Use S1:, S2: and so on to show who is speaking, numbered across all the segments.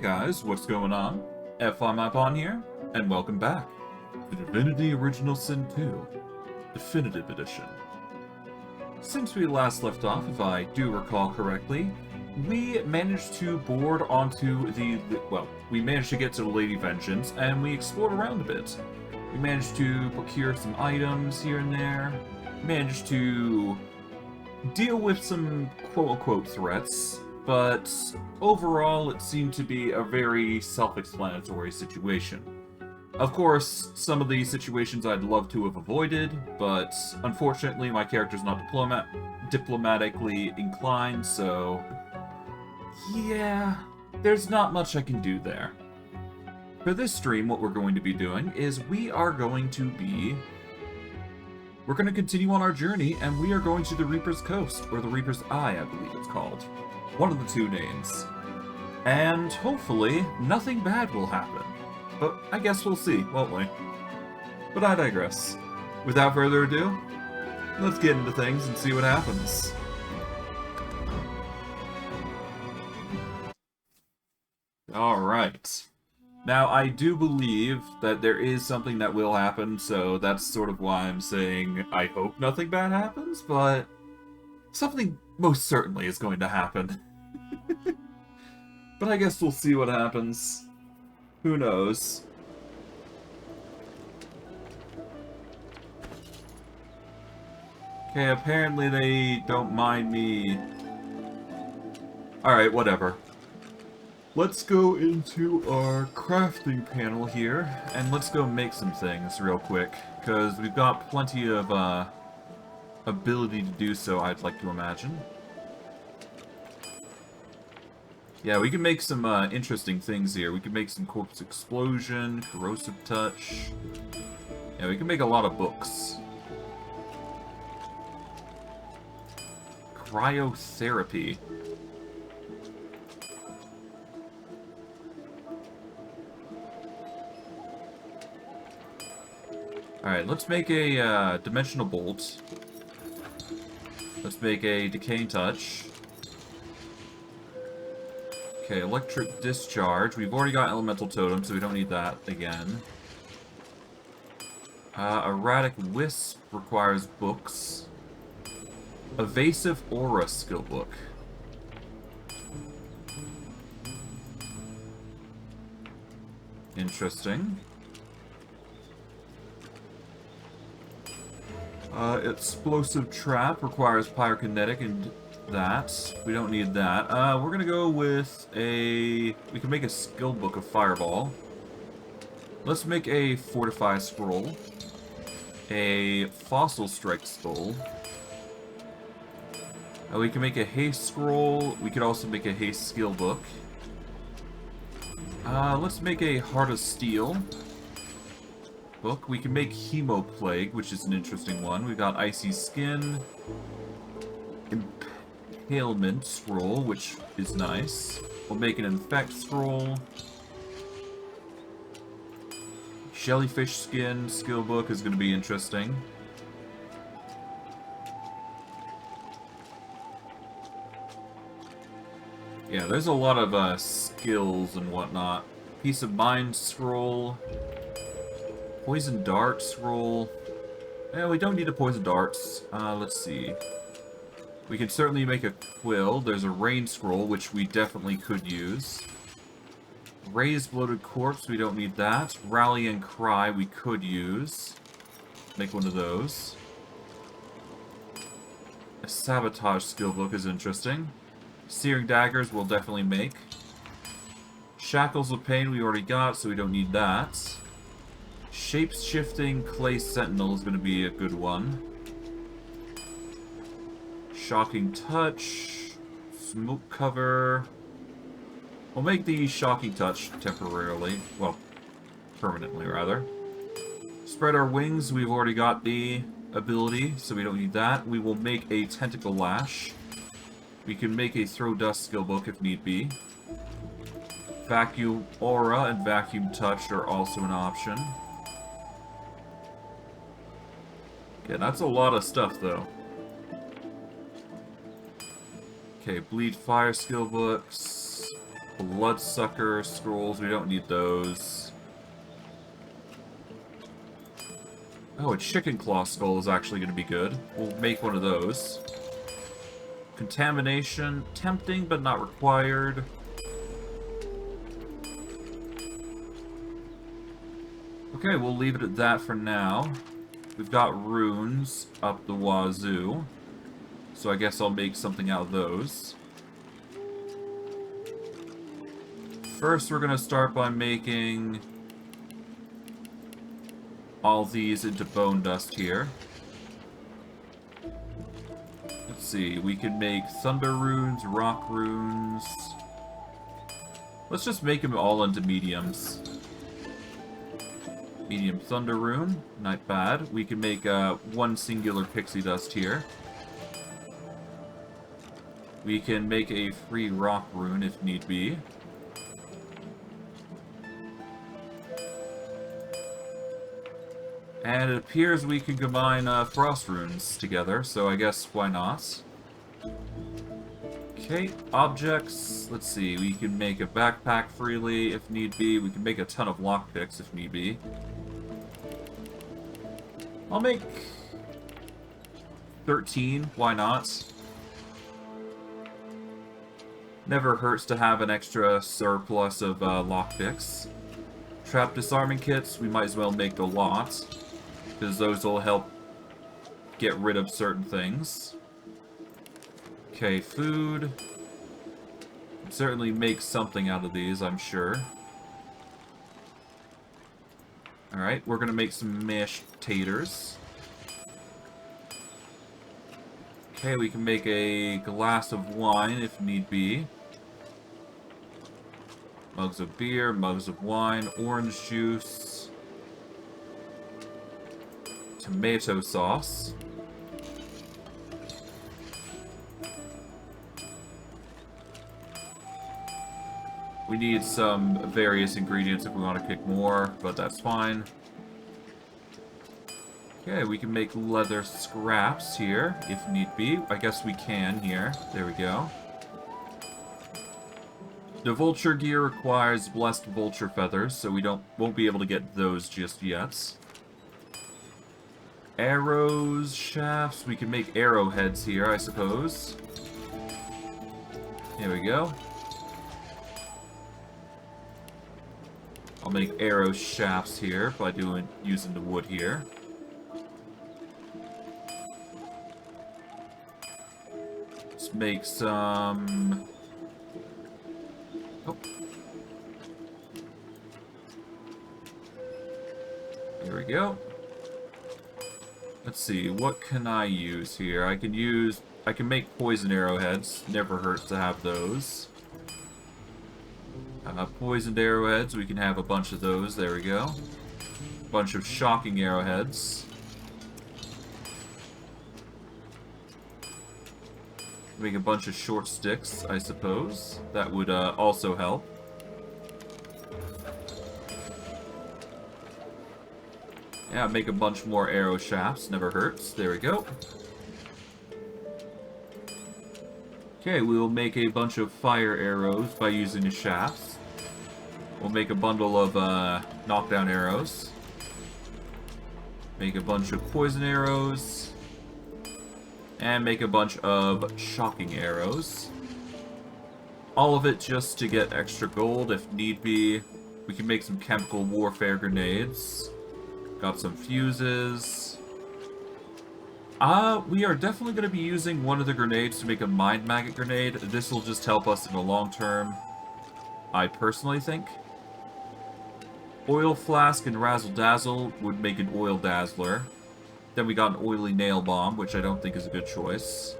S1: guys, what's going on? F5 on here, and welcome back to Divinity Original Sin II, Definitive Edition. Since we last left off, if I do recall correctly, we managed to board onto we managed to get to the Lady Vengeance, and we explored around a bit. We managed to procure some items here and there, managed to deal with some quote-unquote threats, but overall it seemed to be a very self-explanatory situation. Of course, some of these situations I'd love to have avoided, but unfortunately my character's not diplomatically inclined, so yeah, there's not much I can do there. For this stream, what we're going to be doing is we're going to continue on our journey, and we are going to the Reaper's Coast, or the Reaper's Eye, I believe it's called. One of the two names. And hopefully, nothing bad will happen. But I guess we'll see, won't we? But I digress. Without further ado, let's get into things and see what happens. Alright. Now, I do believe that there is something that will happen, so that's sort of why I'm saying I hope nothing bad happens, but something most certainly is going to happen. But I guess we'll see what happens. Who knows? Okay, apparently they don't mind me. Alright, whatever. Let's go into our crafting panel here, and let's go make some things real quick, because we've got plenty of ability to do so, I'd like to imagine. Yeah, we can make some interesting things here. We can make some corpse explosion, corrosive touch. Yeah, we can make a lot of books. Cryotherapy. Alright, let's make a dimensional bolt. Let's make a decaying touch. Okay, electric discharge. We've already got elemental totem, so we don't need that again. Erratic wisp requires books. Evasive aura skill book. Interesting. Explosive trap requires pyrokinetic and that. We don't need that. We're gonna go with we can make a skill book of fireball. Let's make a fortify scroll. A fossil strike skull. We can make a haste scroll. We could also make a haste skill book. Let's make a heart of steel book. We can make Hemoplague, which is an interesting one. We've got Icy Skin, Impalement Scroll, which is nice. We'll make an Infect Scroll. Jellyfish Skin skill book is going to be interesting. Yeah, there's a lot of skills and whatnot. Peace of Mind Scroll. Poison Dart Scroll. Yeah, we don't need a Poison Darts. Let's see. We can certainly make a Quill. There's a Rain Scroll, which we definitely could use. Raised Bloated Corpse, we don't need that. Rally and Cry, we could use. Make one of those. A Sabotage skill book is interesting. Searing Daggers we'll definitely make. Shackles of Pain we already got, so we don't need that. Shape-shifting Clay Sentinel is going to be a good one. Shocking Touch. Smoke Cover. We'll make the Shocking Touch temporarily. Well, permanently, rather. Spread Our Wings, we've already got the ability, so we don't need that. We will make a Tentacle Lash. We can make a Throw Dust skill book if need be. Vacuum Aura and Vacuum Touch are also an option. Yeah, that's a lot of stuff, though. Okay, Bleed Fire skill books. Bloodsucker scrolls, we don't need those. Oh, a chicken claw skull is actually going to be good. We'll make one of those. Contamination, tempting but not required. Okay, we'll leave it at that for now. We've got runes up the wazoo, so I guess I'll make something out of those. First, we're going to start by making all these into bone dust here. Let's see, we can make thunder runes, rock runes. Let's just make them all into mediums. Medium thunder rune, not bad. We can make one singular pixie dust here. We can make a free rock rune if need be. And it appears we can combine frost runes together, so I guess why not? Okay, objects. Let's see, we can make a backpack freely if need be. We can make a ton of lockpicks if need be. I'll make 13, why not? Never hurts to have an extra surplus of lockpicks. Trap disarming kits, we might as well make a lot, because those will help get rid of certain things. Okay, food. Can certainly make something out of these, I'm sure. Alright, we're gonna make some mashed taters. Okay, we can make a glass of wine if need be. Mugs of beer, mugs of wine, orange juice. Tomato sauce. We need some various ingredients if we want to cook more, but that's fine. Okay, we can make leather scraps here, if need be. I guess we can here. There we go. The vulture gear requires blessed vulture feathers, so we won't be able to get those just yet. Arrows, shafts. We can make arrowheads here, I suppose. Here we go. I'll make arrow shafts here by using the wood here. Let's make some... Oh. Here we go. Let's see, what can I use here? I can make poison arrowheads. Never hurts to have those. Poisoned arrowheads, we can have a bunch of those. There we go. Bunch of shocking arrowheads. Make a bunch of short sticks, I suppose. That would also help. Yeah, make a bunch more arrow shafts. Never hurts. There we go. Okay, we will make a bunch of fire arrows by using the shafts. We'll make a bundle of knockdown arrows. Make a bunch of poison arrows. And make a bunch of shocking arrows. All of it just to get extra gold if need be. We can make some chemical warfare grenades. Got some fuses. We are definitely going to be using one of the grenades to make a mind maggot grenade. This will just help us in the long term, I personally think. Oil flask and razzle dazzle would make an oil dazzler. Then we got an oily nail bomb, which I don't think is a good choice.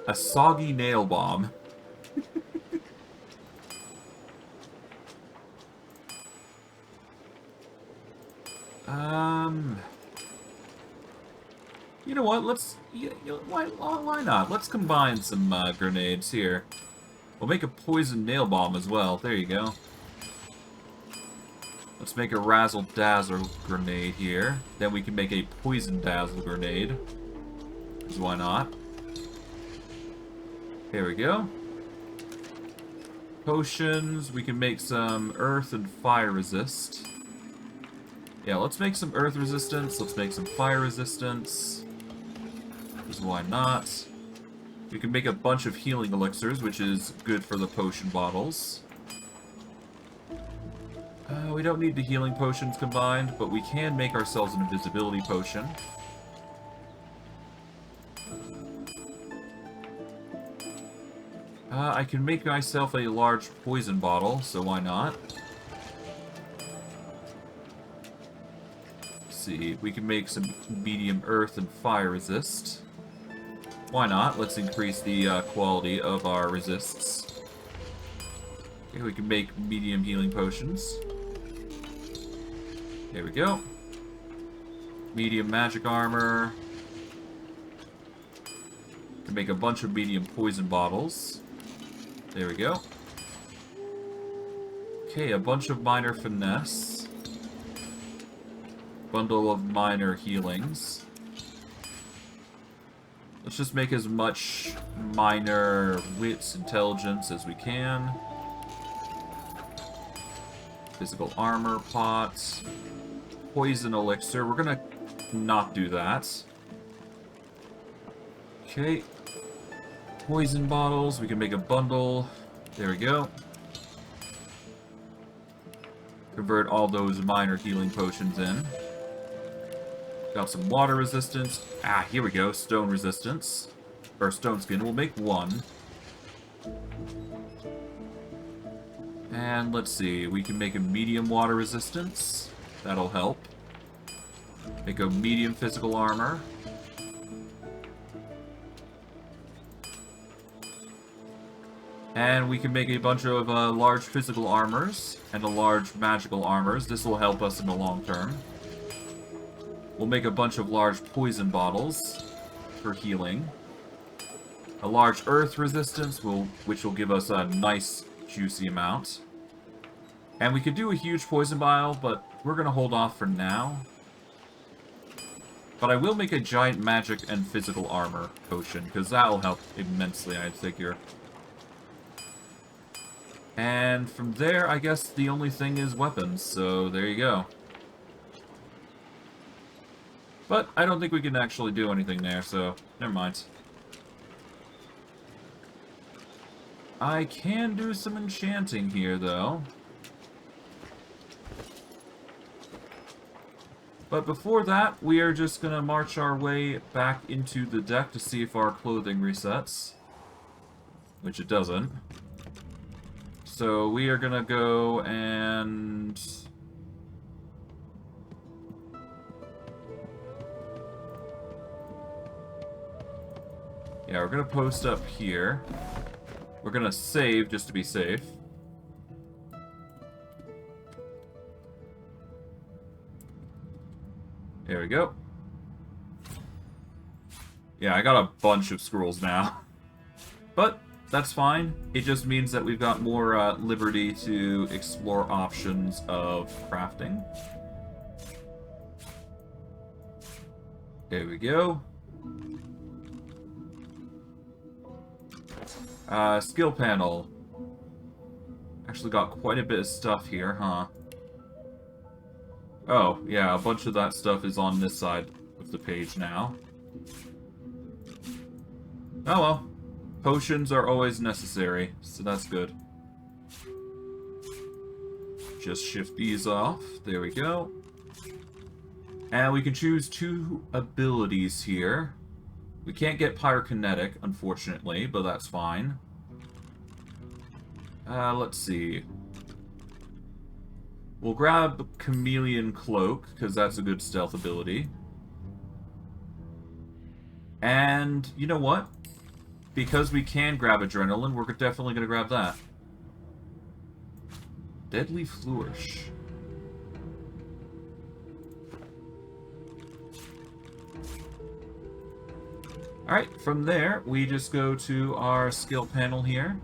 S1: A soggy nail bomb. You know what? Let's... why not? Let's combine some grenades here. We'll make a poison nail bomb as well. There you go. Let's make a razzle dazzle grenade here. Then we can make a poison dazzle grenade. Because why not? There we go. Potions. We can make some earth and fire resist. Yeah, let's make some earth resistance. Let's make some fire resistance. Because why not? We can make a bunch of healing elixirs, which is good for the potion bottles. We don't need the healing potions combined, but we can make ourselves an invisibility potion. I can make myself a large poison bottle, so why not? Let's see, we can make some medium earth and fire resist. Why not? Let's increase the quality of our resists. Okay, we can make medium healing potions. There we go. Medium magic armor. Can make a bunch of medium poison bottles. There we go. Okay, a bunch of minor finesse. Bundle of minor healings. Let's just make as much minor wits, intelligence as we can. Physical armor pot. Poison elixir. We're gonna not do that. Okay. Poison bottles. We can make a bundle. There we go. Convert all those minor healing potions in. Got some water resistance. Ah, here we go. Stone resistance. Or stone skin. We'll make one. And let's see. We can make a medium water resistance. That'll help. Make a medium physical armor. And we can make a bunch of large physical armors and a large magical armors. This will help us in the long term. We'll make a bunch of large poison bottles for healing. A large earth resistance, which will give us a nice, juicy amount. And we could do a huge poison vial, but we're going to hold off for now. But I will make a giant magic and physical armor potion, because that will help immensely, I figure. And from there, I guess the only thing is weapons, so there you go. But I don't think we can actually do anything there, so never mind. I can do some enchanting here, though. But before that, we are just going to march our way back into the deck to see if our clothing resets. Which it doesn't. So we are going to go and... yeah, we're going to post up here. We're going to save just to be safe. There we go. Yeah, I got a bunch of scrolls now. But that's fine. It just means that we've got more liberty to explore options of crafting. There we go. Skill panel. Actually got quite a bit of stuff here, huh? Oh, yeah, a bunch of that stuff is on this side of the page now. Oh well. Potions are always necessary, so that's good. Just shift these off. There we go. And we can choose 2 abilities here. We can't get pyrokinetic, unfortunately, but that's fine. Let's see. We'll grab Chameleon Cloak, because that's a good stealth ability. And, you know what? Because we can grab Adrenaline, we're definitely going to grab that. Deadly Flourish. Alright, from there, we just go to our skill panel here.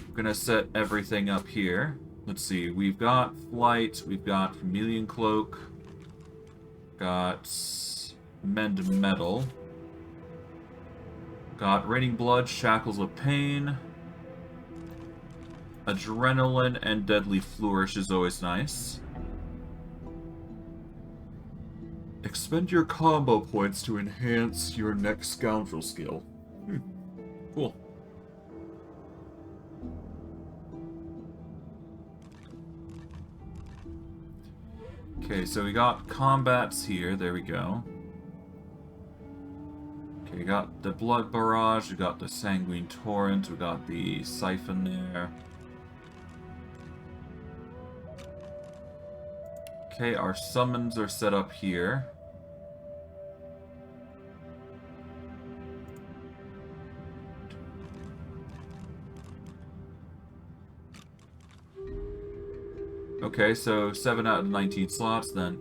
S1: We're going to set everything up here. Let's see, we've got Flight, we've got Chameleon Cloak, got Mend Metal. Got raining blood, shackles of pain. Adrenaline and deadly flourish is always nice. Expend your combo points to enhance your next scoundrel skill. Cool. Okay, so we got combats here. There we go. Okay, we got the blood barrage, we got the sanguine torrent, we got the siphon there. Okay, our summons are set up here. Okay, so 7 out of 19 slots, then.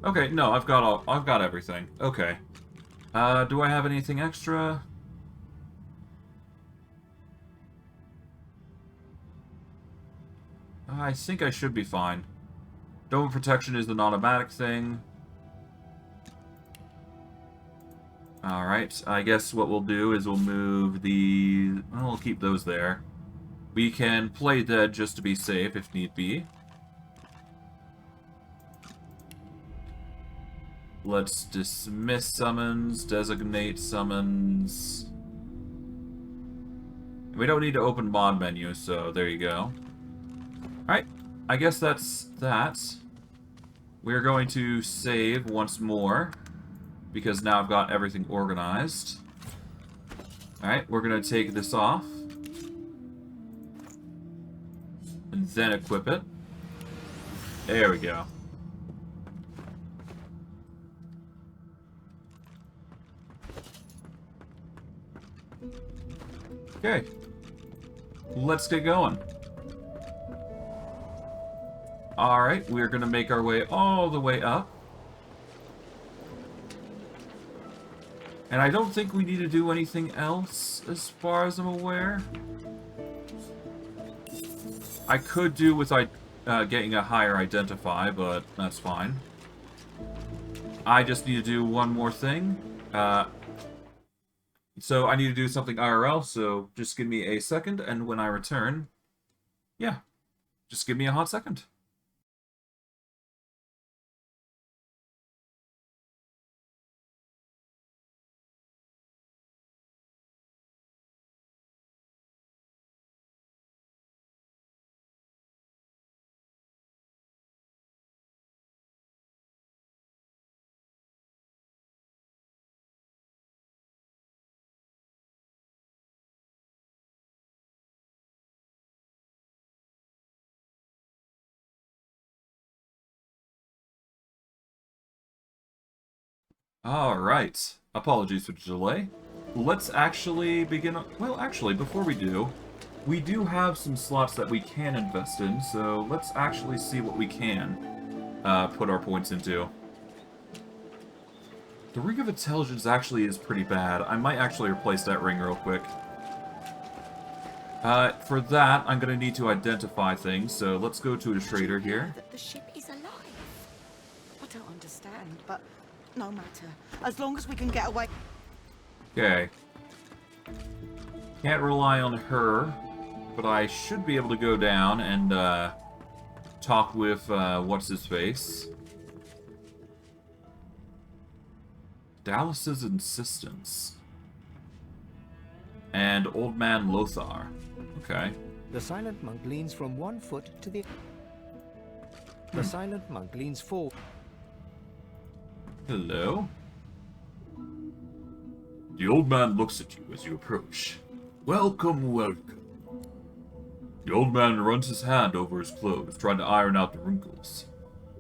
S1: Okay, no, I've got everything. Okay. Do I have anything extra? I think I should be fine. Dome protection is an automatic thing. Alright, I guess what we'll do is we'll move the... Well, we'll keep those there. We can play dead just to be safe if need be. Let's dismiss summons, designate summons. We don't need to open mod menu, so there you go. Alright, I guess that's that. We're going to save once more, because now I've got everything organized. Alright, we're going to take this off. And then equip it. There we go. Okay. Let's get going. Alright, we're going to make our way all the way up. And I don't think we need to do anything else, as far as I'm aware. I could do with getting a higher identify, but that's fine. I just need to do one more thing. So I need to do something IRL, so just give me a second, and when I return, yeah, just give me a hot second. Alright, apologies for the delay. Let's actually begin... Well, actually, before we do have some slots that we can invest in, so let's actually see what we can put our points into. The Ring of Intelligence actually is pretty bad. I might actually replace that ring real quick. For that, I'm going to need to identify things, so let's go to a trader here.
S2: The ship is alive. I don't understand, but no matter. As long as we can get away.
S1: Okay. Can't rely on her, but I should be able to go down and talk with what's-his-face. Dalas's insistence. And Old Man Lothar. Okay.
S3: The silent monk leans from one foot to the... The silent monk leans forward.
S1: Hello? The old man looks at you as you approach. Welcome, welcome. The old man runs his hand over his clothes, trying to iron out the wrinkles.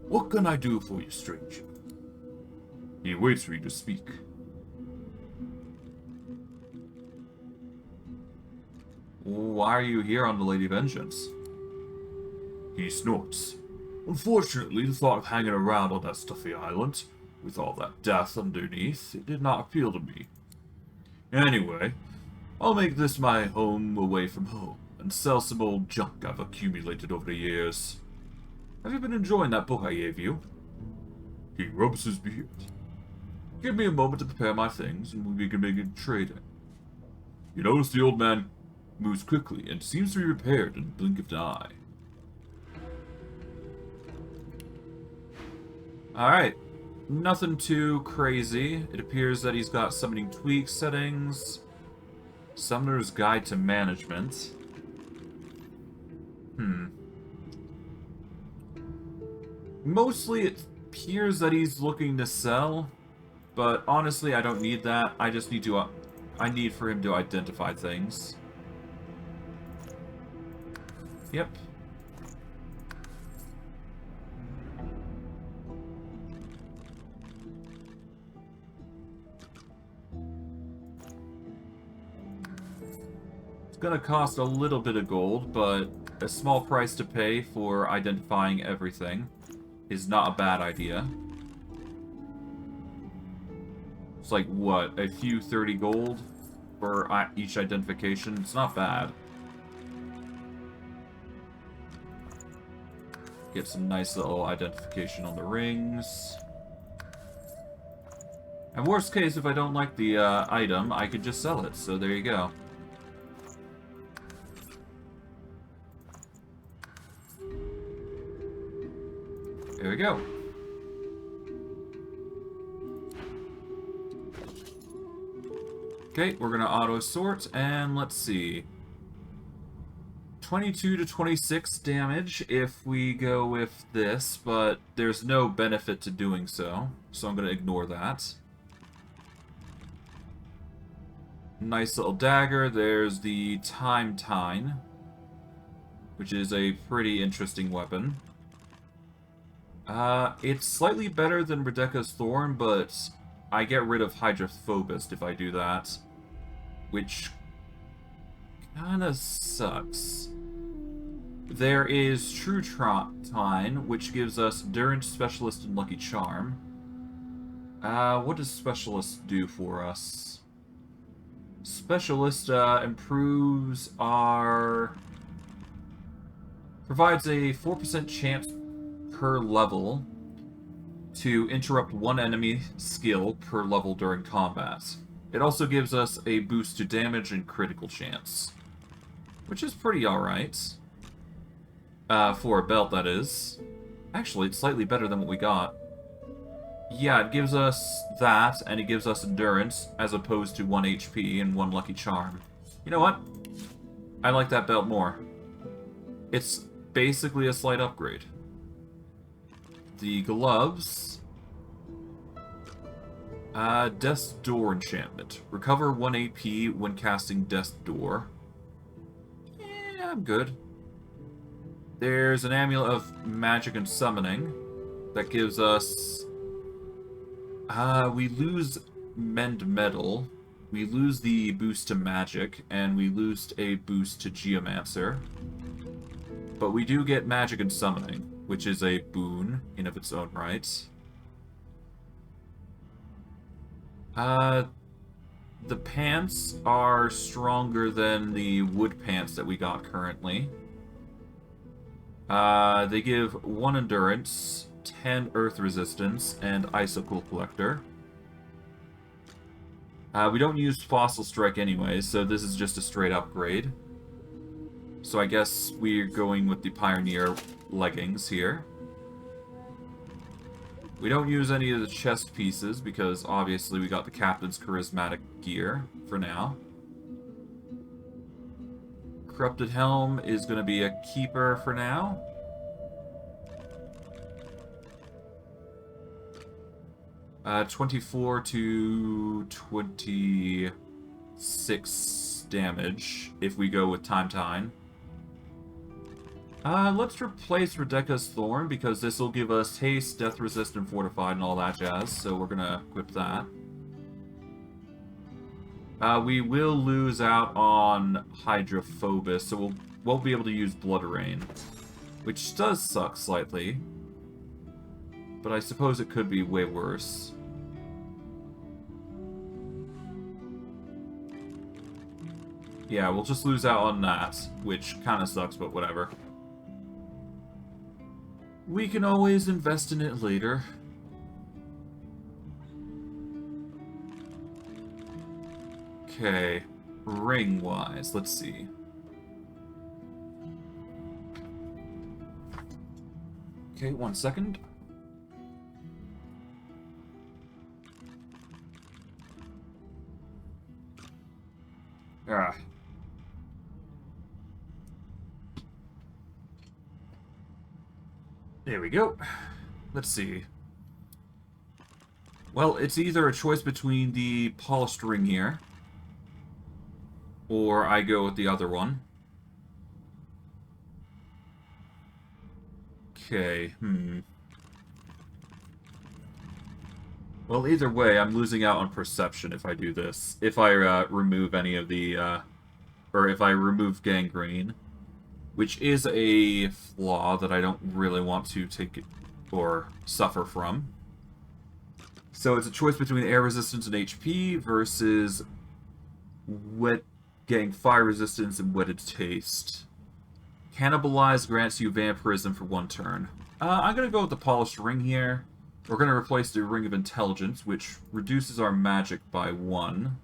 S1: What can I do for you, stranger? He waits for you to speak. Why are you here on the Lady Vengeance? He snorts. Unfortunately, the thought of hanging around on that stuffy island, with all that death underneath, it did not appeal to me. Anyway, I'll make this my home away from home, and sell some old junk I've accumulated over the years. Have you been enjoying that book I gave you? He rubs his beard. Give me a moment to prepare my things, and we can begin trading. You notice the old man moves quickly and seems to be repaired in the blink of an eye. Alright. Nothing too crazy. It appears that he's got summoning tweak settings. Summoner's Guide to Management. Mostly it appears that he's looking to sell, but honestly I don't need that. I just need to I need for him to identify things. Yep. It's gonna cost a little bit of gold, but a small price to pay for identifying everything is not a bad idea. It's like, what, a few 30 gold for each identification? It's not bad. Get some nice little identification on the rings. And worst case, if I don't like the item, I could just sell it, so there you go. There we go. Okay, we're gonna auto sort, and let's see. 22 to 26 damage if we go with this, but there's no benefit to doing so, so I'm gonna ignore that. Nice little dagger. There's the Time Tine, which is a pretty interesting weapon. It's slightly better than Rebecca's Thorn, but I get rid of Hydrophobist if I do that, which kinda sucks. There is True Tine, which gives us Endurance, Specialist, and Lucky Charm. What does Specialist do for us? Specialist improves our... provides a 4% chance per level to interrupt one enemy skill per level during combat. It also gives us a boost to damage and critical chance, which is pretty alright. For a belt, that is. Actually, it's slightly better than what we got. Yeah, it gives us that, and it gives us endurance, as opposed to 1 HP and 1 lucky charm. You know what? I like that belt more. It's basically a slight upgrade. The gloves. Death's Door enchantment. Recover 1 AP when casting Death's Door. Yeah, I'm good. There's an Amulet of Magic and Summoning that gives us... we lose Mend Metal, we lose the boost to Magic, and we lose a boost to Geomancer. But we do get Magic and Summoning, which is a boon in of its own right. The pants are stronger than the wood pants that we got currently. They give 1 endurance, 10 earth resistance, and icicle collector. We don't use fossil strike anyway, so this is just a straight upgrade. So I guess we're going with the pioneer leggings here. We don't use any of the chest pieces because obviously we got the captain's charismatic gear for now. Corrupted Helm is going to be a keeper for now. 24 to 26 damage if we go with Time Tine. Let's replace Rebecca's Thorn because this will give us haste, death resist, and fortified and all that jazz, so we're gonna equip that. We will lose out on Hydrophobus, so we won't be able to use Blood Rain, which does suck slightly, but I suppose it could be way worse. Yeah, we'll just lose out on that, which kinda sucks, but whatever. We can always invest in it later. Okay, ring-wise, let's see. Okay, 1 second. Ah. There we go. Let's see. Well, it's either a choice between the polished ring here, or I go with the other one. Okay, Well, either way, I'm losing out on perception if I do this. If I remove any of the, or if I remove gangrene, which is a flaw that I don't really want to take or suffer from. So it's a choice between air resistance and HP versus getting fire resistance and wetted taste. Cannibalize grants you vampirism for 1 turn. I'm going to go with the polished ring here. We're going to replace the ring of intelligence, which reduces our magic by 1.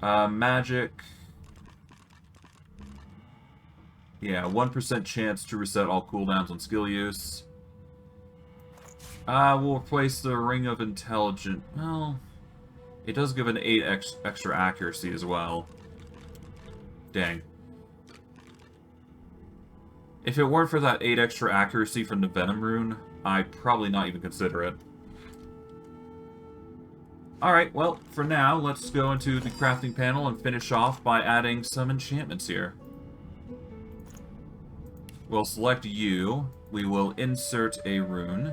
S1: Magic. Yeah, 1% chance to reset all cooldowns on skill use. We'll replace the ring of intelligence. Well, it does give an 8 extra accuracy as well. Dang. If it weren't for that 8 extra accuracy from the Venom rune, I'd probably not even consider it. Alright, well, for now, let's go into the crafting panel and finish off by adding some enchantments here. We'll select you. We will insert a rune.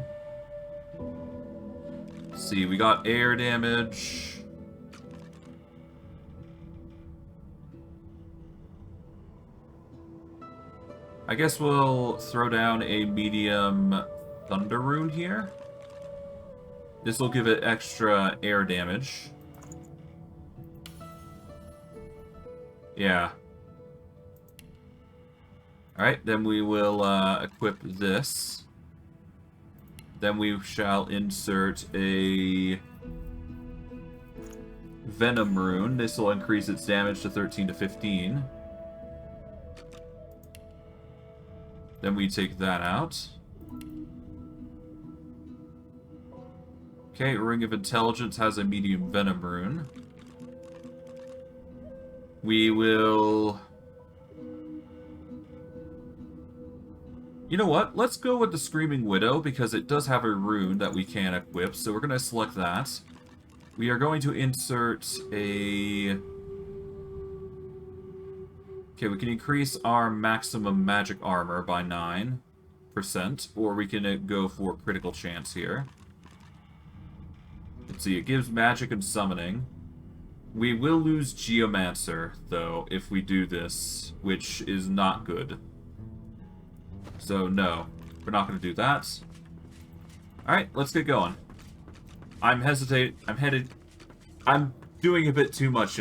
S1: Let's see, we got air damage. I guess we'll throw down a medium thunder rune here. This will give it extra air damage. Yeah. Alright, then we will equip this. Then we shall insert a Venom rune. This will increase its damage to 13 to 15. Then we take that out. Okay, Ring of Intelligence has a medium Venom rune. We will... You know what? Let's go with the Screaming Widow, because it does have a rune that we can equip, so we're going to select that. We are going to insert a... Okay, we can increase our maximum magic armor by 9%, or we can go for critical chance here. Let's see, it gives magic and summoning. We will lose Geomancer, though, if we do this, which is not good. So, no, we're not going to do that. Alright, let's get going. I'm doing a bit too much,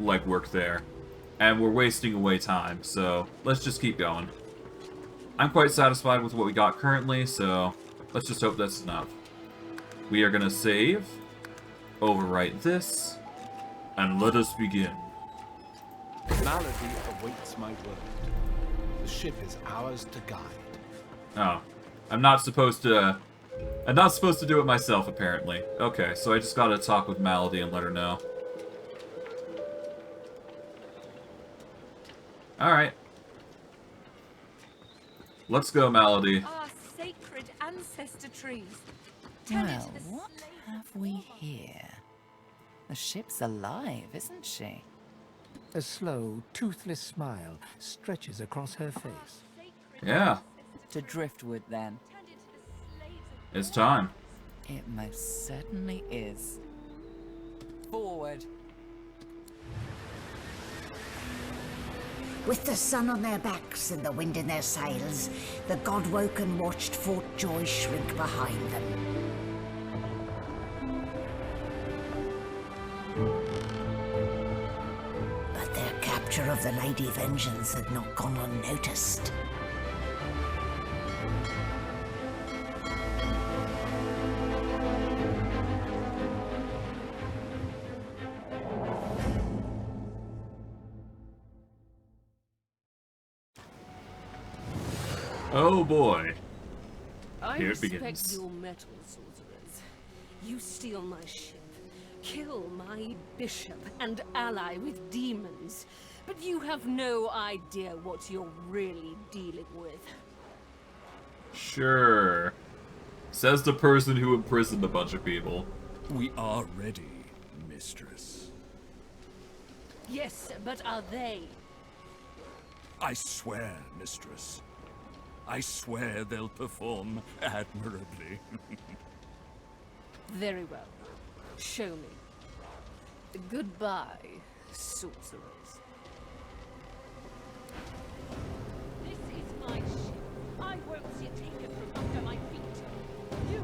S1: legwork there. And we're wasting away time, so let's just keep going. I'm quite satisfied with what we got currently, so let's just hope that's enough. We are going to save, overwrite this, and let us begin.
S4: Malady awaits my word. The ship is ours to guide.
S1: Oh, I'm not supposed to do it myself, apparently. Okay, so I just gotta talk with Malady and let her know. Alright. Let's go, Malady.
S5: Our sacred ancestor trees.
S6: Well, what have we here? The ship's alive, isn't she?
S3: A slow, toothless smile stretches across her face.
S1: Yeah,
S6: To driftwood, then.
S1: it's time.
S6: It most certainly is. Forward.
S7: With the sun on their backs and the wind in their sails, the God-woken watched Fort Joy shrink behind them. But their capture of the Lady Vengeance had not gone unnoticed.
S1: Oh boy.
S8: I
S1: Here it
S8: respect
S1: begins.
S8: your metal, sorcerers. You steal my ship, kill my bishop, and ally with demons. But you have no idea what you're really dealing with.
S1: Sure. Says the person who imprisoned a bunch of people.
S9: We are ready, mistress.
S8: Yes, but are they?
S9: I swear, mistress. I swear they'll perform admirably.
S8: Very well. Show me. Goodbye, sorcerers. This is my ship. I won't see it taken from under my feet. You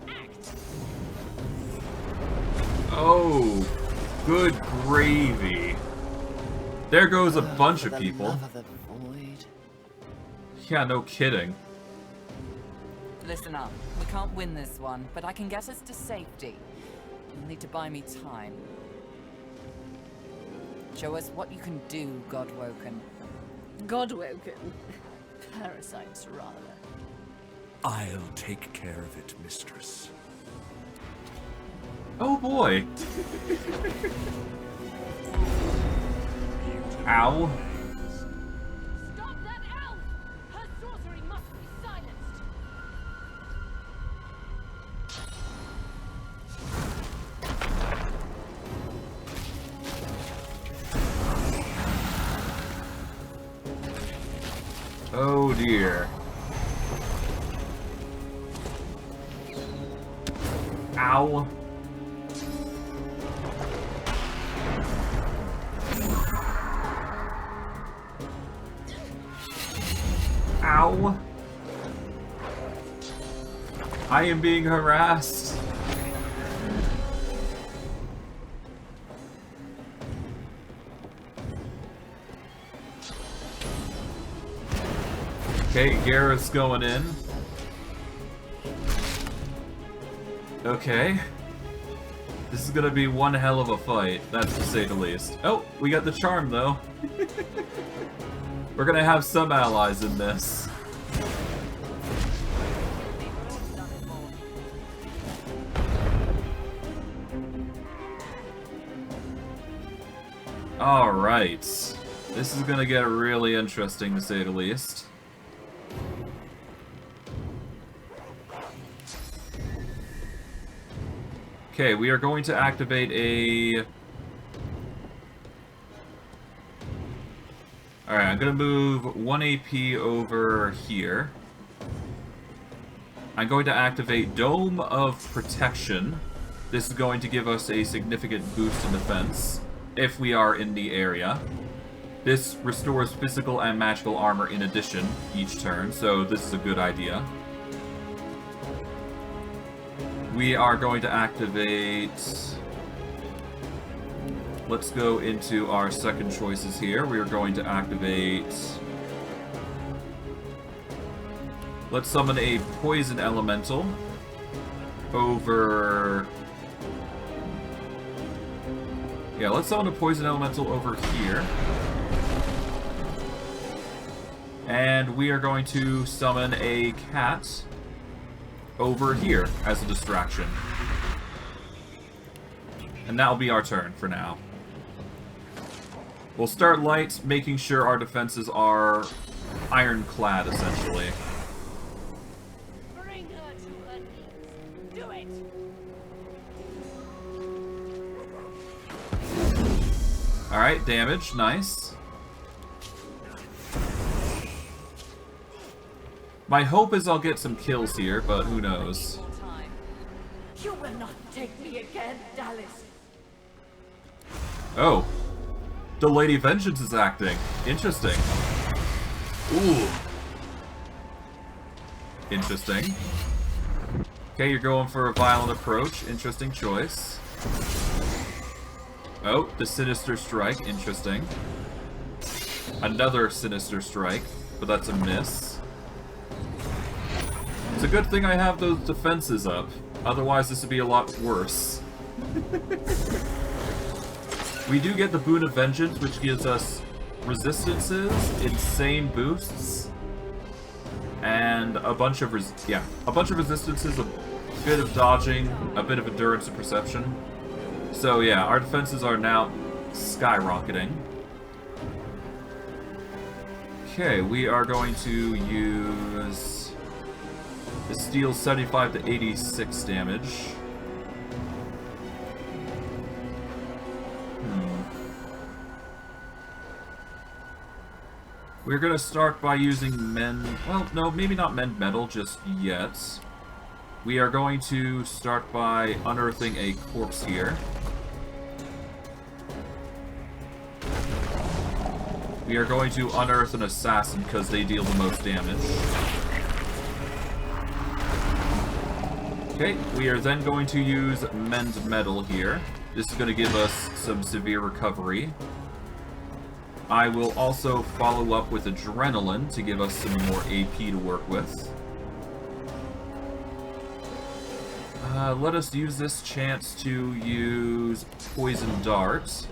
S8: act.
S1: Oh, good gravy. There goes a bunch of people.
S6: Love of the void.
S1: Yeah, no kidding.
S6: Listen up. We can't win this one, but I can get us to safety. You'll need to buy me time. Show us what you can do, Godwoken.
S8: Godwoken. Parasites, rather.
S9: I'll take care of it, mistress.
S1: Oh boy. Ow.
S8: Stop that elf! Her sorcery must be silenced!
S1: Oh dear. Ow. Ow. I am being harassed. Okay, Gareth's going in. Okay. This is gonna be one hell of a fight, that's to say the least. Oh, we got the charm though. We're gonna have some allies in this. Alright. This is gonna get really interesting to say the least. Okay, we are going to activate a... Alright, I'm gonna move 1 AP over here. I'm going to activate Dome of Protection. This is going to give us a significant boost in defense, if we are in the area. This restores physical and magical armor in addition each turn, so this is a good idea. We are going to activate... Let's go into our second choices here. We are going to activate... Let's summon a Poison Elemental over... Yeah, let's summon a Poison Elemental over here. And we are going to summon a cat over here as a distraction. And that'll be our turn for now. We'll start light, making sure our defenses are ironclad, essentially.
S8: Bring her to her knees. Do it!
S1: Alright, damage, nice. My hope is I'll get some kills here, but who knows.
S5: You will not take me again, Dalas.
S1: Oh. The Lady Vengeance is acting. Interesting. Ooh. Interesting. Okay, you're going for a violent approach. Interesting choice. Oh, the Sinister Strike. Interesting. Another Sinister Strike, but that's a miss. It's a good thing I have those defenses up. Otherwise, this would be a lot worse. We do get the Boon of Vengeance, which gives us resistances, insane boosts, and a bunch of resistances, a bit of dodging, a bit of endurance and perception. So yeah, our defenses are now skyrocketing. Okay, we are going to use... This deals 75 to 86 damage. We're gonna start by using well, no, maybe not mend metal just yet. We are going to start by unearthing a corpse here. We are going to unearth an assassin because they deal the most damage. Okay, we are then going to use mend metal here. This is going to give us some severe recovery. I will also follow up with adrenaline to give us some more AP to work with. Let us use this chance to use poison dart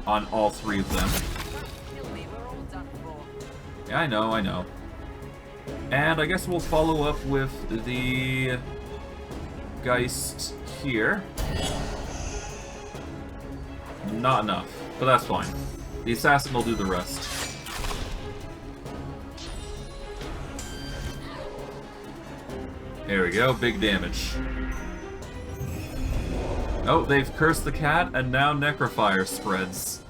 S1: on all three of them. Yeah, I know. And I guess we'll follow up with the Geist here. Not enough, but that's fine. The assassin will do the rest. There we go, big damage. Oh, they've cursed the cat, and now necrofire spreads.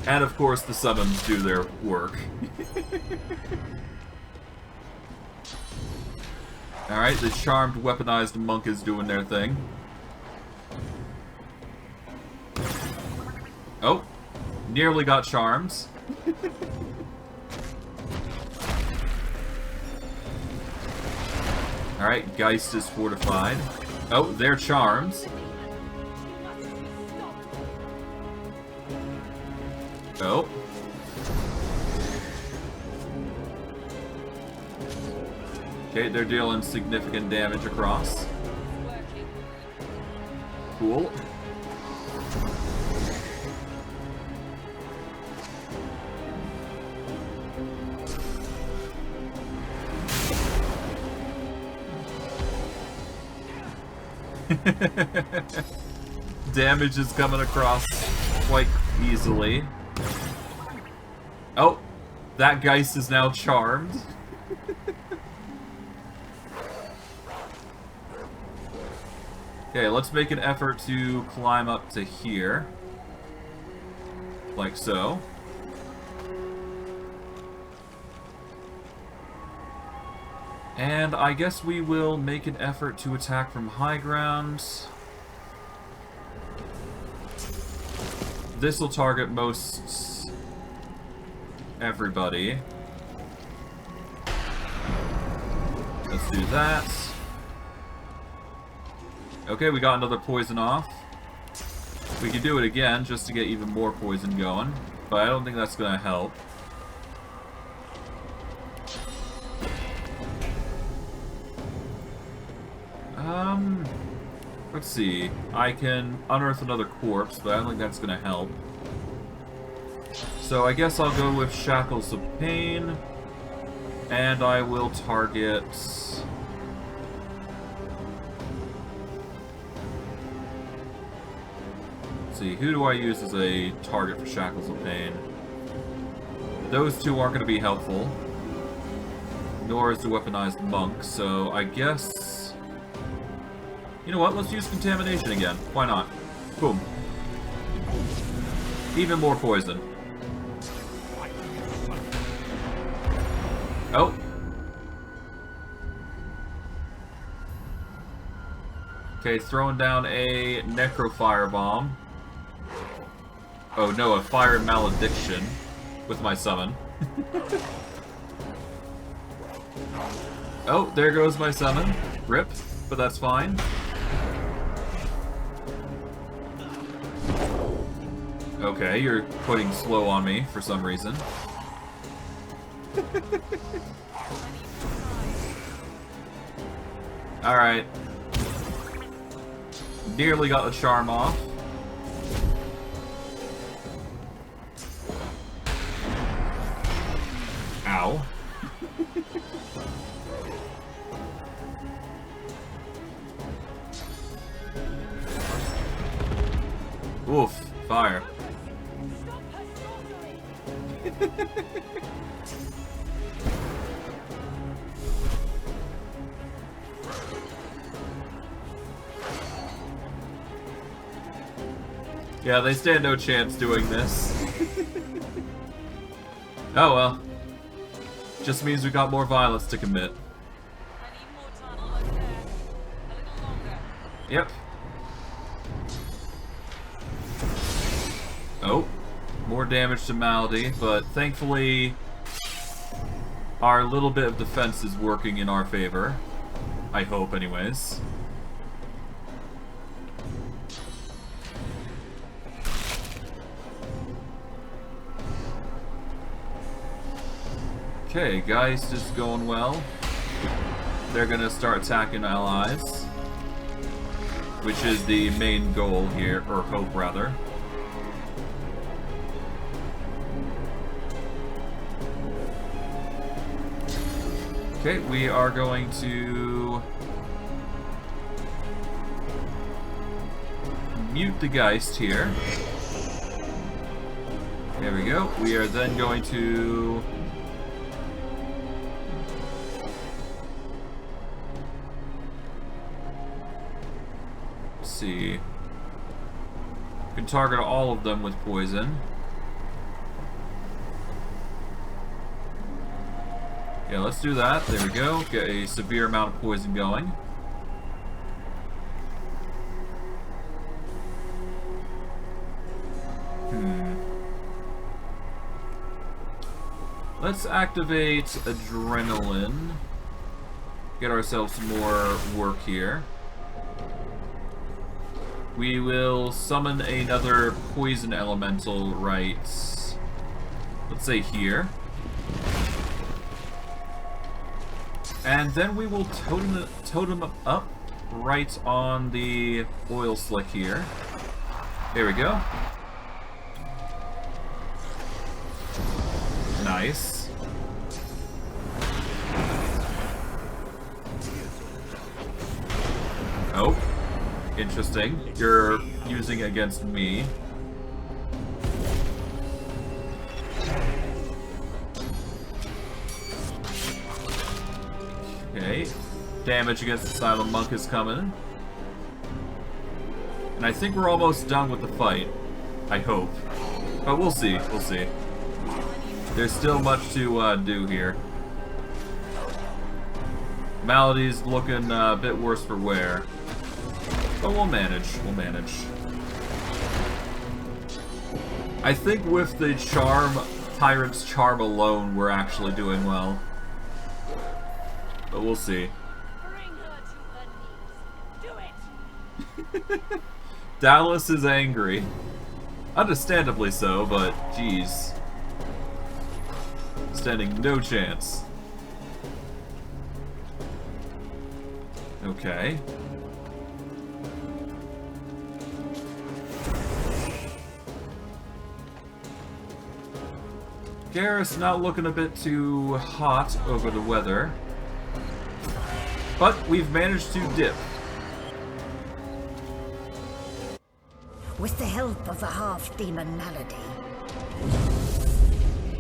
S1: And of course, the summons do their work. Alright, the charmed, weaponized monk is doing their thing. Oh, nearly got charms. Alright, Geist is fortified. Oh, they're charms. Oh. Okay, they're dealing significant damage across. Cool. Damage is coming across quite easily. Oh, that Geist is now charmed. Okay, let's make an effort to climb up to here. Like so. And I guess we will make an effort to attack from high ground. This will target most everybody. Let's do that. Okay, we got another poison off. We can do it again just to get even more poison going, but I don't think that's gonna help. Let's see. I can unearth another corpse, but I don't think that's gonna help. So I guess I'll go with Shackles of Pain, and I will target... Let's see, who do I use as a target for Shackles of Pain? Those two aren't going to be helpful, nor is the weaponized monk, so I guess... You know what, let's use Contamination again. Why not? Boom. Even more poison. Oh. Okay, throwing down a Necrofire Bomb. Oh no, a Fire Malediction with my summon. Oh, there goes my summon. Rip, but that's fine. Okay, you're putting slow on me for some reason. Alright. Nearly got the charm off. Ow. Oof, fire. Yeah, they stand no chance doing this. Oh well. Just means we got more violence to commit. Yep. Oh, more damage to Malady, but thankfully our little bit of defense is working in our favor. I hope, anyways. Okay, Geist is going well. They're gonna start attacking allies, which is the main goal here, or hope rather. Okay, we are going to mute the Geist here. There we go. We are then going to see. You can target all of them with poison. Yeah, let's do that. There we go. Get a severe amount of poison going. Let's activate Adrenaline. Get ourselves some more work here. We will summon another poison elemental right, let's say here. And then we will totem up right on the oil slick here. There we go. Nice. Oh. Interesting. You're using it against me. Okay. Damage against the Silent Monk is coming. And I think we're almost done with the fight. I hope. But we'll see. We'll see. There's still much to do here. Malady's looking a bit worse for wear. But we'll manage. We'll manage. I think with the charm, Tyrant's charm alone, we're actually doing well. But we'll see.
S5: Bring her to her knees. Do it.
S1: Dalas is angry. Understandably so, but geez. Standing no chance. Okay. Garrus not looking a bit too hot over the weather. But we've managed to dip.
S7: With the help of the half-demon Malady,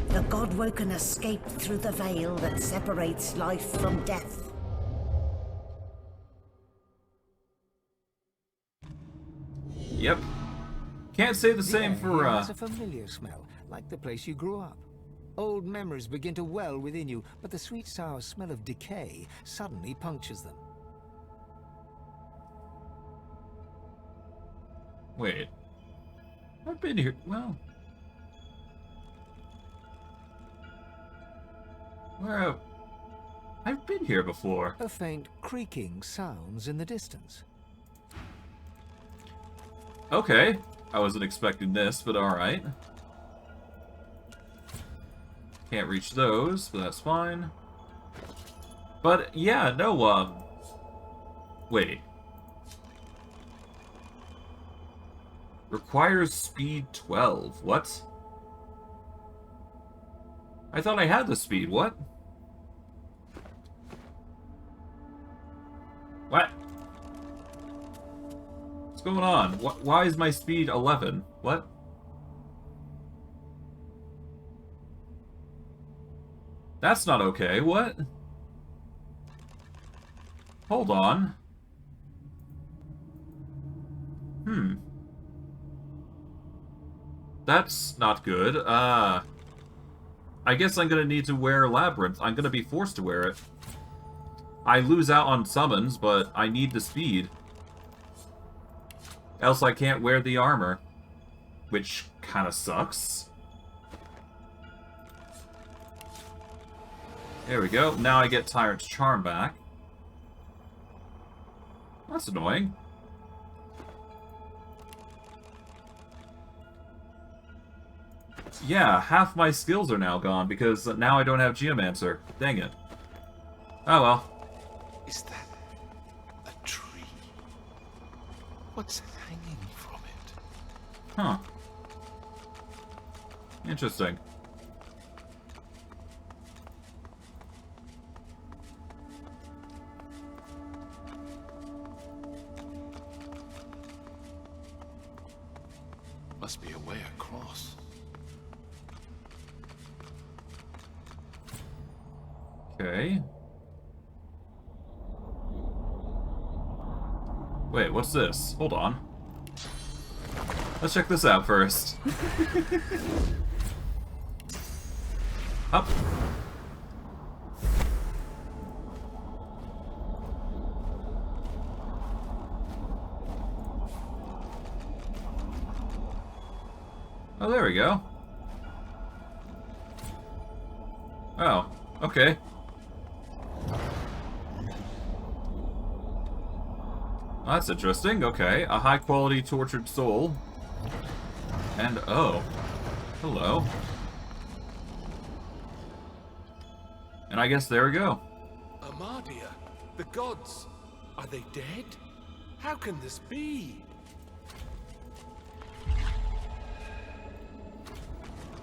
S7: the Godwoken escaped through the veil that separates life from death.
S1: Yep. Can't say the same for,
S3: It's a familiar smell, like the place you grew up. Old memories begin to well within you, but the sweet sour smell of decay suddenly punctures them.
S1: Wait. I've been here. Well. Where? I've been here before.
S3: A faint creaking sounds in the distance.
S1: Okay. I wasn't expecting this, but alright. Can't reach those, but that's fine. But, yeah, no, wait. Requires speed 12. What? I thought I had the speed. What? What? What's going on? Why is my speed 11? What? That's not okay. What? Hold on. That's not good. I guess I'm gonna need to wear Labyrinth. I'm gonna be forced to wear it. I lose out on summons, but I need the speed. Else I can't wear the armor. Which kinda sucks. There we go. Now I get Tyrant's Charm back. That's annoying. Yeah, half my skills are now gone because now I don't have Geomancer. Dang it. Oh well.
S4: Is that a tree? What's hanging from it?
S1: Huh. Interesting.
S4: Must be a way across.
S1: Okay. Wait, what's this? Hold on. Let's check this out first. Up. Oh, there we go. Oh, okay. That's interesting. Okay, a high-quality tortured soul. And, oh. Hello. And I guess there we go.
S4: Amadia, the gods, are they dead? How can this be?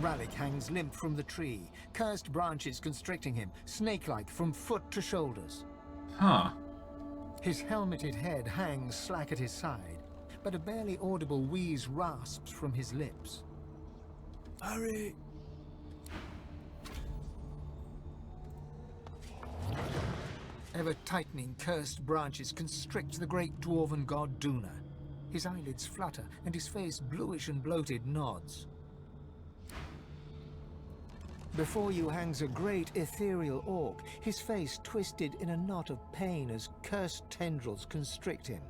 S3: Ralik hangs limp from the tree, cursed branches constricting him, snake-like from foot to shoulders.
S1: Huh.
S3: His helmeted head hangs slack at his side, but a barely audible wheeze rasps from his lips.
S9: Hurry!
S3: Ever-tightening cursed branches constrict the great dwarven god Duna. His eyelids flutter, and his face, bluish and bloated, nods. Before you hangs a great ethereal orc, his face twisted in a knot of pain as cursed tendrils constrict him.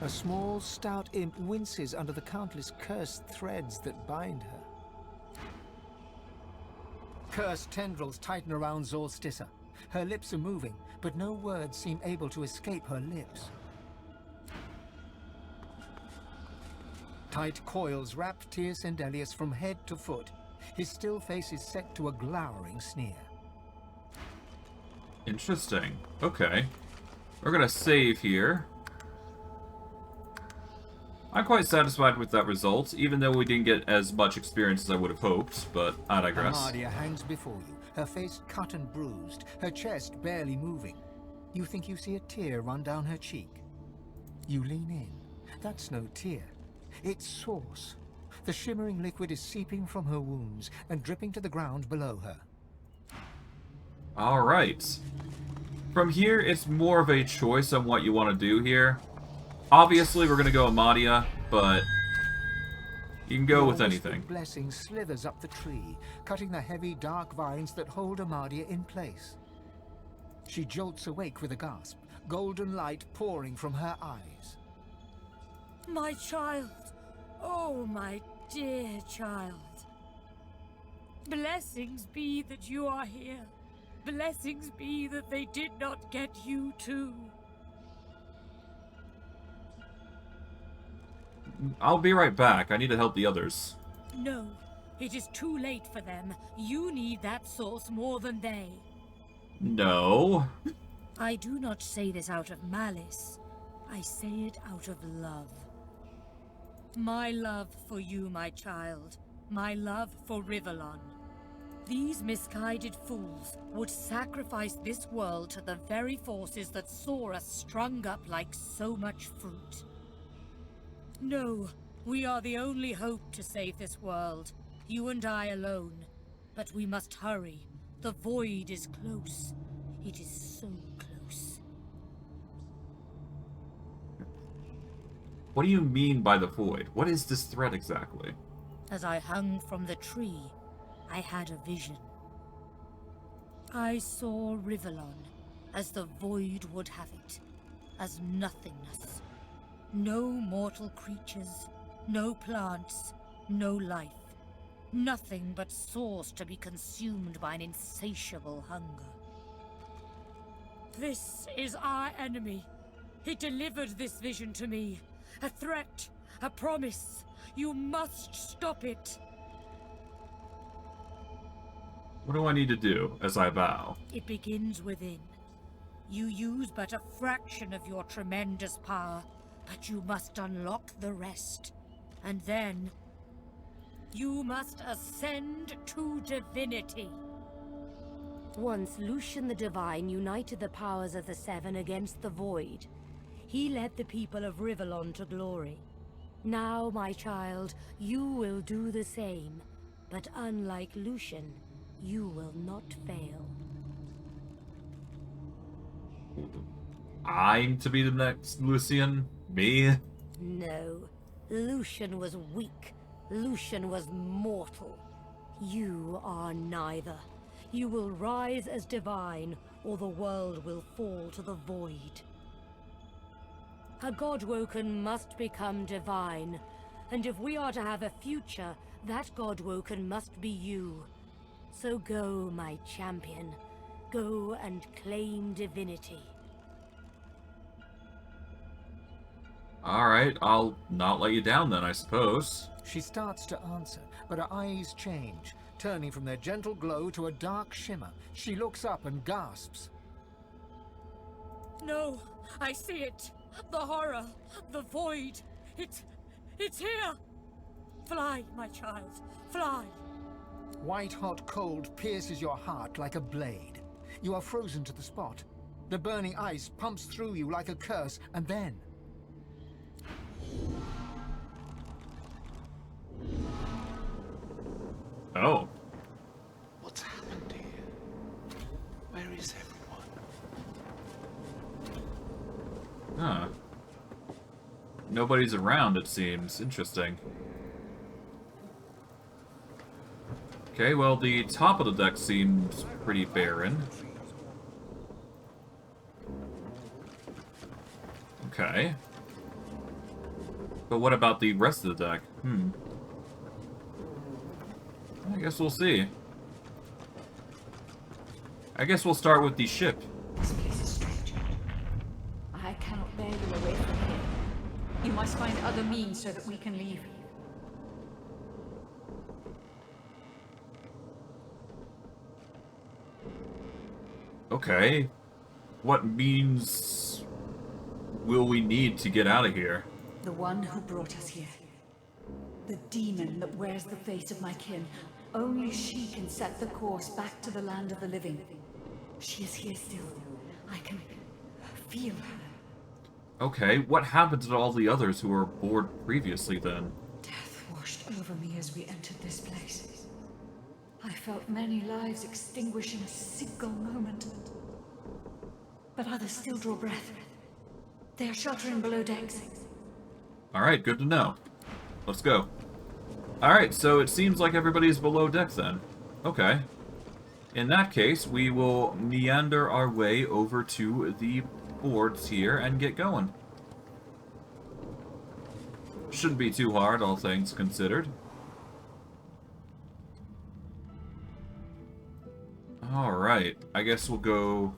S3: A small, stout imp winces under the countless cursed threads that bind her. Cursed tendrils tighten around Zorstissa. Her lips are moving, but no words seem able to escape her lips. Tight coils wrap Tyr's Sendelius from head to foot. His still face is set to a glowering sneer.
S1: Interesting. Okay. We're gonna save here. I'm quite satisfied with that result, even though we didn't get as much experience as I would have hoped, but I digress.
S3: Amadia hangs before you, her face cut and bruised, her chest barely moving. You think you see a tear run down her cheek. You lean in. That's no tear. It's sauce. The shimmering liquid is seeping from her wounds and dripping to the ground below her.
S1: Alright. From here, it's more of a choice on what you want to do here. Obviously, we're going to go Amadia, but you can go with anything.
S3: The blessing slithers up the tree, cutting the heavy, dark vines that hold Amadia in place. She jolts awake with a gasp, golden light pouring from her eyes.
S5: My child! Oh, my dear child. Blessings be that you are here. Blessings be that they did not get you too.
S1: I'll be right back. I need to help the others.
S5: No, it is too late for them. You need that source more than they.
S1: No.
S5: I do not say this out of malice. I say it out of love. My love for you, my child. my love for Rivellon. These misguided fools would sacrifice this world to the very forces that saw us strung up like so much fruit. No, we are the only hope to save this world. You and I alone. But we must hurry. The void is close. It is so close.
S1: What do you mean by the void? What is this threat exactly?
S5: As I hung from the tree, I had a vision. I saw Rivellon as the void would have it, as nothingness. No mortal creatures, no plants, no life. Nothing but source to be consumed by an insatiable hunger. This is our enemy. He delivered this vision to me. A threat, a promise. You must stop it.
S1: What do I need to do as I bow?
S5: It begins within. You use but a fraction of your tremendous power, but you must unlock the rest. And then, you must ascend to divinity.
S8: Once Lucian the Divine united the powers of the Seven against the Void, he led the people of Rivellon to glory. Now, my child, you will do the same, but unlike Lucian, you will not fail.
S1: I'm to be the next Lucian? Me?
S8: No. Lucian was weak. Lucian was mortal. You are neither. You will rise as divine, or the world will fall to the void. A Godwoken must become divine, and if we are to have a future, that Godwoken must be you. So go, my champion. Go and claim divinity.
S1: Alright, I'll not let you down then, I suppose.
S3: She starts to answer, but her eyes change, turning from their gentle glow to a dark shimmer. She looks up and gasps.
S5: No, I see it. The horror, the void. It's here. Fly, my child, fly.
S3: White-hot cold pierces your heart like a blade. You are frozen to the spot. The burning ice pumps through you like a curse, and then...
S1: Oh.
S4: What's happened here? Where is everyone?
S1: Huh. Nobody's around, it seems. Interesting. Okay, well, the top of the deck seems pretty barren. Okay. But what about the rest of the deck? I guess we'll see. I guess we'll start with the ship.
S10: This place is strange. I cannot bear you away from here. You must find other means so that we can leave.
S1: Okay. What means will we need to get out of here?
S10: The one who brought us here. The demon that wears the face of my kin. Only she can set the course back to the land of the living. She is here still. I can feel her.
S1: Okay, what happened to all the others who were aboard previously then?
S10: Death washed over me as we entered this place. I felt many lives extinguish in a single moment. But others still draw breath. They are sheltering below decks.
S1: Alright, good to know. Let's go. Alright, so it seems like everybody's below deck then. Okay. In that case, we will meander our way over to the boards here and get going. Shouldn't be too hard, all things considered. Alright, I guess we'll go...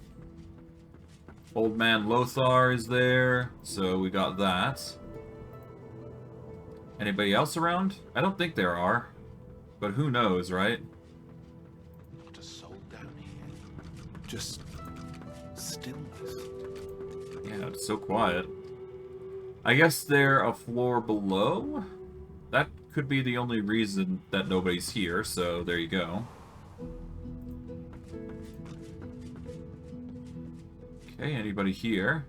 S1: Old Man Lothar is there, so we got that. Anybody else around? I don't think there are. But who knows, right?
S4: Not a soul down here. Just stillness.
S1: Yeah, it's so quiet. I guess they're a floor below? That could be the only reason that nobody's here, so there you go. Okay, anybody here?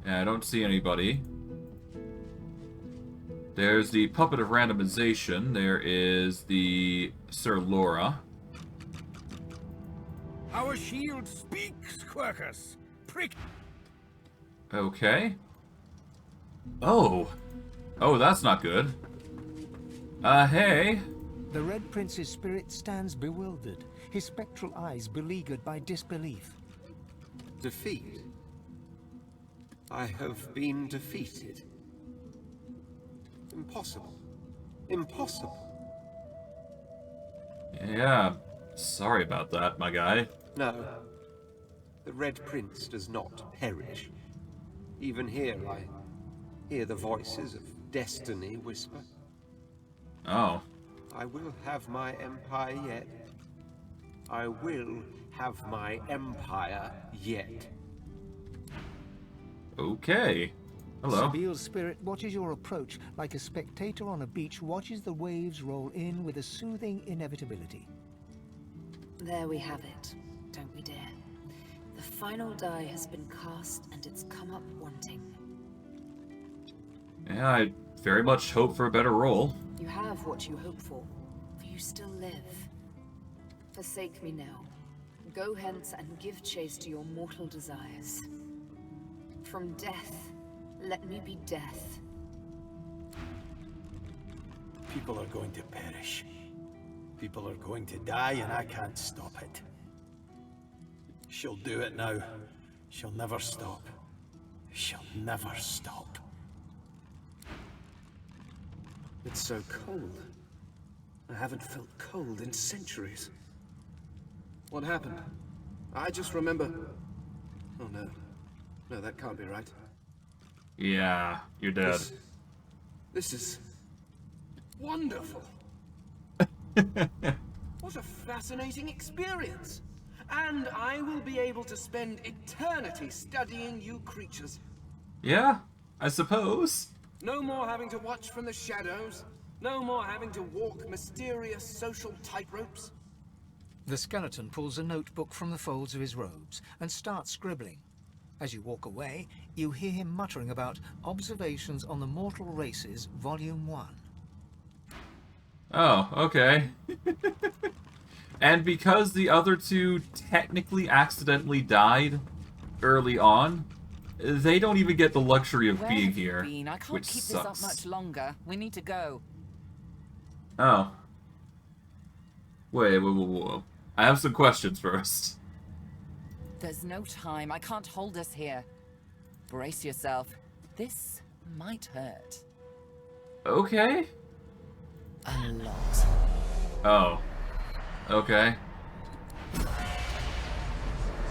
S1: Yeah, I don't see anybody. There's the Puppet of Randomization. There is the Sir Laura.
S11: Our shield speaks, Quercus. Prick.
S1: Okay. Oh. Oh, that's not good. Hey.
S3: The Red Prince's spirit stands bewildered, his spectral eyes beleaguered by disbelief.
S12: Defeat? I have been defeated. Impossible. Impossible.
S1: Yeah, sorry about that, my guy.
S12: No. The Red Prince does not perish. Even here I hear the voices of destiny whisper.
S1: Oh.
S12: I will have my empire yet. I will have my empire yet.
S1: Okay. Hello.
S3: Sabiel's spirit watches your approach like a spectator on a beach watches the waves roll in with a soothing inevitability.
S13: There we have it. Don't we dare. The final die has been cast and it's come up wanting.
S1: Yeah, I very much hope for a better roll.
S13: You have what you hope for you still live. Forsake me now. Go hence and give chase to your mortal desires. From death, let me be death.
S11: People are going to perish. People are going to die, and I can't stop it. She'll do it now. She'll never stop. She'll never stop.
S12: It's so cold. I haven't felt cold in centuries. What happened? I just remember... Oh no. No, that can't be right.
S1: Yeah, you're dead.
S12: This is... wonderful. What a fascinating experience. And I will be able to spend eternity studying you creatures.
S1: Yeah, I suppose.
S12: No more having to watch from the shadows. No more having to walk mysterious social tightropes.
S3: The skeleton pulls a notebook from the folds of his robes and starts scribbling. As you walk away, you hear him muttering about Observations on the Mortal Races, Volume 1.
S1: Oh, okay. And because the other two technically accidentally died early on, they don't even get the luxury of
S6: Where
S1: being
S6: have you
S1: here,
S6: been? I can't
S1: which
S6: keep
S1: sucks.
S6: this up much longer. We need to go.
S1: Oh. Wait, whoa. I have some questions first.
S6: There's no time. I can't hold us here. Brace yourself. This might hurt.
S1: Okay.
S6: A lot.
S1: Oh. Okay.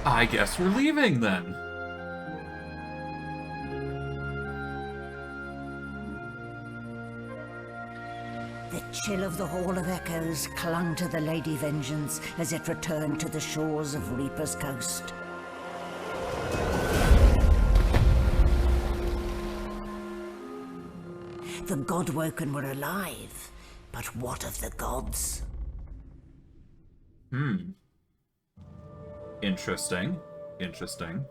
S1: I guess we're leaving then.
S7: The chill of the Hall of Echoes clung to the Lady Vengeance as it returned to the shores of Reaper's Coast. The Godwoken were alive, but what of the gods?
S1: Interesting. Interesting.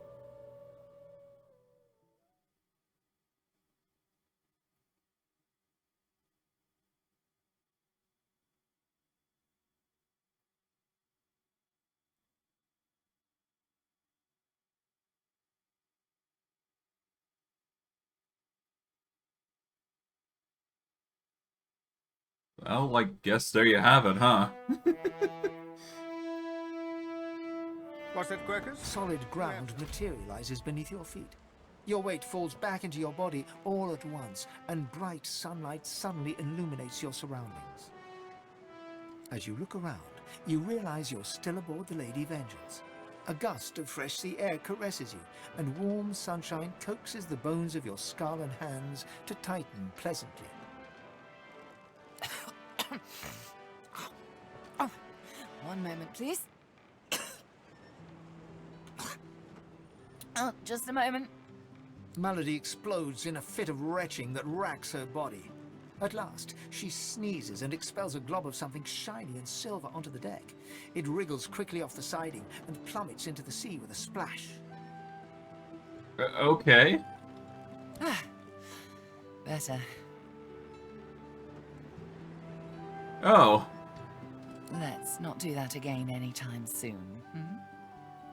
S1: Well, I guess there you have it, huh?
S11: What's that, Quercus?
S3: Solid ground materializes beneath your feet. Your weight falls back into your body all at once, and bright sunlight suddenly illuminates your surroundings. As you look around, you realize you're still aboard the Lady Vengeance. A gust of fresh sea air caresses you, and warm sunshine coaxes the bones of your skull and hands to tighten pleasantly.
S6: Oh, one moment, please. Oh, just a moment.
S3: Malady explodes in a fit of retching that racks her body. At last, she sneezes and expels a glob of something shiny and silver onto the deck. It wriggles quickly off the siding and plummets into the sea with a splash.
S1: Okay.
S6: Better.
S1: Oh.
S6: Let's not do that again anytime soon.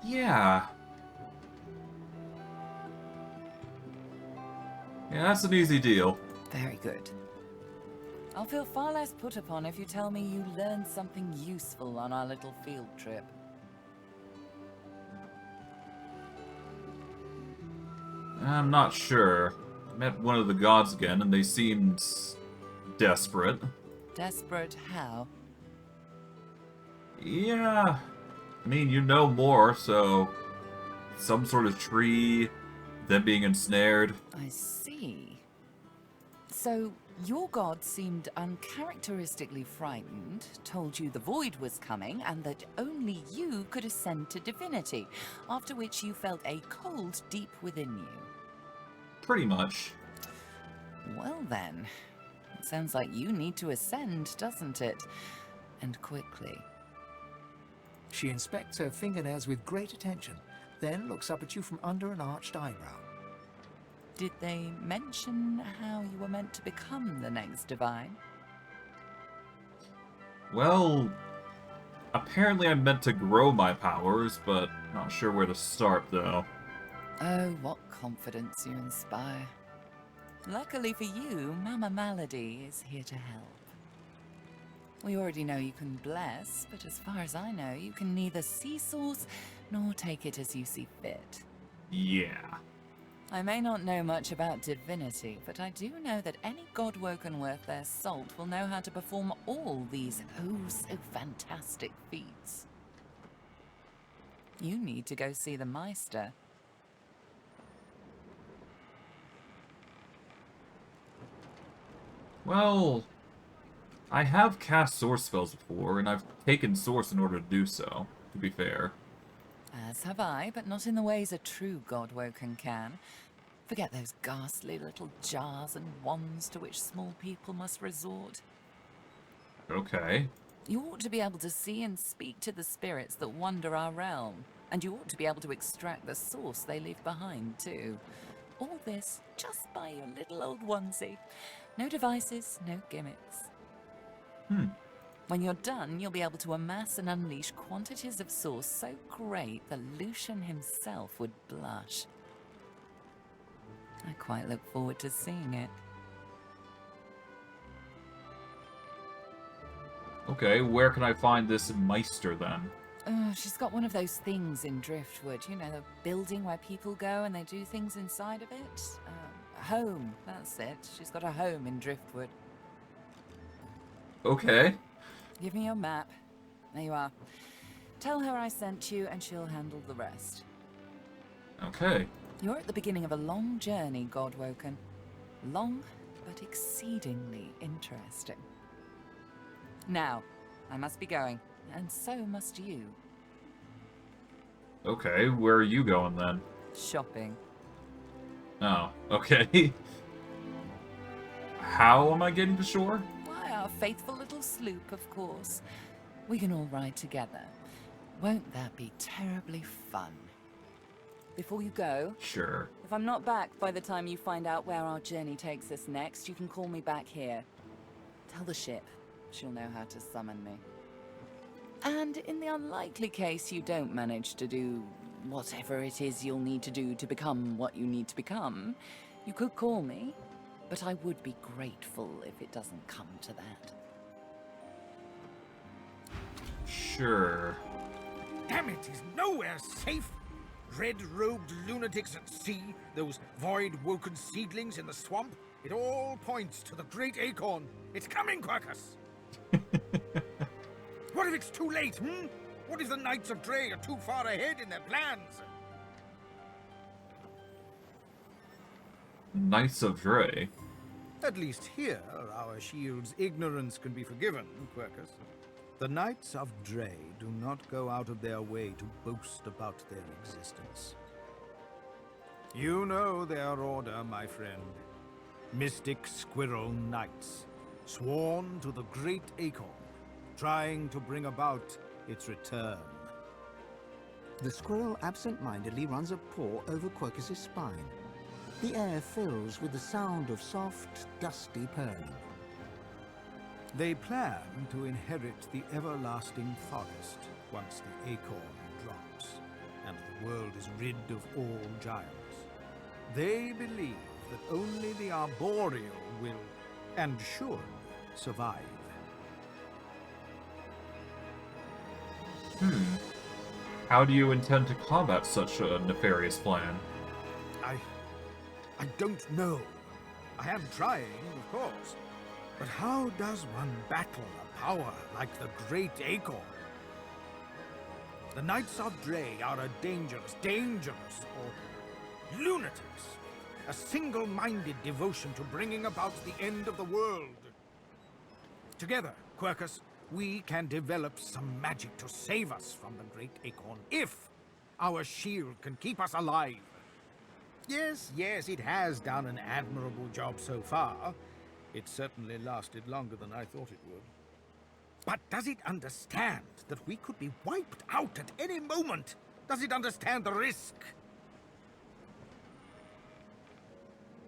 S1: Yeah. Yeah, that's an easy deal.
S6: Very good. I'll feel far less put upon if you tell me you learned something useful on our little field trip.
S1: I'm not sure. I met one of the gods again, and they seemed desperate.
S6: Desperate how?
S1: Yeah. I mean, you know more, so... some sort of tree, them being ensnared.
S6: I see. So, your god seemed uncharacteristically frightened, told you the void was coming, and that only you could ascend to divinity, after which you felt a cold deep within you.
S1: Pretty much.
S6: Well then, it sounds like you need to ascend, doesn't it? And quickly.
S3: She inspects her fingernails with great attention, then looks up at you from under an arched eyebrow.
S6: Did they mention how you were meant to become the next divine?
S1: Well, apparently I'm meant to grow my powers, but not sure where to start, though.
S6: Oh, what confidence you inspire. Luckily for you, Mama Malady is here to help. We already know you can bless, but as far as I know, you can neither see source nor take it as you see fit.
S1: Yeah.
S6: I may not know much about divinity, but I do know that any godwoken worth their salt will know how to perform all these so fantastic feats. You need to go see the Meister.
S1: Well, I have cast source spells before, and I've taken source in order to do so, to be fair.
S6: As have I, but not in the ways a true godwoken can. Forget those ghastly little jars and wands to which small people must resort.
S1: Okay.
S6: You ought to be able to see and speak to the spirits that wander our realm, and you ought to be able to extract the source they leave behind, too. All this just by your little old onesie. No devices, no gimmicks. When you're done, you'll be able to amass and unleash quantities of source so great that Lucian himself would blush. I quite look forward to seeing it.
S1: Okay, where can I find this Meister, then?
S6: She's got one of those things in Driftwood, you know, the building where people go and they do things inside of it. Home, that's it. She's got a home in Driftwood.
S1: Okay.
S6: Give me your map. There you are. Tell her I sent you and she'll handle the rest.
S1: Okay.
S6: You're at the beginning of a long journey, Godwoken. Long, but exceedingly interesting. Now, I must be going, and so must you.
S1: Okay, where are you going, then?
S6: Shopping.
S1: Oh, okay. How am I getting to shore?
S6: Why, our faithful little sloop, of course. We can all ride together. Won't that be terribly fun? Before you go...
S1: Sure.
S6: If I'm not back by the time you find out where our journey takes us next, you can call me back here. Tell the ship. She'll know how to summon me. And in the unlikely case you don't manage to do whatever it is you'll need to do to become what you need to become, you could call me, but I would be grateful if it doesn't come to that.
S1: Sure.
S14: Damn it, he's nowhere safe! Red-robed lunatics at sea, those void-woken seedlings in the swamp, it all points to the great acorn. It's coming, Quercus! What if it's too late, What if the Knights of Dre are too far ahead in their plans?
S1: Knights of Dre?
S14: At least here, our shield's ignorance can be forgiven, Quercus. The Knights of Dre do not go out of their way to boast about their existence. You know their order, my friend. Mystic Squirrel Knights, sworn to the great acorn, trying to bring about its return.
S3: The squirrel absent-mindedly runs a paw over Quercus's spine. The air fills with the sound of soft, dusty purring.
S14: They plan to inherit the everlasting forest once the acorn drops, and the world is rid of all giants. They believe that only the arboreal will, and should, survive.
S1: How do you intend to combat such a nefarious plan?
S14: I don't know. I am trying, of course. But how does one battle a power like the Great Acorn? The Knights of Dre are a dangerous, or lunatics. A single-minded devotion to bringing about the end of the world. Together, Quercus, we can develop some magic to save us from the Great Acorn, if our shield can keep us alive. Yes, it has done an admirable job so far. It certainly lasted longer than I thought it would. But does it understand that we could be wiped out at any moment? Does it understand the risk?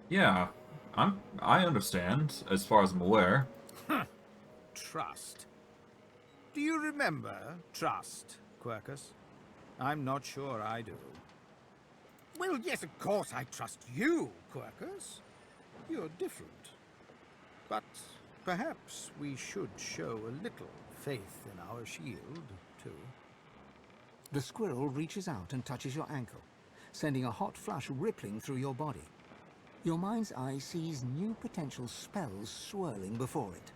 S1: Yeah, I understand, as far as I'm aware.
S14: Trust. Do you remember trust, Quercus? I'm not sure I do. Well, yes, of course I trust you, Quercus. You're different. But perhaps we should show a little faith in our shield, too.
S3: The squirrel reaches out and touches your ankle, sending a hot flush rippling through your body. Your mind's eye sees new potential spells swirling before it.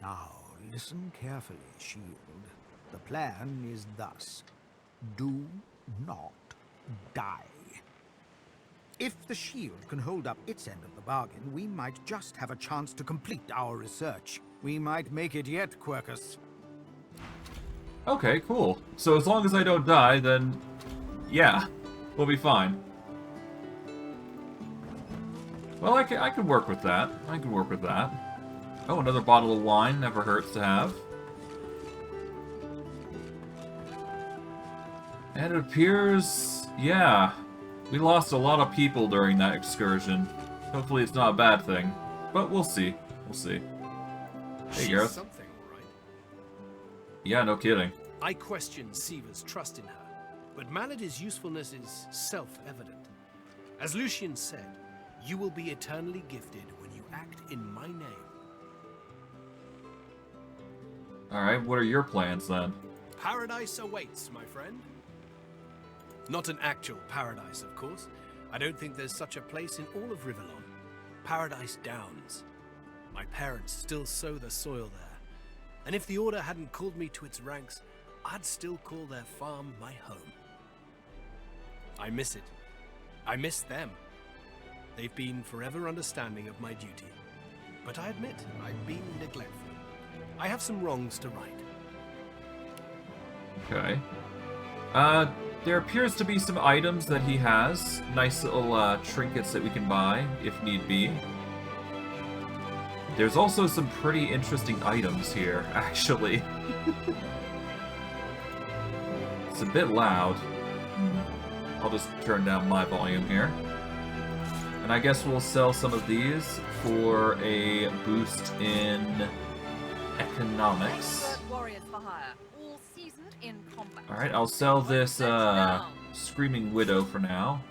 S14: Now, listen carefully, shield. The plan is thus. Do not die. If the shield can hold up its end of the bargain, we might just have a chance to complete our research. We might make it yet, Quercus.
S1: Okay, cool. So as long as I don't die, then yeah, we'll be fine. Well, I can work with that. I can work with that. Oh, another bottle of wine never hurts to have. And it appears, yeah, we lost a lot of people during that excursion. Hopefully it's not a bad thing, but we'll see. We'll see. Hey, Gareth.
S4: Something, all right.
S1: Yeah, no kidding.
S4: I question Siva's trust in her, but Malady's usefulness is self-evident. As Lucian said, you will be eternally gifted when you act in my name.
S1: Alright, what are your plans then?
S4: Paradise awaits, my friend. Not an actual paradise, of course. I don't think there's such a place in all of Rivellon. Paradise Downs. My parents still sow the soil there. And if the Order hadn't called me to its ranks, I'd still call their farm my home. I miss it. I miss them. They've been forever understanding of my duty. But I admit, I've been neglectful. I have some wrongs to right.
S1: Okay. There appears to be some items that he has. Nice little trinkets that we can buy, if need be. There's also some pretty interesting items here, actually. It's a bit loud. I'll just turn down my volume here. And I guess we'll sell some of these for a boost in economics.
S6: Warriors for hire, all seasoned in combat.
S1: Alright, I'll sell this Screaming Widow for now.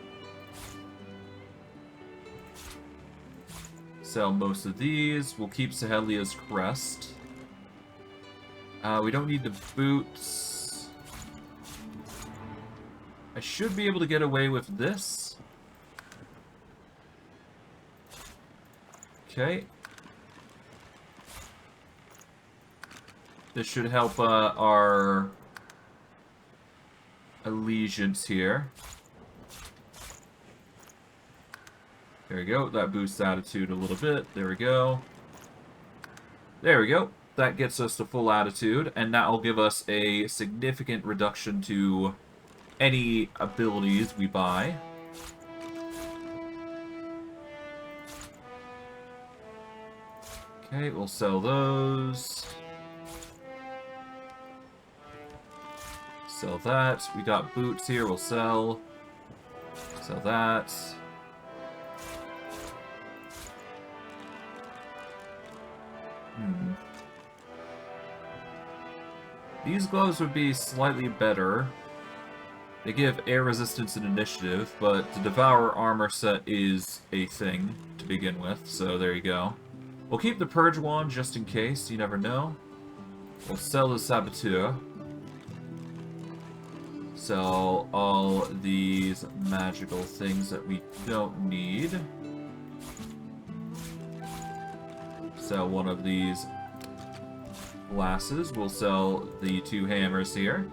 S1: Sell most of these. We'll keep Sahelia's crest. We don't need the boots. I should be able to get away with this. Okay. This should help our allegiance here. There we go. That boosts attitude a little bit. There we go. There we go. That gets us to full attitude, and that will give us a significant reduction to any abilities we buy. Okay, we'll sell those. Sell that. We got boots here, we'll sell. Sell that. These gloves would be slightly better. They give air resistance and initiative, but the Devour armor set is a thing to begin with, so there you go. We'll keep the Purge wand just in case, you never know. We'll sell the Saboteur. Sell all these magical things that we don't need. Sell one of these glasses. We'll sell the 2 hammers here.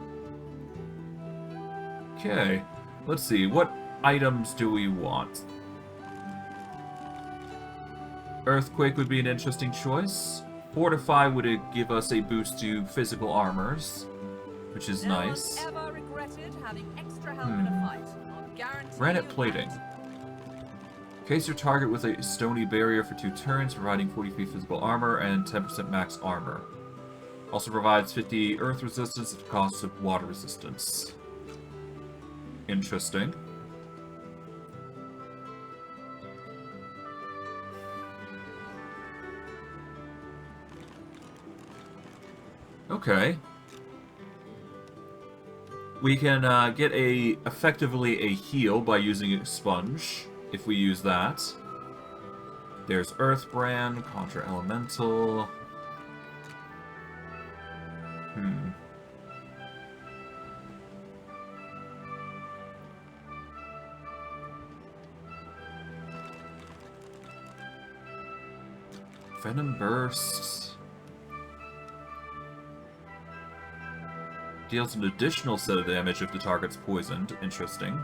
S1: Okay, let's see. What items do we want? Earthquake would be an interesting choice. Fortify would give us a boost to physical armors, which is nice.
S15: Ever regretted having extra help in a fight. I'll guarantee
S1: Granite
S15: you
S1: plating. Case your target with a stony barrier for 2 turns, providing 40 feet physical armor and 10% max armor. Also provides 50 earth resistance at the cost of water resistance. Interesting. Okay. We can get effectively a heal by using a sponge, if we use that. There's Earthbrand, Contra Elemental. Venom Burst. Deals an additional set of damage if the target's poisoned. Interesting.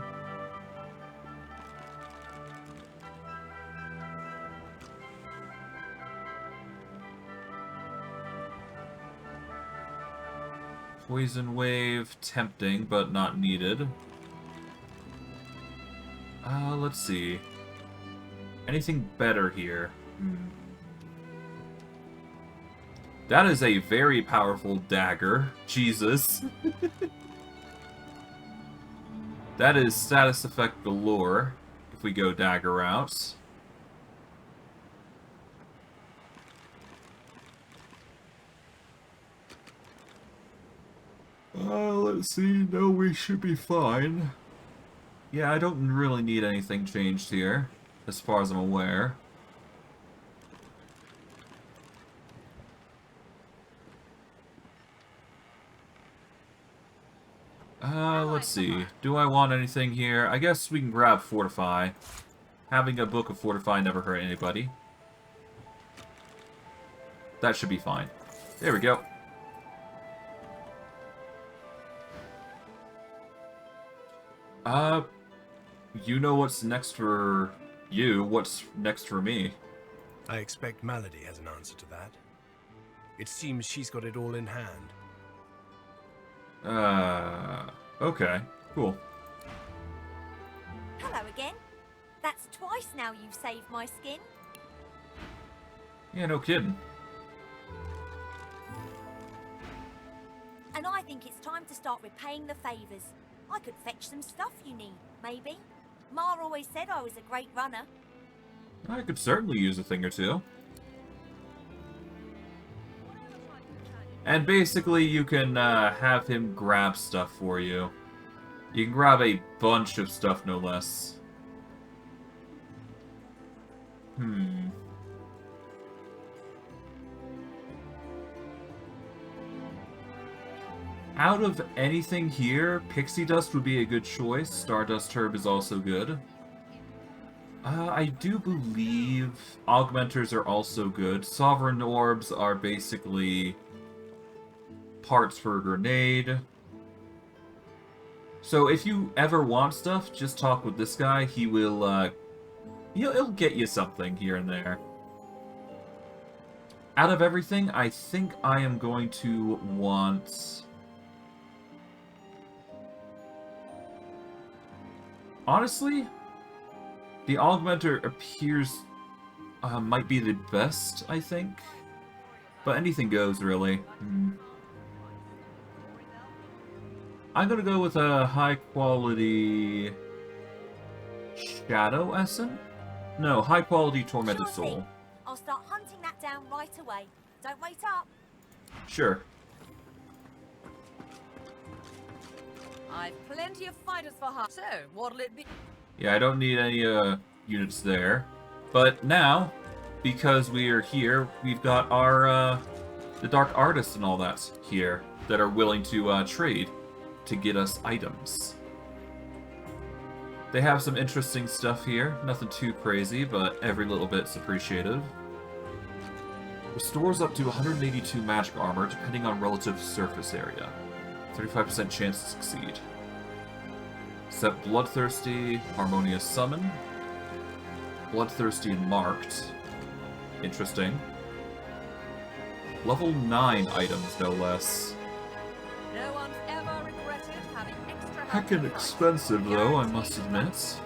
S1: Poison Wave, tempting, but not needed. Let's see. Anything better here? That is a very powerful dagger. Jesus. That is status effect galore, if we go dagger route. Let's see. No, we should be fine. Yeah, I don't really need anything changed here, as far as I'm aware. Let's see. Do I want anything here? I guess we can grab Fortify. Having a book of Fortify never hurt anybody. That should be fine. There we go. You know what's next for you. What's next for me?
S4: I expect Malady has an answer to that. It seems she's got it all in hand.
S1: Okay, cool.
S16: Hello again. That's twice now you've saved my skin.
S1: Yeah, no kidding.
S16: And I think it's time to start repaying the favours. I could fetch some stuff you need, maybe. Ma always said I was a great runner.
S1: I could certainly use a thing or two. And basically, you can have him grab stuff for you. You can grab a bunch of stuff, no less. Out of anything here, Pixie Dust would be a good choice. Stardust Herb is also good. I do believe Augmenters are also good. Sovereign Orbs are basically parts for a grenade. So if you ever want stuff, just talk with this guy. He will, he'll get you something here and there. Out of everything, I think I am going to want... Honestly, the Augmenter appears might be the best, I think. But anything goes, really. I'm gonna go with a high-quality... Shadow Essence? No, high-quality Tormented Soul.
S16: I'll start hunting that down right away. Don't wait up.
S1: Sure.
S15: I've plenty of fighters for her. So, what'll it be?
S1: Yeah, I don't need any units there. But now, because we are here, we've got our the Dark Artists and all that here that are willing to trade to get us items. They have some interesting stuff here. Nothing too crazy, but every little bit's appreciated. Restores up to 182 magic armor, depending on relative surface area. 35% chance to succeed. Set Bloodthirsty, Harmonious Summon. Bloodthirsty and Marked. Interesting. Level 9 items, no less.
S15: No one's ever regretted having extra
S1: Heckin' expensive, though, I must admit.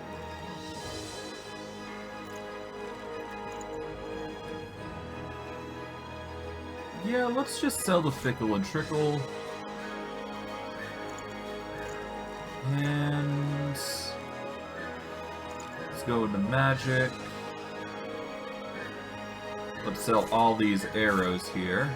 S1: Yeah, let's just sell the Fickle and Trickle. And... let's go into Magic. Let's sell all these arrows here.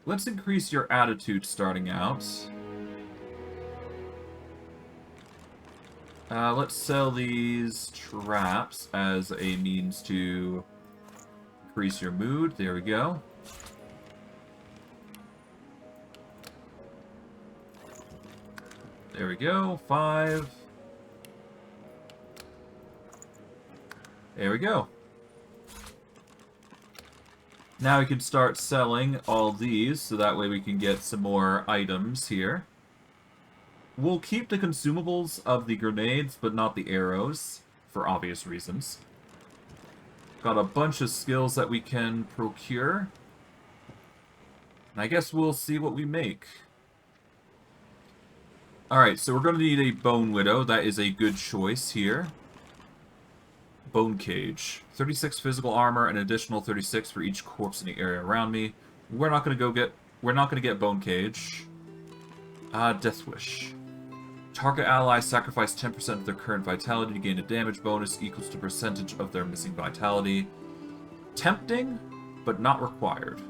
S1: Let's increase your attitude starting out. Let's sell these traps as a means to increase your mood. There we go. There we go. 5. There we go. Now we can start selling all these, so that way we can get some more items here. We'll keep the consumables of the grenades, but not the arrows, for obvious reasons. Got a bunch of skills that we can procure. And I guess we'll see what we make. Alright, so we're going to need a Bone Widow. That is a good choice here. Bone Cage. 36 physical armor, an additional 36 for each corpse in the area around me. We're not going to get Bone Cage. Death Wish. Target allies sacrifice 10% of their current vitality to gain a damage bonus equals to percentage of their missing vitality. Tempting, but not required.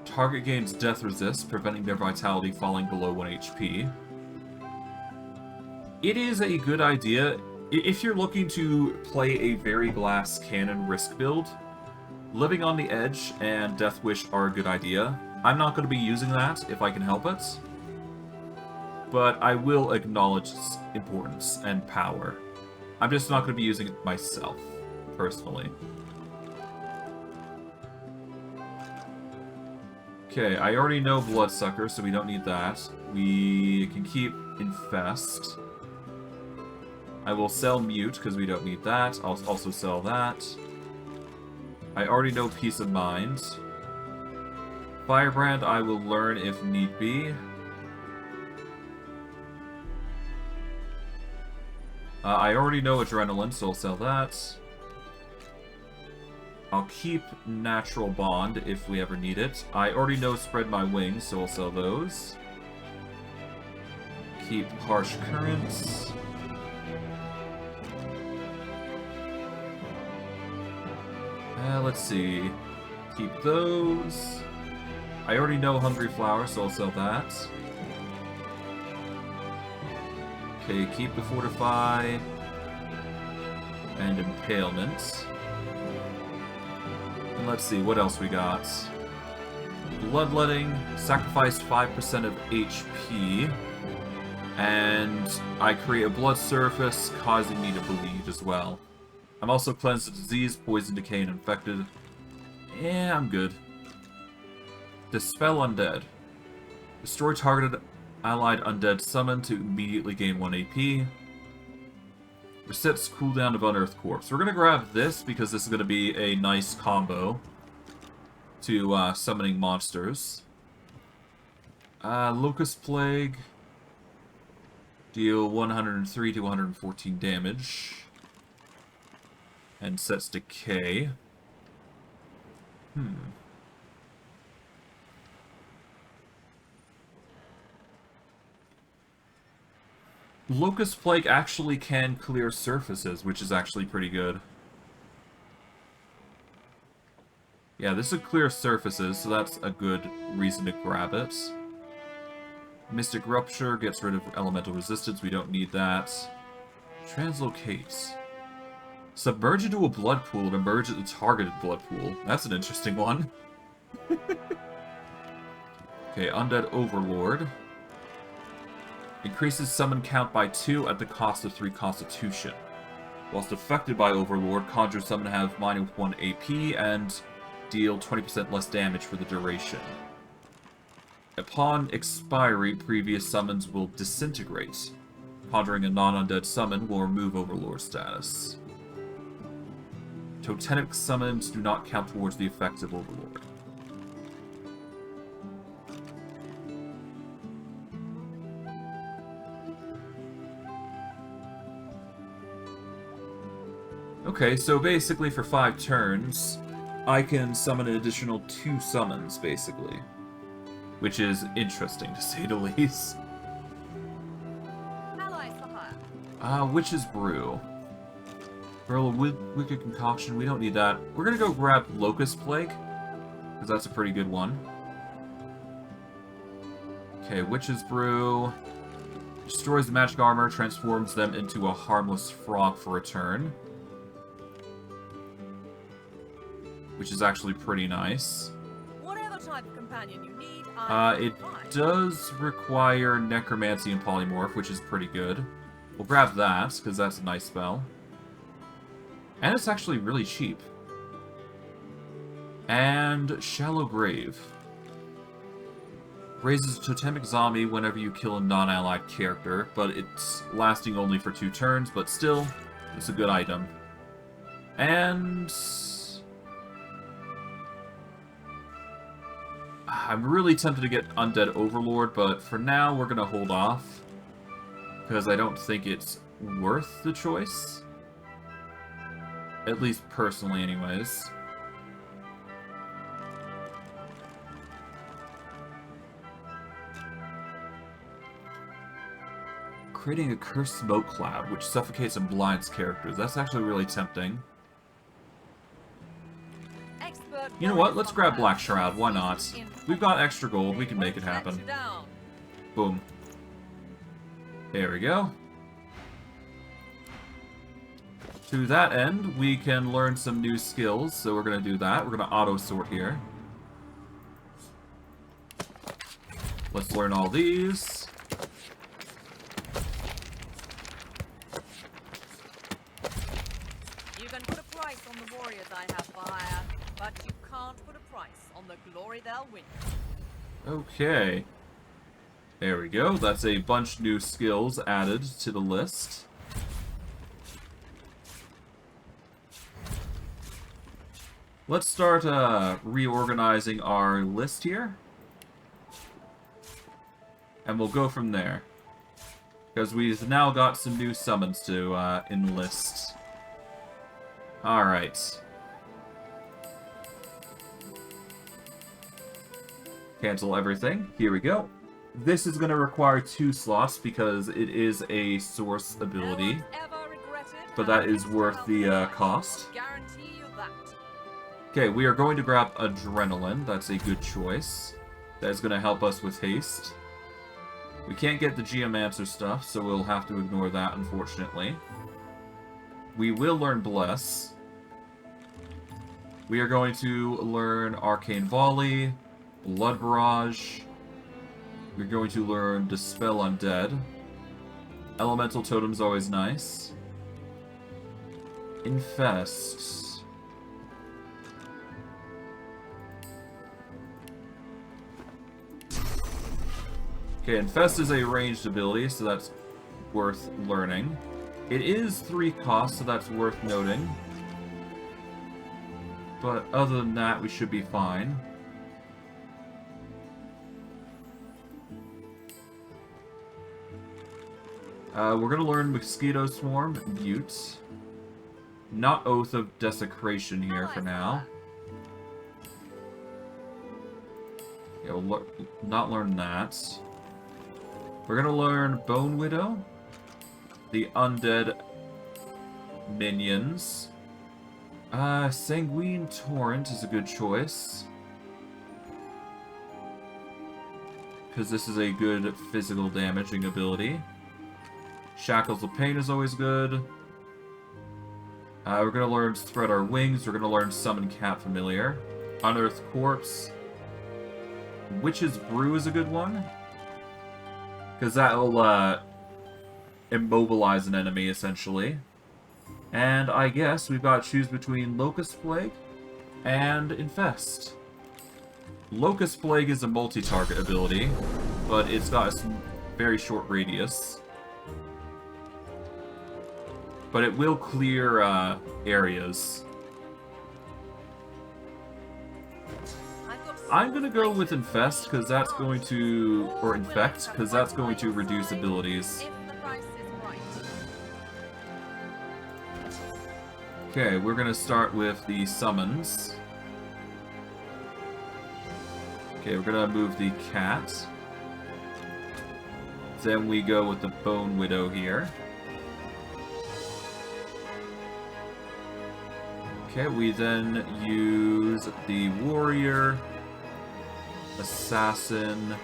S1: Target gains death resist, preventing their vitality falling below 1 HP. It is a good idea. If you're looking to play a very glass cannon risk build, Living on the Edge and Death Wish are a good idea. I'm not going to be using that if I can help it, but I will acknowledge its importance and power. I'm just not going to be using it myself, personally. Okay, I already know Bloodsucker, so we don't need that. We can keep Infest. I will sell Mute, because we don't need that. I'll also sell that. I already know Peace of Mind. Firebrand I will learn if need be. I already know Adrenaline, so I'll sell that. I'll keep Natural Bond if we ever need it. I already know Spread My Wings, so I'll sell those. Keep Harsh Currents. Let's see. Keep those. I already know Hungry Flower, so I'll sell that. Okay, keep the Fortify. And Impalement. And let's see, what else we got? Bloodletting, sacrifice 5% of HP. And I create a blood surface, causing me to bleed as well. I'm also cleansed of disease, poison, decay, and infected. Yeah, I'm good. Dispel Undead. Destroy targeted allied undead summon to immediately gain 1 AP. Resets cooldown of Unearthed Corpse. We're going to grab this because this is going to be a nice combo to summoning monsters. Locust Plague. Deal 103 to 114 damage. And sets decay. Locust Plague actually can clear surfaces, which is actually pretty good. Yeah, this would clear surfaces, so that's a good reason to grab it. Mystic Rupture gets rid of elemental resistance, we don't need that. Translocate. Submerge into a blood pool and emerge at the targeted blood pool. That's an interesting one. Okay, Undead Overlord. Increases summon count by 2 at the cost of 3 Constitution. Whilst affected by Overlord, Conjure Summon have -1 AP and deal 20% less damage for the duration. Upon expiry, previous summons will disintegrate. Conjuring a non-undead summon will remove Overlord status. Totemic summons do not count towards the effects of Overlord. Okay, so basically for 5 turns, I can summon an additional 2 summons, basically. Which is interesting, to say the least. Witch's Brew. Barrel of Wicked Concoction, we don't need that. We're gonna go grab Locust Plague, because that's a pretty good one. Okay, Witch's Brew. Destroys the magic armor, transforms them into a harmless frog for a turn. Which is actually pretty nice.
S15: Whatever type of companion you need,
S1: it does require Necromancy and Polymorph, which is pretty good. We'll grab that, because that's a nice spell. And it's actually really cheap. And Shallow Grave. Raises a Totemic Zombie whenever you kill a non-allied character, but it's lasting only for 2 turns, but still, it's a good item. And I'm really tempted to get Undead Overlord, but for now we're gonna hold off. Because I don't think it's worth the choice. At least personally, anyways. Creating a cursed smoke cloud, which suffocates and blinds characters. That's actually really tempting. You know what? Let's grab Black Shroud. Why not? We've got extra gold. We can make it happen. Boom. There we go. To that end, we can learn some new skills, so we're going to do that. We're going to auto-sort here. Let's learn all these.
S15: You can put a price on the warriors I have for hire, but you can't put a price on the glory they'll win.
S1: Okay. There we go. That's a bunch new skills added to the list. Let's start reorganizing our list here. And we'll go from there. Because we've now got some new summons to enlist. Alright. Cancel everything. Here we go. This is going to require 2 slots because it is a source ability. But that is worth the cost. Okay, we are going to grab Adrenaline. That's a good choice. That's going to help us with haste. We can't get the Geomancer stuff, so we'll have to ignore that, unfortunately. We will learn Bless. We are going to learn Arcane Volley, Blood Barrage. We're going to learn Dispel Undead. Elemental Totem's always nice. Infest. Okay, Infest is a ranged ability, so that's worth learning. It is 3 costs, so that's worth noting. But other than that, we should be fine. We're gonna learn Mosquito Swarm, Yeet. Not Oath of Desecration here for now. Yeah, we'll not learn that. We're gonna learn Bone Widow. The Undead Minions. Sanguine Torrent is a good choice. Because this is a good physical damaging ability. Shackles of Pain is always good. We're going to learn Spread Our Wings. We're going to learn Summon Cat Familiar. Unearth Corpse. Witch's Brew is a good one. Because that'll immobilize an enemy, essentially. And I guess we've got to choose between Locust Plague and Infest. Locust Plague is a multi-target ability, but it's got a very short radius. But it will clear areas. I'm gonna go with Infest, because that's going to... or Infect, because that's going to reduce abilities. Okay, we're gonna start with the summons. Okay, we're gonna move the cat. Then we go with the Bone Widow here. Okay, we then use the Warrior, Assassin,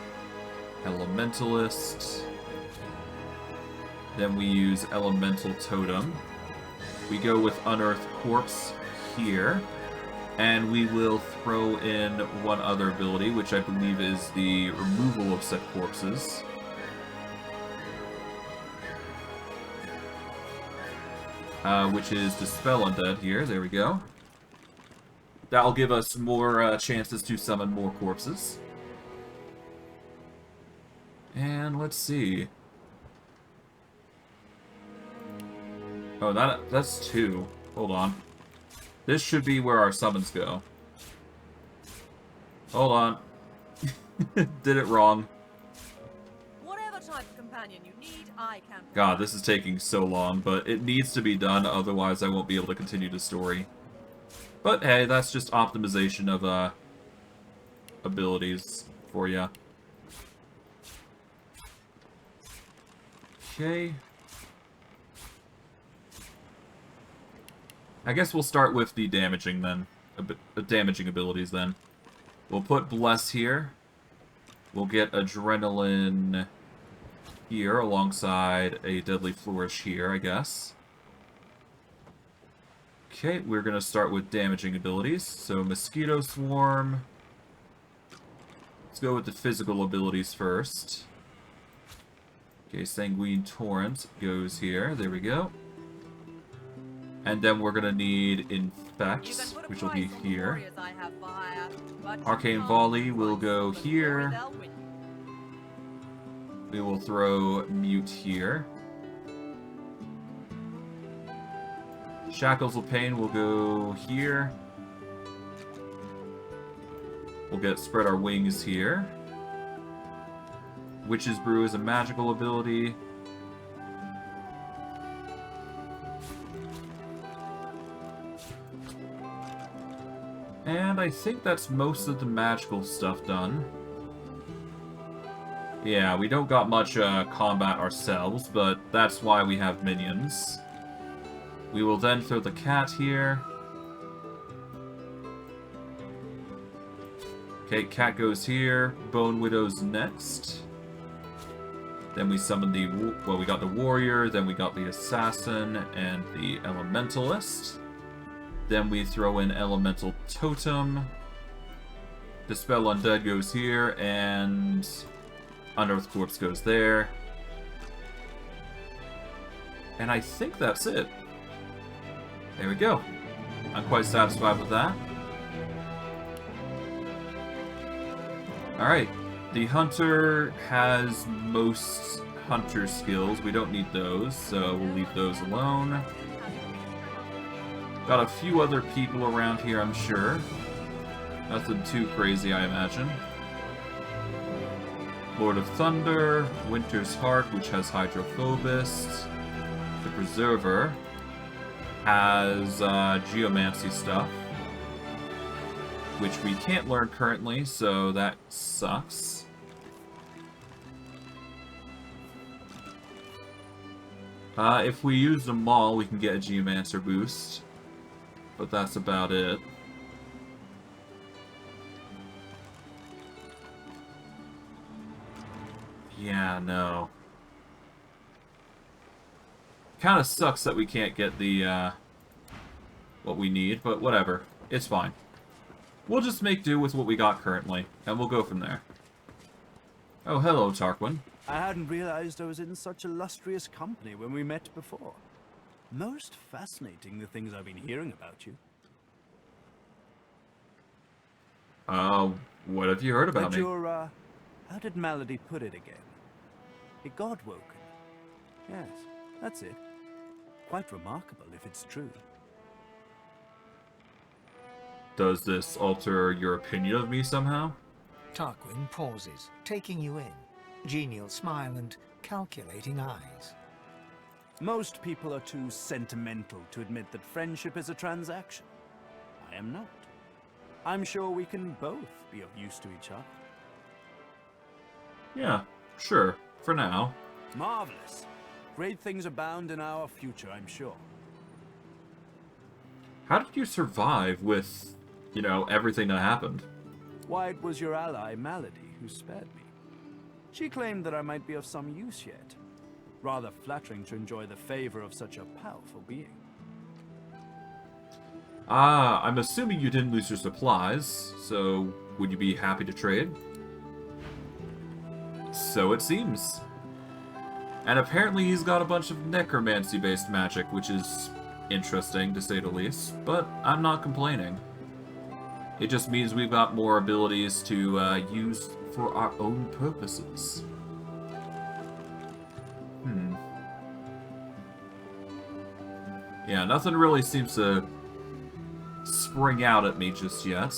S1: Elementalist. Then we use Elemental Totem. We go with Unearth Corpse here. And we will throw in one other ability, which I believe is the removal of set corpses. Which is Dispel Undead here. There we go. That'll give us more chances to summon more corpses. And let's see. Oh, that's 2. Hold on. This should be where our summons go. Hold on. Did it wrong.
S15: Whatever type of companion you need, I can.
S1: God, this is taking so long, but it needs to be done, otherwise I won't be able to continue the story. But hey, that's just optimization of abilities for ya. Okay. I guess we'll start with the damaging then. Damaging abilities then. We'll put Bless here. We'll get Adrenaline here alongside a Deadly Flourish here, I guess. Okay, we're going to start with damaging abilities. So Mosquito Swarm. Let's go with the physical abilities first. Okay, Sanguine Torrent goes here. There we go. And then we're going to need Infect, which will be here. Arcane Volley will go here. We will throw Mute here. Shackles of Pain will go here. We'll get Spread Our Wings here. Witch's Brew is a magical ability. And I think that's most of the magical stuff done. Yeah, we don't got much combat ourselves, but that's why we have minions. We will then throw the cat here. Okay, cat goes here. Bone Widow's next. Then we summon the... well, we got the warrior, then we got the assassin, and the elementalist. Then we throw in Elemental Totem. Dispel Undead goes here, and Unearth Corpse goes there. And I think that's it. There we go. I'm quite satisfied with that. Alright. The Hunter has most Hunter skills. We don't need those, so we'll leave those alone. Got a few other people around here, I'm sure. Nothing too crazy, I imagine. Lord of Thunder, Winter's Heart, which has Hydrophobist. The Preserver has Geomancy stuff, which we can't learn currently, so that sucks. If we use the Maul, we can get a Geomancer boost, but that's about it. Yeah, no. Kinda sucks that we can't get the, what we need, but whatever. It's fine. We'll just make do with what we got currently, and we'll go from there. Oh, hello, Tarquin.
S17: I hadn't realized I was in such illustrious company when we met before. Most fascinating, the things I've been hearing about you.
S1: What have you heard about me?
S17: You're, how did Malady put it again? A god-woken. Yes, that's it. Quite remarkable if it's true.
S1: Does this alter your opinion of me somehow?
S3: Tarquin pauses, taking you in. Genial smile and calculating eyes.
S17: Most people are too sentimental to admit that friendship is a transaction. I am not. I'm sure we can both be of use to each other.
S1: Yeah, sure. For now.
S17: Marvelous. Great things abound in our future, I'm sure.
S1: How did you survive with, you know, everything that happened?
S17: Why, it was your ally, Malady, who spared me. She claimed that I might be of some use yet. Rather flattering to enjoy the favor of such a powerful being.
S1: Ah, I'm assuming you didn't lose your supplies, so would you be happy to trade? So it seems. And apparently he's got a bunch of necromancy-based magic, which is interesting, to say the least, but I'm not complaining. It just means we've got more abilities to use for our own purposes. Yeah, nothing really seems to spring out at me just yet.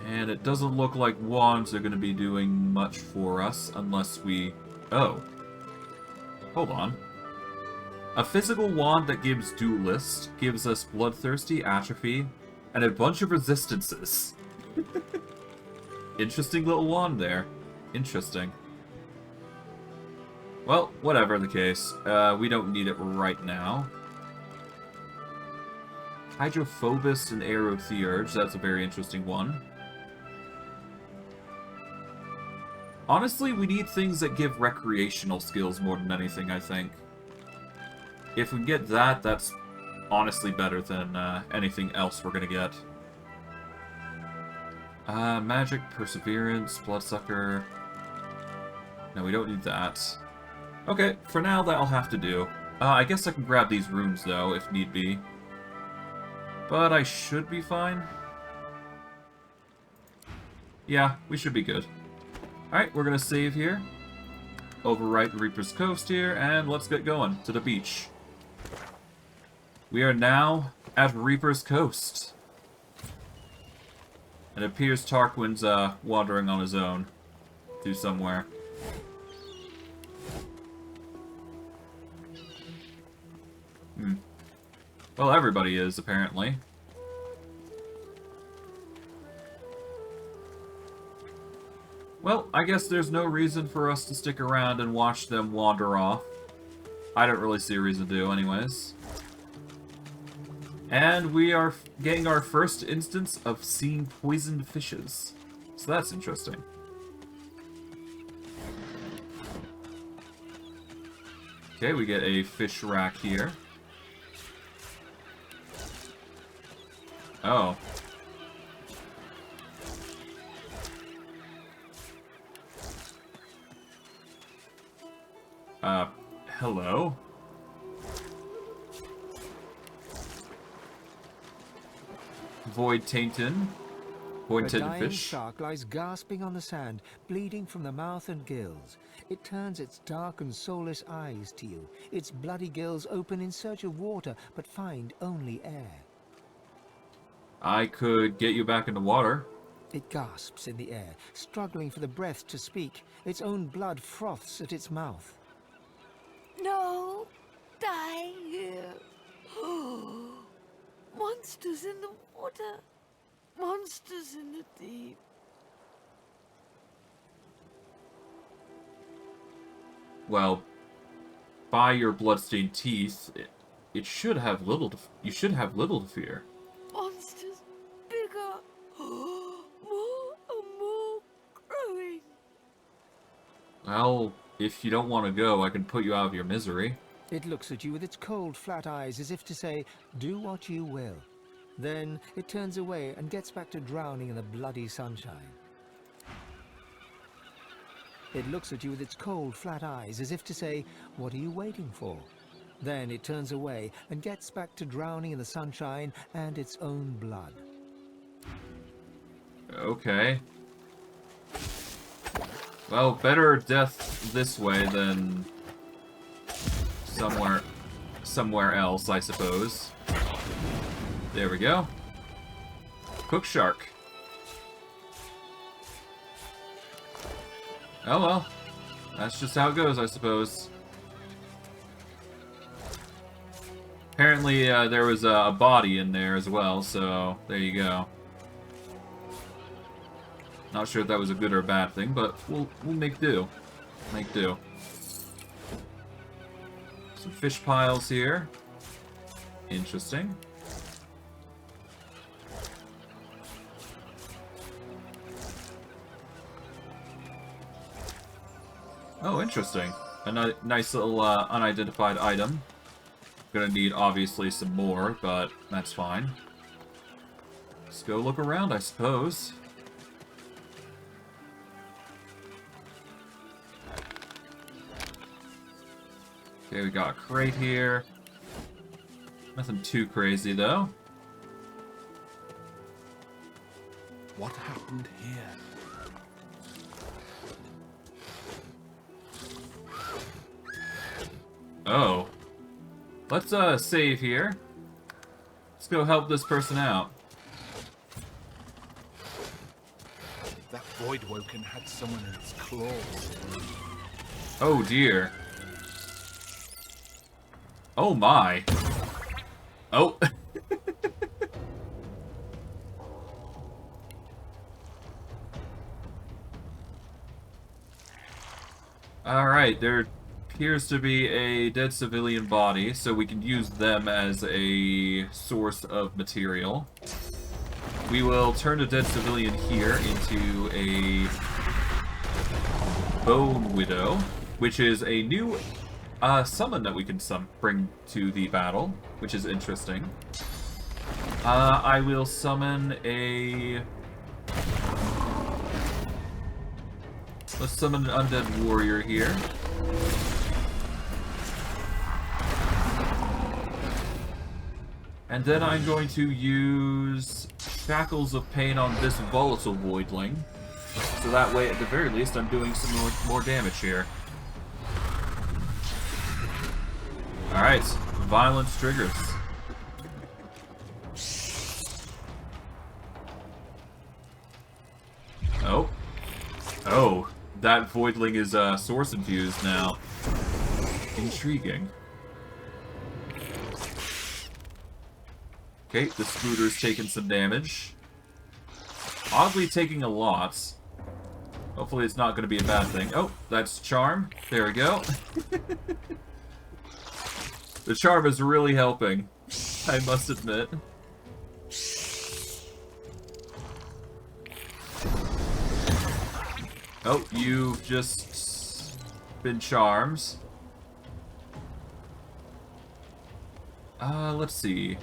S1: And it doesn't look like wands are going to be doing much for us unless we... Oh. Hold on. A physical wand that gives Duelist gives us Bloodthirsty, Atrophy, and a bunch of resistances. Interesting little wand there. Interesting. Well, whatever the case. We don't need it right now. Hydrophobist and Aerotheurge, that's a very interesting one. Honestly, we need things that give recreational skills more than anything, I think. If we get that, that's honestly better than anything else we're gonna get. Magic, Perseverance, Bloodsucker... No, we don't need that. Okay, for now that'll have to do. I guess I can grab these runes, though, if need be. But I should be fine. Yeah, we should be good. Alright, we're gonna save here. Overwrite Reaper's Coast here, and let's get going to the beach. We are now at Reaper's Coast. It appears Tarquin's wandering on his own to somewhere. Well, everybody is, apparently. Well, I guess there's no reason for us to stick around and watch them wander off. I don't really see a reason to, anyways. And we are getting our first instance of seeing poisoned fishes. So that's interesting. Okay, we get a fish rack here. Oh. Hello? Void Tainted. Void
S3: A
S1: Tainted
S3: dying
S1: fish.
S3: shark lies gasping on the sand, bleeding from the mouth and gills. It turns its dark and soulless eyes to you. Its bloody gills open in search of water, but find only air.
S1: I could get you back in the water.
S3: It gasps in the air, struggling for the breath to speak. Its own blood froths at its mouth.
S18: No, die here. Monsters in the water. Monsters in the deep.
S1: Well, by your bloodstained teeth, it should have little to, you should have little to fear.
S18: Monsters bigger. More and more growing.
S1: Well, if you don't want to go, I can put you out of your misery.
S3: It looks at you with its cold, flat eyes as if to say, do what you will. Then it turns away and gets back to drowning in the bloody sunshine. It looks at you with its cold, flat eyes as if to say, what are you waiting for? Then it turns away and gets back to drowning in the sunshine and its own blood.
S1: Okay. Well, better death this way than somewhere else, I suppose. There we go. Cook shark. Oh well. That's just how it goes, I suppose. Apparently, there was a body in there as well, so there you go. Not sure if that was a good or a bad thing, but we'll make do. Make do. Some fish piles here. Interesting. Oh, interesting. A nice little unidentified item. Gonna need, obviously, some more, but that's fine. Let's go look around, I suppose. Okay, we got a crate here. Nothing too crazy, though.
S9: What happened here?
S1: Oh. Let's, save here. Let's go help this person out.
S9: That void woken had someone in its claws.
S1: Oh, dear. Oh, my. Oh. Alright, there appears to be a dead civilian body, so we can use them as a source of material. We will turn a dead civilian here into a Bone Widow, which is a new summon that we can bring to the battle, which is interesting. I will summon a... Let's summon an undead warrior here. And then I'm going to use Shackles of Pain on this volatile voidling. So that way, at the very least, I'm doing some more damage here. Alright, violence triggers. Oh. Oh, that voidling is source infused now. Intriguing. Okay, the scooter's taking some damage. Oddly taking a lot. Hopefully it's not going to be a bad thing. Oh, that's charm. There we go. The charm is really helping, I must admit. Oh, you've just been charmed. Let's see.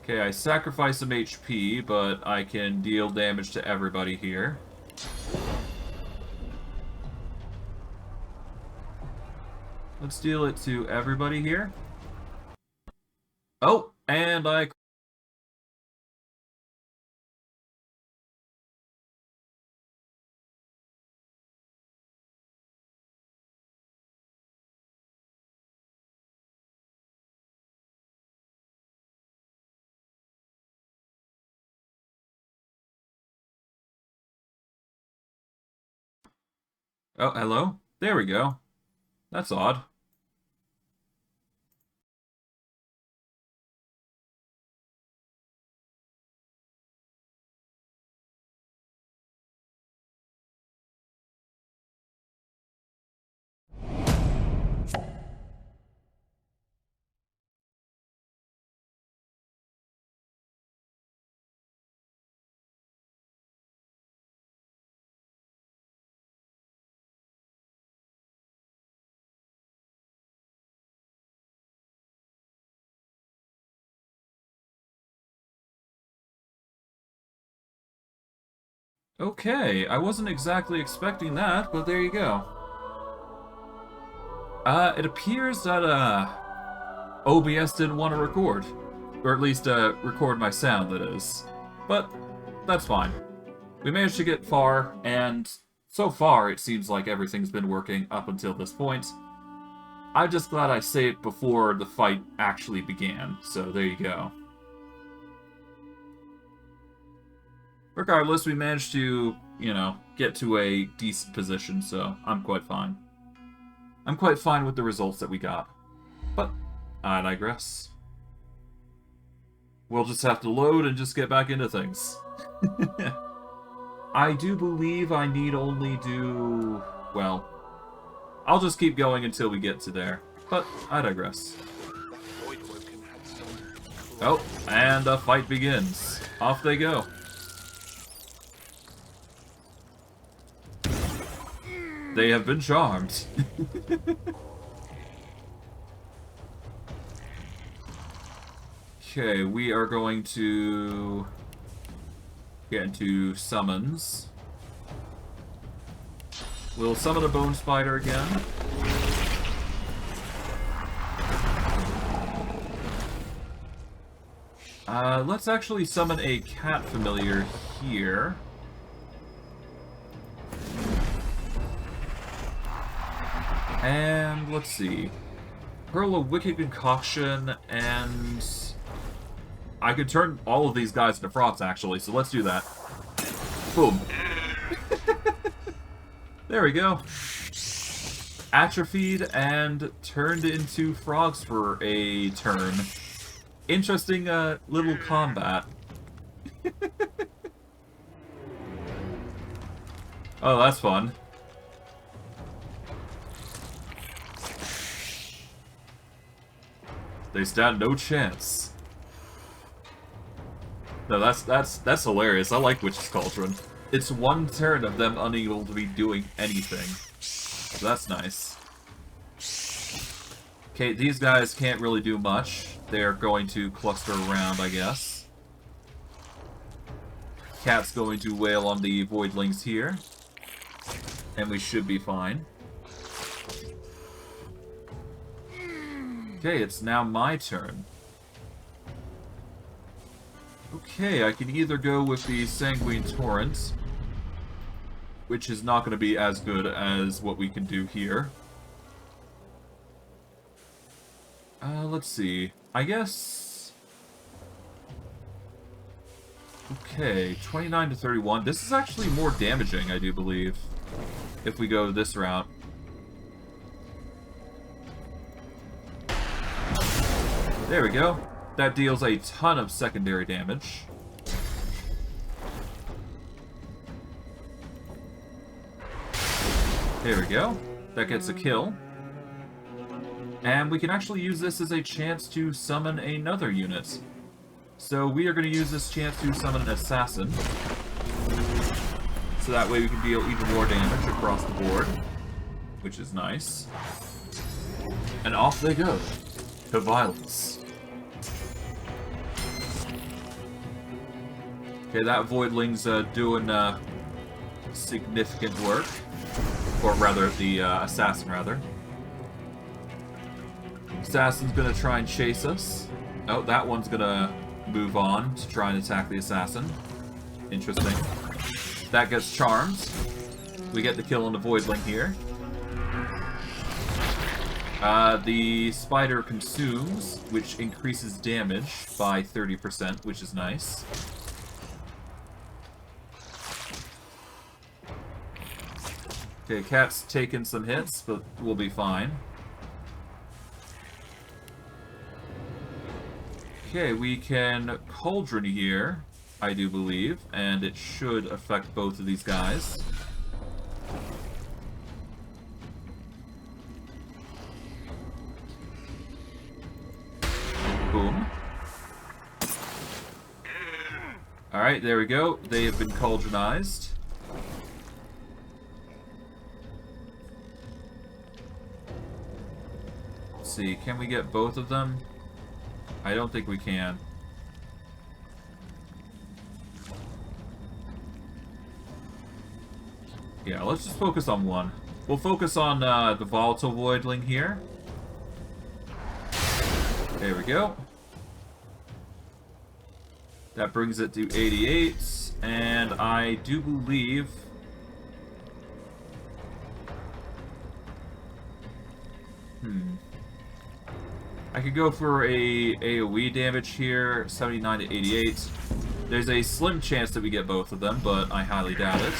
S1: Okay, I sacrifice some HP, but I can deal damage to everybody here. Let's deal it to everybody here. Oh, and I Oh, hello? There we go. That's odd. Okay, I wasn't exactly expecting that, but there you go. It appears that, OBS didn't want to record. Or at least, record my sound, that is. But, that's fine. We managed to get far, and so far it seems like everything's been working up until this point. I'm just glad I saved before the fight actually began, so there you go. Regardless, we managed to, you know, get to a decent position, so I'm quite fine. I'm quite fine with the results that we got. But, I digress. We'll just have to load and just get back into things. I do believe I need only do... well, I'll just keep going until we get to there. But, I digress. Oh, and the fight begins. Off they go. They have been charmed. Okay, we are going to get into summons. We'll summon a bone spider again. Let's actually summon a cat familiar here. And let's see. Hurl a wicked concoction, and I could turn all of these guys into frogs, actually, so let's do that. Boom. There we go. Atrophied and turned into frogs for a turn. Interesting little combat. Oh, that's fun. They stand no chance. No, that's hilarious. I like Witch's Cauldron. It's one turn of them unable to be doing anything. So that's nice. Okay, these guys can't really do much. They're going to cluster around, I guess. Cat's going to wail on the voidlings here. And we should be fine. Okay, it's now my turn. Okay, I can either go with the Sanguine Torrent, which is not going to be as good as what we can do here. Let's see. I guess... okay, 29 to 31. This is actually more damaging, I do believe, if we go this route. There we go. That deals a ton of secondary damage. There we go. That gets a kill. And we can actually use this as a chance to summon another unit. So we are going to use this chance to summon an assassin. So that way we can deal even more damage across the board. Which is nice. And off they go. To violence. Okay, that Voidling's doing significant work. Or rather, the assassin, rather. Assassin's gonna try and chase us. Oh, that one's gonna move on to try and attack the assassin. Interesting. That gets charmed. We get the kill on the Voidling here. The spider consumes, which increases damage by 30%, which is nice. Okay, cat's taken some hits, but we'll be fine. Okay, we can cauldron here, I do believe, and it should affect both of these guys. Boom. Alright, there we go. They have been cauldronized. Let's see, can we get both of them? I don't think we can. Yeah, let's just focus on one. We'll focus on the volatile voidling here. There we go. That brings it to 88, and I do believe... I could go for a AoE damage here, 79 to 88. There's a slim chance that we get both of them, but I highly doubt it.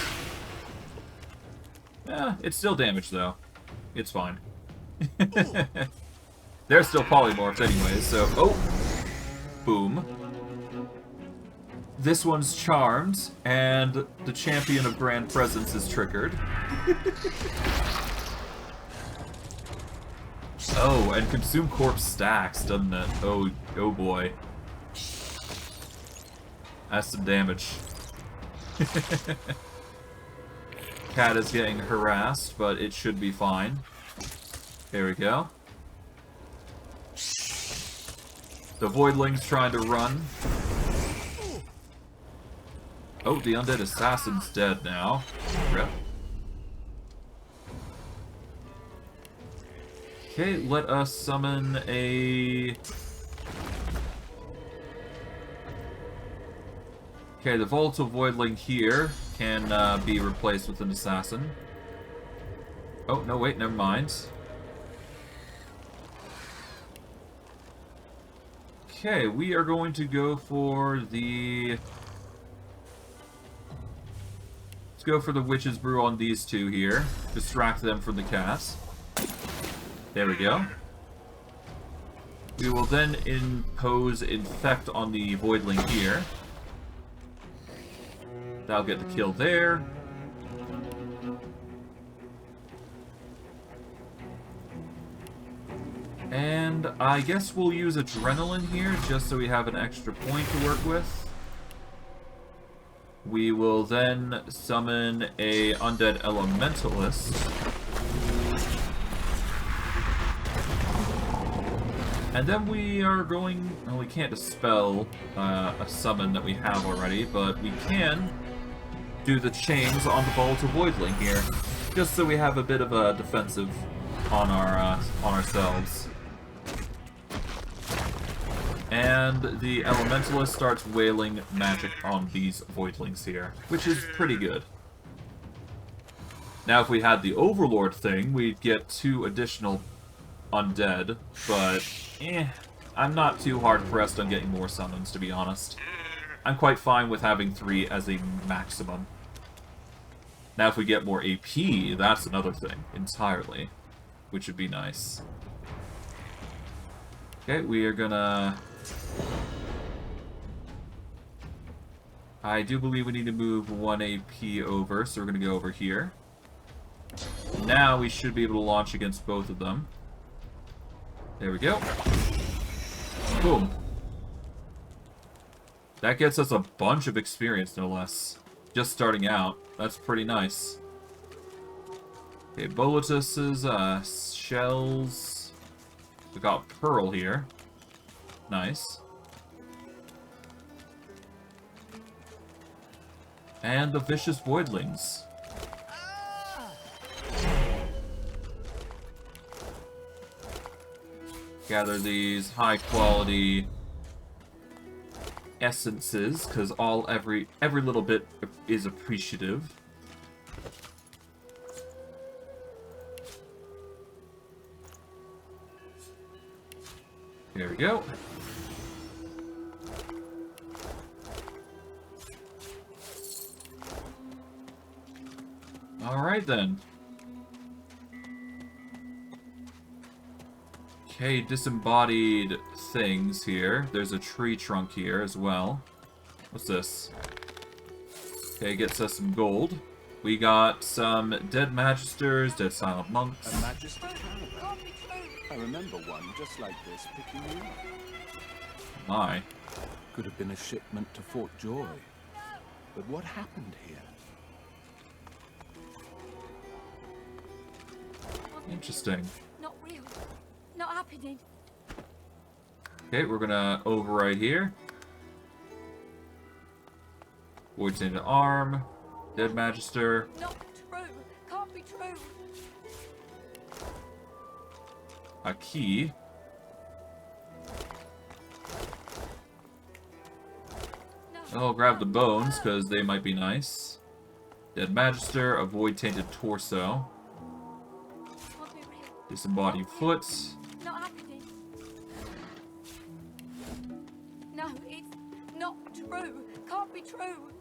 S1: Yeah, it's still damage though. It's fine. They're still polymorphs anyway, so... Oh! Boom. This one's charmed, and the champion of grand presence is triggered. Oh, and Consume Corpse stacks, doesn't it? Oh, oh boy. That's some damage. Cat is getting harassed, but it should be fine. There we go. The Voidling's trying to run. Oh, the Undead Assassin's dead now. Rip. Okay, let us summon a... Okay, the Volatile Voidling here can be replaced with an Assassin. Oh, no, wait, never mind. Okay, we are going to go for the... Let's go for the Witch's Brew on these two here. Distract them from the cast. There we go. We will then impose Infect on the Voidling here. That'll get the kill there. And I guess we'll use Adrenaline here, just so we have an extra point to work with. We will then summon a Undead Elementalist. And then we are going... Well, we can't dispel a summon that we have already, but we can do the chains on the Volatile Voidling here, just so we have a bit of a defensive on ourselves. And the Elementalist starts wailing magic on these Voidlings here, which is pretty good. Now, if we had the Overlord thing, we'd get 2 additional undead, but I'm not too hard-pressed on getting more summons, to be honest. I'm quite fine with having 3 as a maximum. Now, if we get more AP, that's another thing, entirely, which would be nice. Okay, we are gonna... I do believe we need to move 1 AP over, so we're gonna go over here. Now we should be able to launch against both of them. There we go. Boom. That gets us a bunch of experience, no less. Just starting out. That's pretty nice. Okay, Boletus's, shells. We got Pearl here. Nice. And the Vicious Voidlings. Gather these high-quality essences, because every little bit is appreciative. There we go. Alright then. Okay, disembodied things here. There's a tree trunk here as well. What's this? Okay, gets us some gold. We got some dead magisters, dead silent monks.
S17: A magister caravan. I remember one just like this picking you up.
S1: My.
S9: Could have been a shipment to Fort Joy. But what happened here?
S1: Interesting.
S16: Not real. Not happening.
S1: Okay, we're gonna override here. Void's into arm. Dead magister.
S16: Not true. Can't be true.
S1: A key. I'll grab the bones, because they might be nice. Dead magister, a void-tainted torso. Disembodied foot.
S16: Not happening. No, it's not true. Can't be true.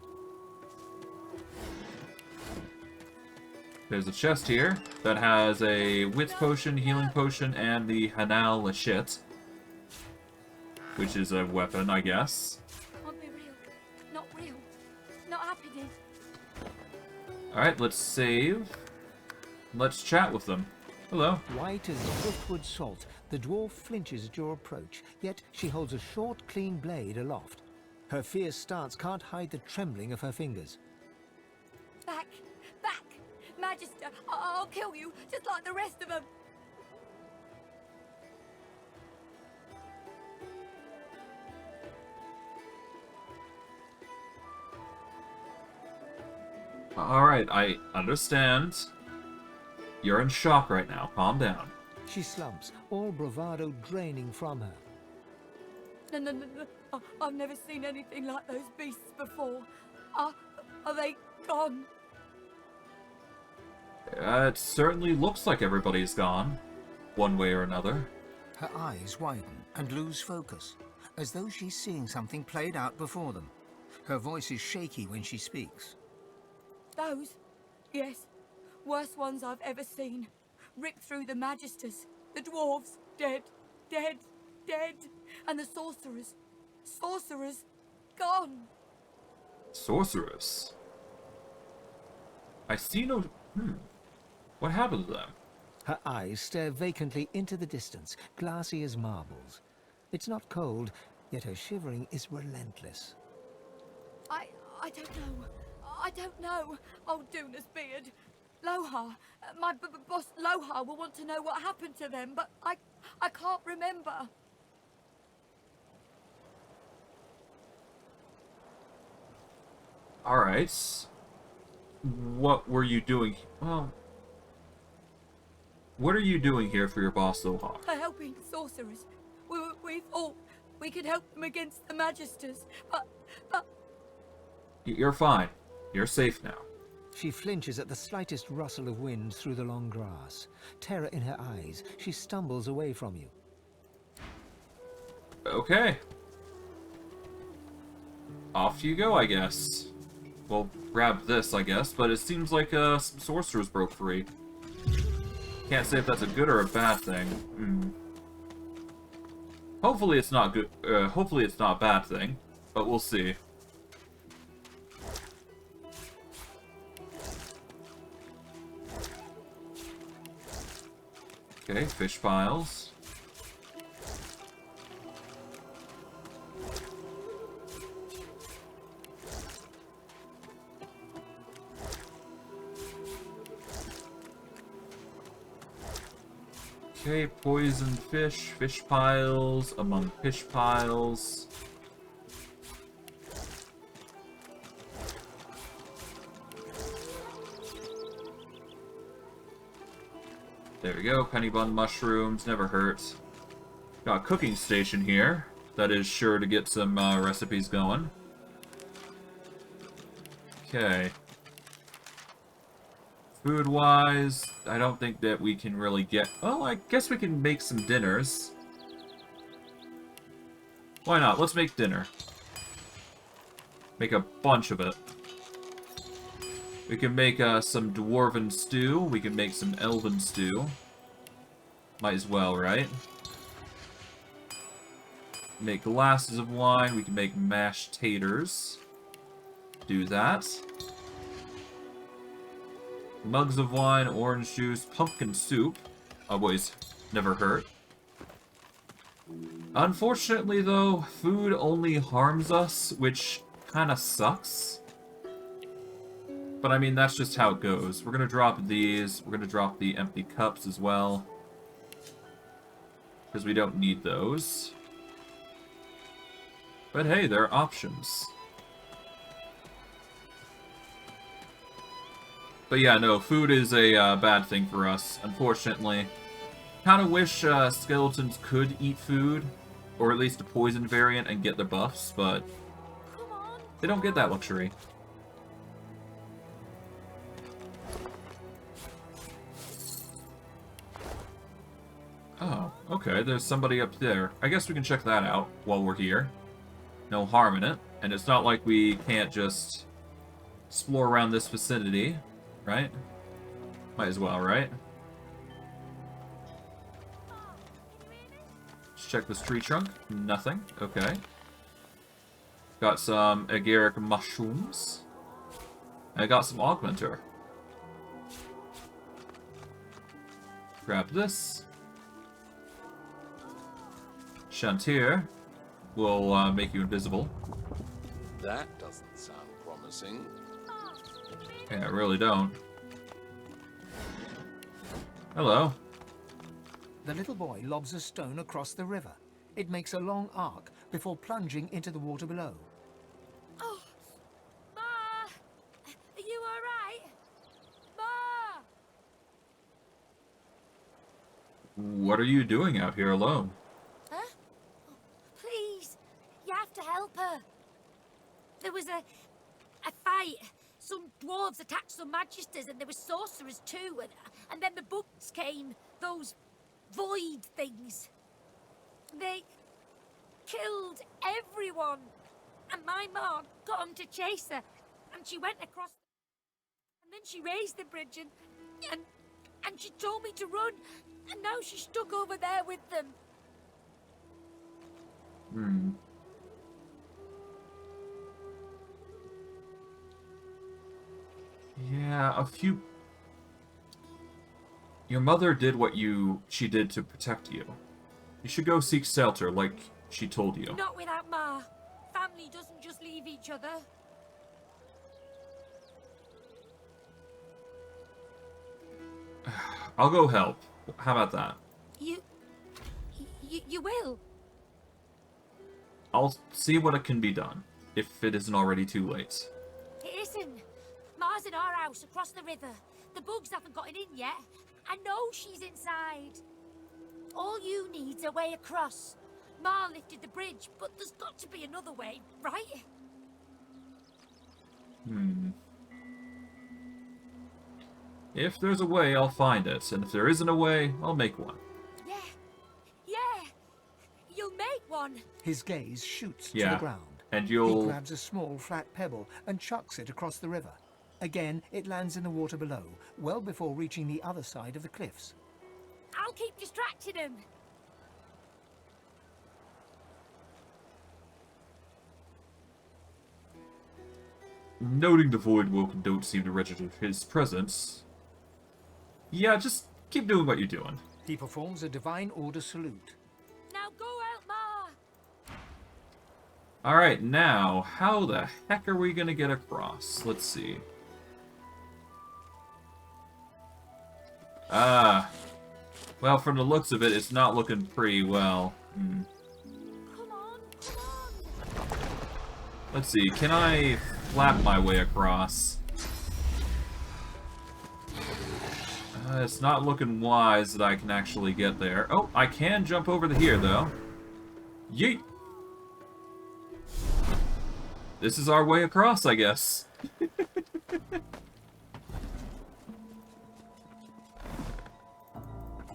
S1: There's a chest here that has a wits potion, healing potion, and the Hanal Lachette, which is a weapon, I guess.
S16: Can't be real. Not real. Not happening.
S1: Alright, let's save. Let's chat with them. Hello.
S3: White as driftwood salt, the dwarf flinches at your approach, yet she holds a short, clean blade aloft. Her fierce stance can't hide the trembling of her fingers.
S16: Back. Back. Magister, I'll kill you, just like the rest of them.
S1: Alright, I understand. You're in shock right now. Calm down.
S3: She slumps, all bravado draining from her.
S16: No. I've never seen anything like those beasts before. Are they gone?
S1: It certainly looks like everybody's gone, one way or another.
S3: Her eyes widen and lose focus, as though she's seeing something played out before them. Her voice is shaky when she speaks.
S16: Those? Yes. Worst ones I've ever seen. Ripped through the magisters. The dwarves. Dead. Dead. Dead. And the sorcerers. Sorcerers. Gone.
S1: Sorceress? I see no... What happened to them?
S3: Her eyes stare vacantly into the distance, glassy as marbles. It's not cold, yet her shivering is relentless.
S16: I don't know. I don't know. Old Duna's beard. Lohar. My boss Lohar will want to know what happened to them, but I can't remember.
S1: Alright. What were you doing? Well... What are you doing here for your boss, Lohar?
S16: Helping sorcerers. We thought we could help them against the magisters, but...
S1: You're fine. You're safe now.
S3: She flinches at the slightest rustle of wind through the long grass. Terror in her eyes, she stumbles away from you.
S1: Okay. Off you go, I guess. Well, grab this, I guess, but it seems like some sorcerers broke free. Can't say if that's a good or a bad thing. Hopefully it's not good. Hopefully it's not a bad thing, but we'll see. Okay, fish piles. Okay, poisoned fish, fish piles, among fish piles. There we go, penny bun mushrooms, never hurt. Got a cooking station here, that is sure to get some recipes going. Okay. Food-wise, I don't think that we can really get... Well, I guess we can make some dinners. Why not? Let's make dinner. Make a bunch of it. We can make some dwarven stew. We can make some elven stew. Might as well, right? make glasses of wine. We can make mashed taters. Do that. Mugs of wine, orange juice, pumpkin soup. Always never hurt. Unfortunately, though, food only harms us, which kind of sucks. But I mean, that's just how it goes. We're gonna drop these. We're gonna drop the empty cups as well. Because we don't need those. But hey, there are options. But yeah, no, food is a bad thing for us, unfortunately. Kind of wish skeletons could eat food, or at least a poison variant, and get the buffs, but they don't get that luxury. Oh, okay, there's somebody up there. I guess we can check that out while we're here. No harm in it, and it's not like we can't just explore around this vicinity, right? Might as well, right? Let's check this tree trunk. Nothing. Okay. Got some agaric mushrooms. I got some augmenter. Grab this. Chantier will make you invisible.
S19: That doesn't sound promising.
S1: Yeah, I really don't. Hello.
S3: The little boy lobs a stone across the river. It makes a long arc before plunging into the water below.
S16: Oh, Ma! Are you alright? Ma!
S1: What are you doing out here alone?
S16: Huh? Please, you have to help her. There was a fight. Some dwarves attacked some magisters, and there were sorcerers too, and then the bugs came, those void things. They killed everyone, and my mom got them to chase her, and she went across, and then she raised the bridge, and she told me to run, and now she's stuck over there with them.
S1: Hmm. Yeah, a few... Your mother did what she did to protect you. You should go seek shelter, like she told you.
S16: Not without Ma. Family doesn't just leave each other.
S1: I'll go help. How about that?
S16: You will?
S1: I'll see what it can be done, if it isn't already too late.
S16: It isn't. Ma's in our house across the river. The bugs haven't gotten in yet. I know she's inside. All you need's a way across. Ma lifted the bridge, but there's got to be another way, right?
S1: Hmm. If there's a way, I'll find it, and if there isn't a way, I'll make one.
S16: Yeah. You'll make one.
S3: His gaze shoots to
S1: Yeah,
S3: the ground.
S1: and
S3: He
S1: you'll...
S3: grabs a small flat pebble and chucks it across the river. Again, it lands in the water below, well before reaching the other side of the cliffs.
S16: I'll keep distracting him.
S1: Noting the Voidwoken don't seem to register his presence. Yeah, just keep doing what you're doing.
S3: He performs a divine order salute.
S16: Now go out, Ma.
S1: Alright, now, how the heck are we gonna get across? Let's see. Well, from the looks of it, it's not looking pretty well. Let's see, can I flap my way across? It's not looking wise that I can actually get there. Oh, I can jump over to here, though. Yeet! This is our way across, I guess.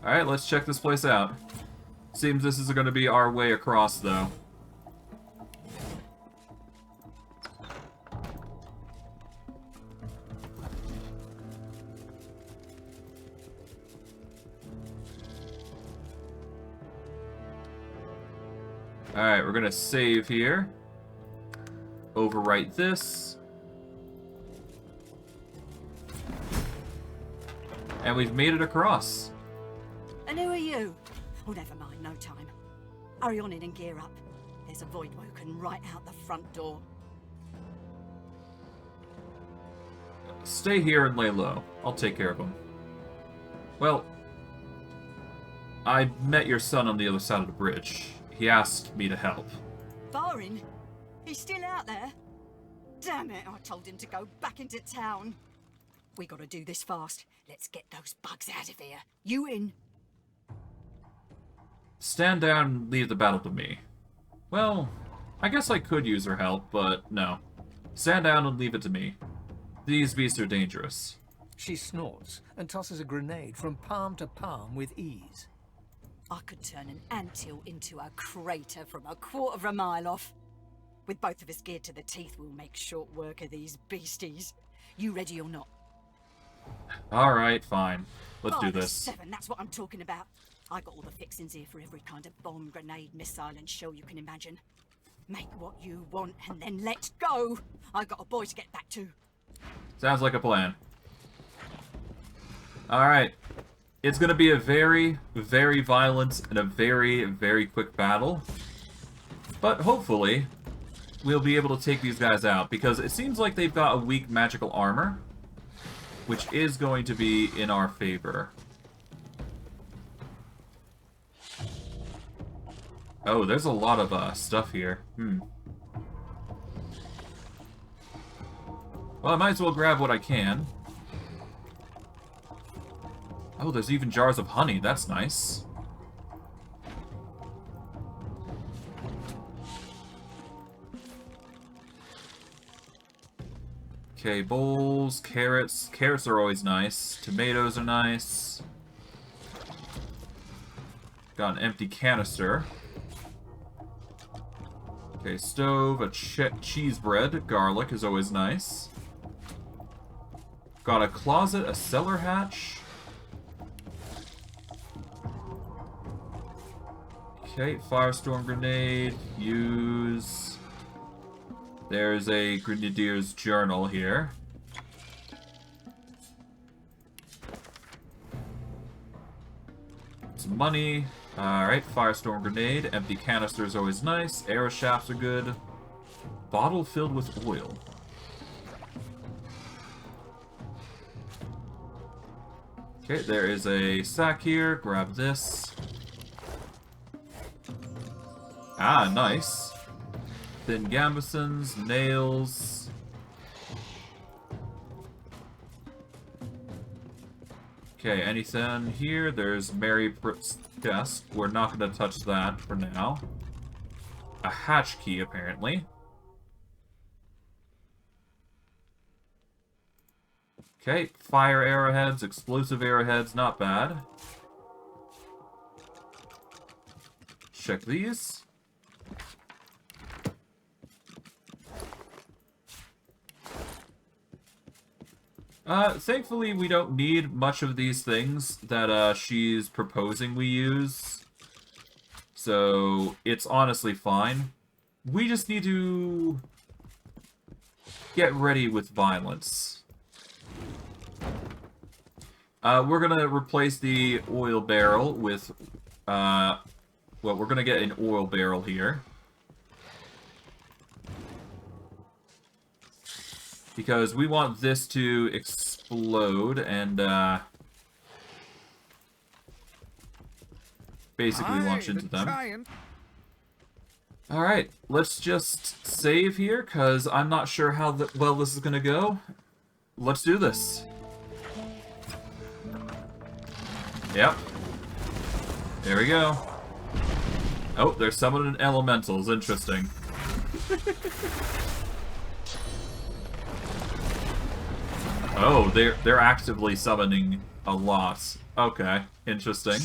S1: Alright, let's check this place out. Seems this is going to be our way across, though. Alright, we're gonna save here. Overwrite this. And we've made it across.
S2: And who are you? Oh, never mind, no time. Hurry on in and gear up. There's a void woken right out the front door.
S1: Stay here and lay low. I'll take care of him. Well, I met your son on the other side of the bridge. He asked me to help.
S2: Barin? He's still out there? Damn it, I told him to go back into town. We gotta do this fast. Let's get those bugs out of here. You in?
S1: Stand down and leave the battle to me. Well, I guess I could use her help, but no. Stand down and leave it to me. These beasts are dangerous.
S3: She snorts and tosses a grenade from palm to palm with ease.
S2: I could turn an anthill into a crater from 1/4 mile off. With both of us geared to the teeth, we'll make short work of these beasties. You ready or not?
S1: Alright, fine. Let's do this.
S2: 7, that's what I'm talking about. I got all the fixings here for every kind of bomb, grenade, missile, and shell you can imagine. Make what you want and then let's go. I got a boy to get back to.
S1: Sounds like a plan. Alright. It's gonna be a very, very violent and a very, very quick battle. But hopefully, we'll be able to take these guys out, because it seems like they've got a weak magical armor, which is going to be in our favor. Oh, there's a lot of stuff here. Well, I might as well grab what I can. Oh, there's even jars of honey. That's nice. Okay, bowls, carrots. Carrots are always nice. Tomatoes are nice. Got an empty canister. Okay, stove, a cheese bread. Garlic is always nice. Got a closet, a cellar hatch. Okay, firestorm grenade. Use. There's a grenadier's journal here. Some money. Alright, firestorm grenade. Empty canister is always nice. Arrow shafts are good. Bottle filled with oil. Okay, there is a sack here. Grab this. Ah, nice. Thin gambesons, nails. Okay, anything here? There's Mary Pritt's desk. We're not going to touch that for now. A hatch key, apparently. Okay, fire arrowheads, explosive arrowheads, not bad. Check these. Thankfully, we don't need much of these things that, she's proposing we use. So, it's honestly fine. We just need to get ready with violence. We're gonna replace the oil barrel with, well, we're gonna get an oil barrel here. Because we want this to explode and, basically launch into them. Alright, let's just save here, because I'm not sure how well this is gonna go. Let's do this. Yep. There we go. Oh, they're summoning elementals. Interesting. Oh, they're actively summoning a lot. Okay, interesting.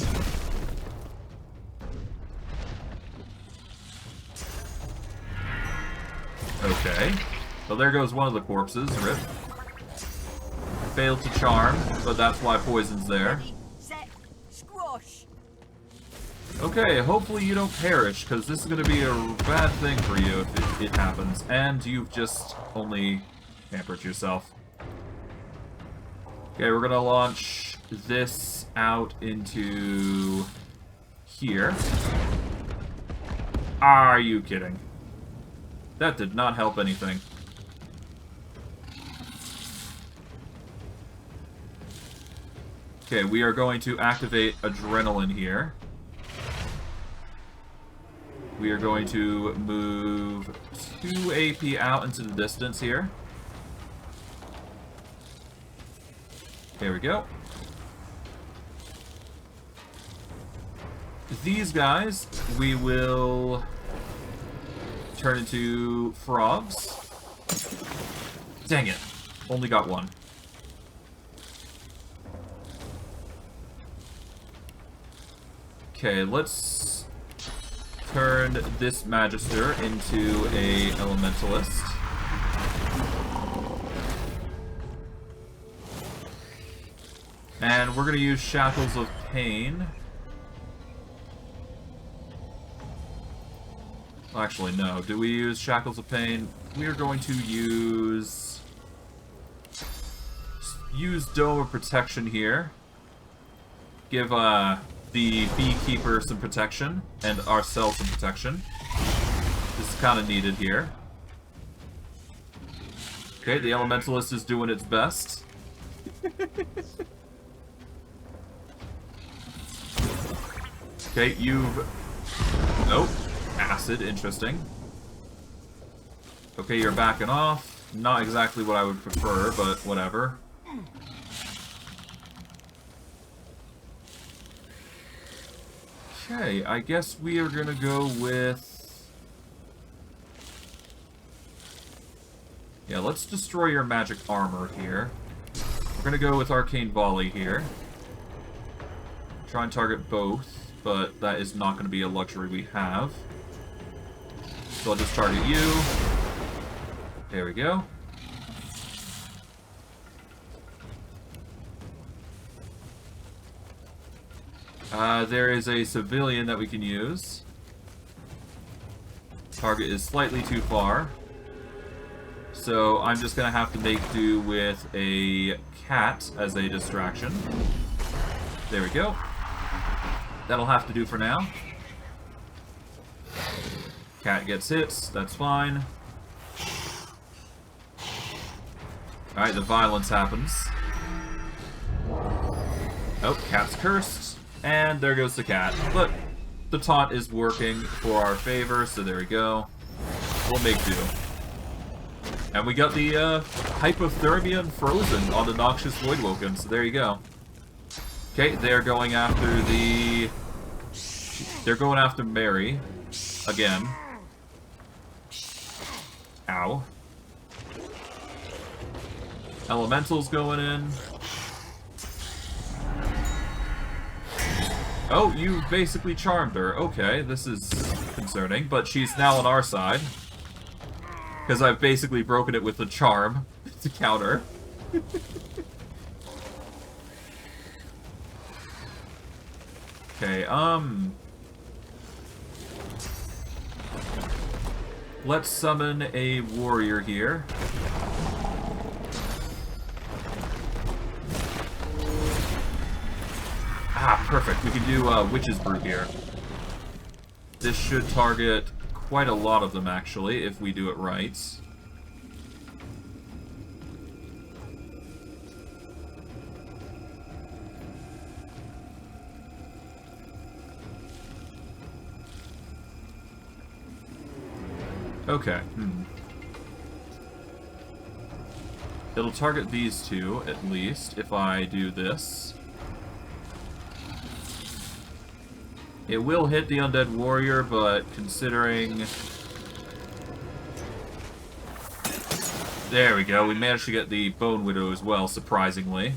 S1: Okay. Well, there goes one of the corpses. Rip. Failed to charm, but that's why poison's there.
S2: Set, squash.
S1: Okay, hopefully you don't perish, because this is going to be a bad thing for you if it happens. And you've just only hampered yourself. Okay, we're going to launch this out into here. Are you kidding? That did not help anything. Okay, we are going to activate adrenaline here. We are going to move 2 AP out into the distance here. There we go. These guys, we will turn into frogs. Dang it. Only got one. Okay, let's turn this Magister into a Elementalist. And we're going to use Shackles of Pain. Actually, no. Do we use Shackles of Pain? We are going to use Dome of Protection here. Give the Beekeeper some protection, and ourselves some protection. This is kind of needed here. Okay, the Elementalist is doing its best. Okay, you've... Nope. Acid, interesting. Okay, you're backing off. Not exactly what I would prefer, but whatever. Okay, I guess we are gonna go with... Yeah, let's destroy your magic armor here. We're gonna go with Arcane Volley here. Try and target both, but that is not gonna be a luxury we have. So I'll just target you. There we go. There is a civilian that we can use. Target is slightly too far. So I'm just gonna have to make do with a cat as a distraction. There we go. That'll have to do for now. Cat gets hits, that's fine. Alright, the violence happens. Oh, cat's cursed. And there goes the cat. But the taunt is working for our favor, so there we go. We'll make do. And we got the Hypothermia and Frozen on the Noxious Voidwoken, so there you go. Okay, they're going after the... They're going after Mary. Again. Ow. Elemental's going in. Oh, you basically charmed her. Okay, this is concerning, but she's now on our side. Because I've basically broken it with the charm to counter. Okay, let's summon a warrior here. Ah, perfect. We can do Witch's Brew here. This should target quite a lot of them, actually, if we do it right. Okay. It'll target these two, at least, if I do this. It will hit the Undead Warrior, but considering... There we go, we managed to get the Bone Widow as well, surprisingly.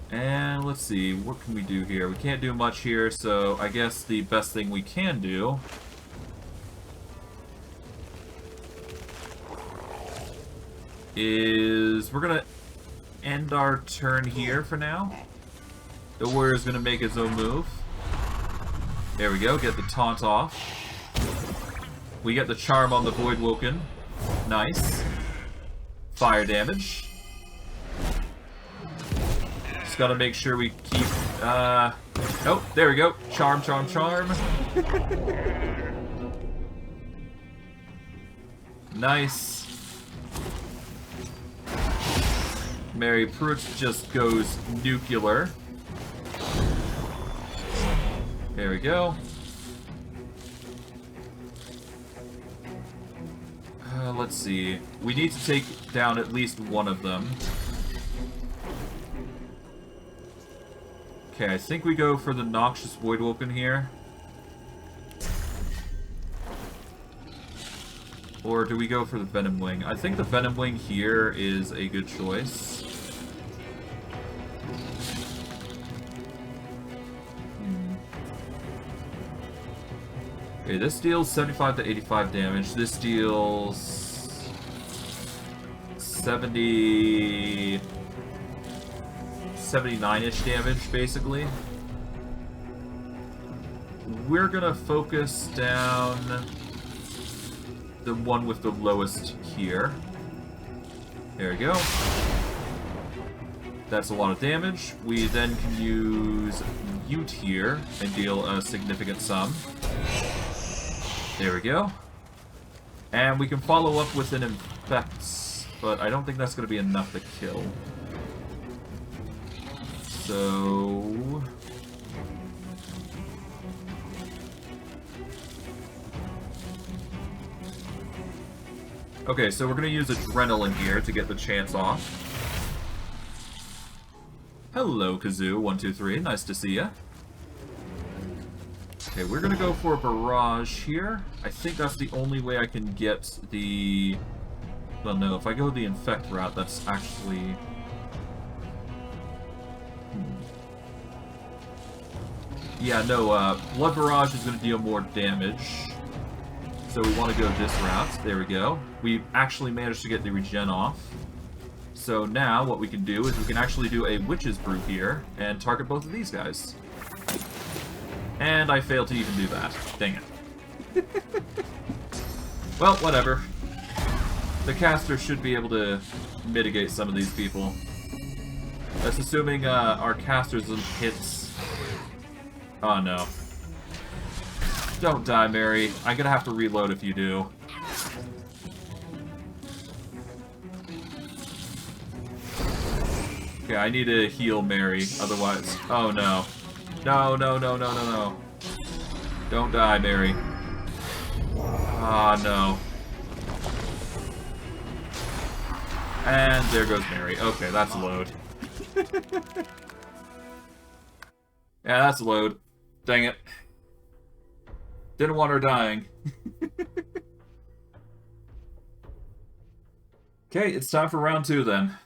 S1: And let's see, what can we do here? We can't do much here, so I guess the best thing we can do is we're gonna end our turn here for now. The warrior's gonna make his own move. There we go, get the taunt off. We get the charm on the Voidwoken. Nice. Fire damage. Just gotta make sure we keep, oh, there we go. Charm, charm, charm. Nice. Mary Pruitt just goes nuclear. There we go. Let's see. We need to take down at least one of them. Okay, I think we go for the Noxious Voidwoken here. Or do we go for the Venom Wing? I think the Venom Wing here is a good choice. Okay, this deals 75 to 85 damage. This deals 79-ish damage, basically. We're gonna focus down the one with the lowest here. There we go. That's a lot of damage. We then can use yeet here and deal a significant sum. There we go. And we can follow up with an infect, but I don't think that's going to be enough to kill. So... okay, so we're going to use Adrenaline here to get the chance off. Hello, Kazoo123. Nice to see ya. Okay, we're gonna go for a barrage here. I think that's the only way I can get the... well, no, if I go the infect route, that's actually... yeah, no, Blood Barrage is gonna deal more damage. So we want to go this route. There we go. We actually managed to get the regen off. So now what we can do is we can actually do a Witch's Brew here and target both of these guys. And I failed to even do that. Dang it. Well, whatever. The caster should be able to mitigate some of these people. That's assuming our casters hits... oh no. Don't die, Mary. I'm gonna have to reload if you do. Okay, I need to heal Mary, otherwise... oh no. No, no, no, no, no, no. Don't die, Mary. Ah, no. And there goes Mary. Okay, that's a load. Yeah, that's a load. Dang it. Didn't want her dying. Okay, it's time for round 2 then.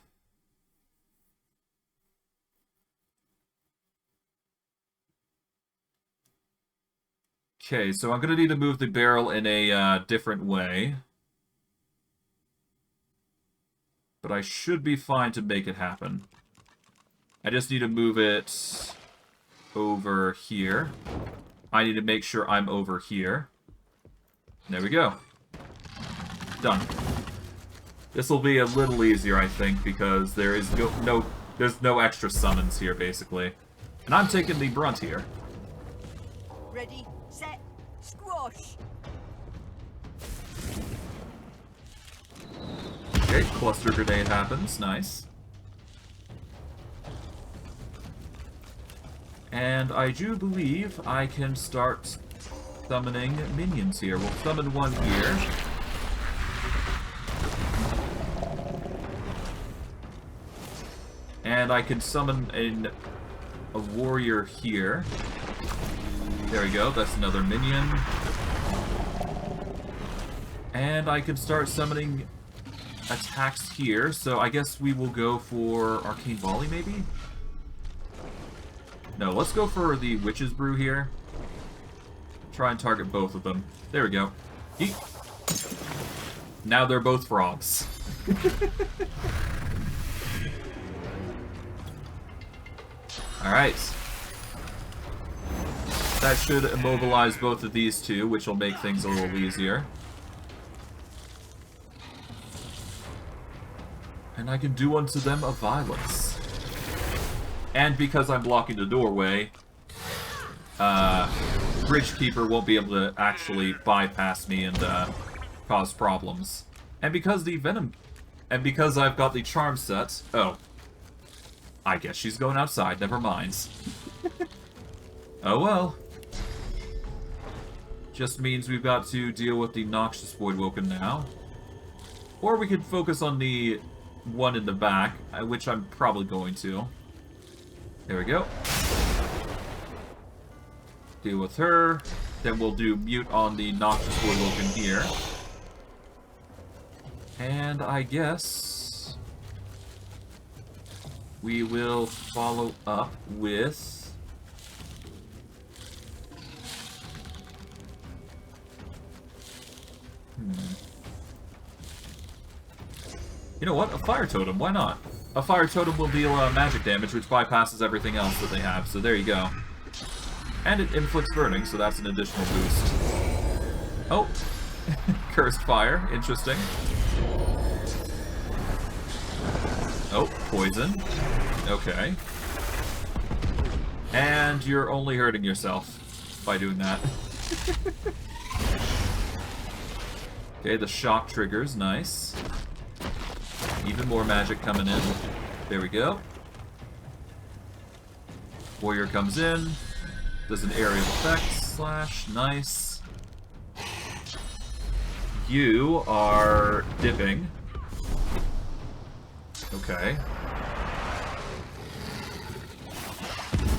S1: Okay, so I'm going to need to move the barrel in a different way. But I should be fine to make it happen. I just need to move it over here. I need to make sure I'm over here. There we go. Done. This will be a little easier, I think, because there is there's no extra summons here, basically. And I'm taking the brunt here.
S2: Ready, set, squash.
S1: Okay, cluster grenade happens. Nice. And I do believe I can start summoning minions here. We'll summon one here. And I can summon a warrior here. There we go, that's another minion. And I can start summoning attacks here, so I guess we will go for Arcane Volley, maybe? No, let's go for the Witch's Brew here. Try and target both of them. There we go. Yeet. Now they're both frogs. Alright. That should immobilize both of these two, which will make things a little easier. And I can do unto them a violence. And because I'm blocking the doorway, Bridgekeeper won't be able to actually bypass me and cause problems. And because the Venom... And because I've got the charm set... Oh. I guess she's going outside, never mind. Oh well. Just means we've got to deal with the noxious Voidwoken now. Or we could focus on the one in the back, which I'm probably going to. There we go. Deal with her. Then we'll do mute on the noxious Voidwoken here. And I guess we will follow up with... You know what? A fire totem, why not? A fire totem will deal magic damage, which bypasses everything else that they have, so there you go. And it inflicts burning, so that's an additional boost. Oh! Cursed fire, interesting. Oh, poison. Okay. And you're only hurting yourself by doing that. Okay, the shock triggers, nice. Even more magic coming in. There we go. Warrior comes in. Does an area of effect. Slash. Nice. You are dipping. Okay.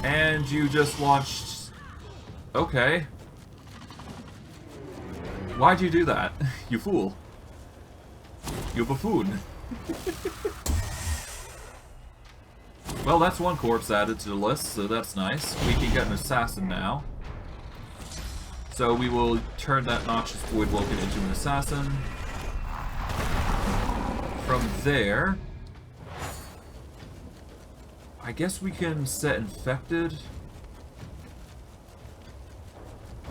S1: And you just launched... Okay. Why'd you do that? You fool. You buffoon. Well, that's one corpse added to the list, so that's nice. We can get an assassin now. So we will turn that noxious Voidwoken into an assassin. From there... I guess we can set infected.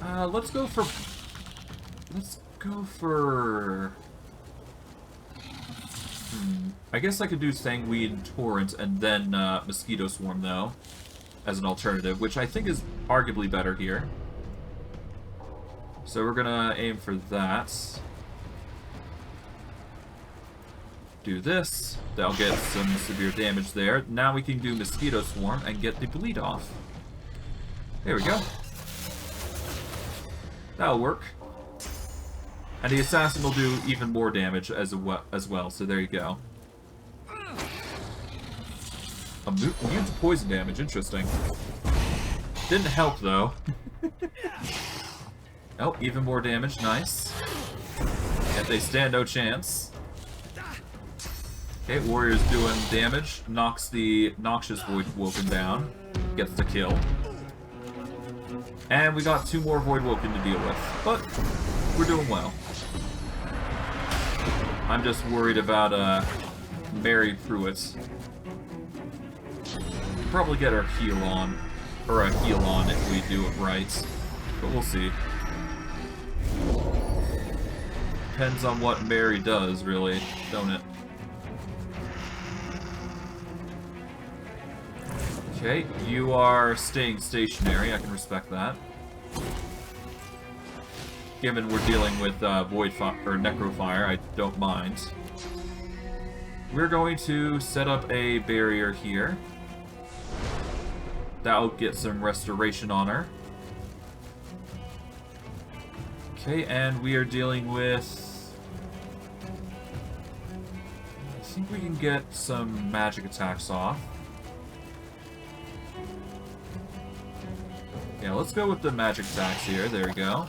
S1: Let's go for... I guess I could do Sanguine Torrent and then Mosquito Swarm, though, as an alternative, which I think is arguably better here. So we're gonna aim for that. Do this. That'll get some severe damage there. Now we can do Mosquito Swarm and get the bleed off. There we go. That'll work. And the assassin will do even more damage as well, so there you go. Immune to poison damage, interesting. Didn't help, though. Oh, even more damage, nice. Yet they stand no chance. Okay, warrior's doing damage, knocks the noxious Voidwoken down, gets the kill. And we got 2 more Voidwoken to deal with, but we're doing well. I'm just worried about Mary Pruitt. Probably get our heal on, or a heal on if we do it right, but we'll see. Depends on what Mary does, really, don't it? Okay, you are staying stationary, I can respect that. Given we're dealing with Void Fire, or Necrofire, I don't mind. We're going to set up a barrier here. That'll get some restoration on her. Okay, and we are dealing with... I think we can get some magic attacks off. Yeah, let's go with the magic attacks here. There we go.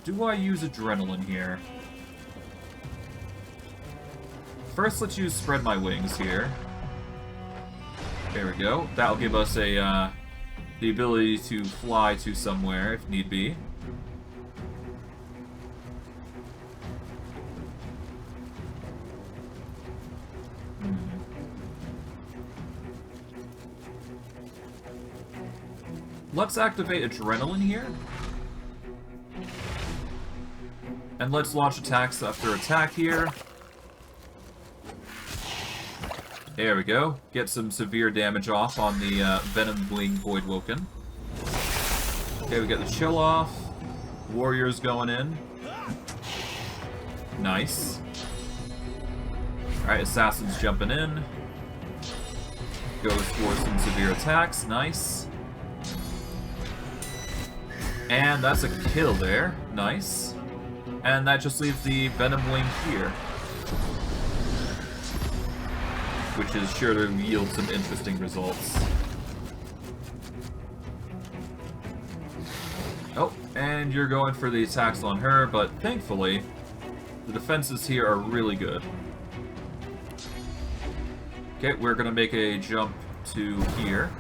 S1: Do I use Adrenaline here? First, let's use Spread My Wings here. There we go. That'll give us a, the ability to fly to somewhere if need be. let's activate Adrenaline here. And let's launch attacks after attack here. There we go. Get some severe damage off on the Venom Wing Voidwoken. Okay, we got the chill off. Warriors going in. Nice. Alright, Assassin's jumping in. Goes for some severe attacks. Nice. And that's a kill there. Nice. And that just leaves the Venom Wing here. Which is sure to yield some interesting results. Oh, and you're going for the attacks on her, but thankfully, the defenses here are really good. Okay, we're gonna make a jump to here.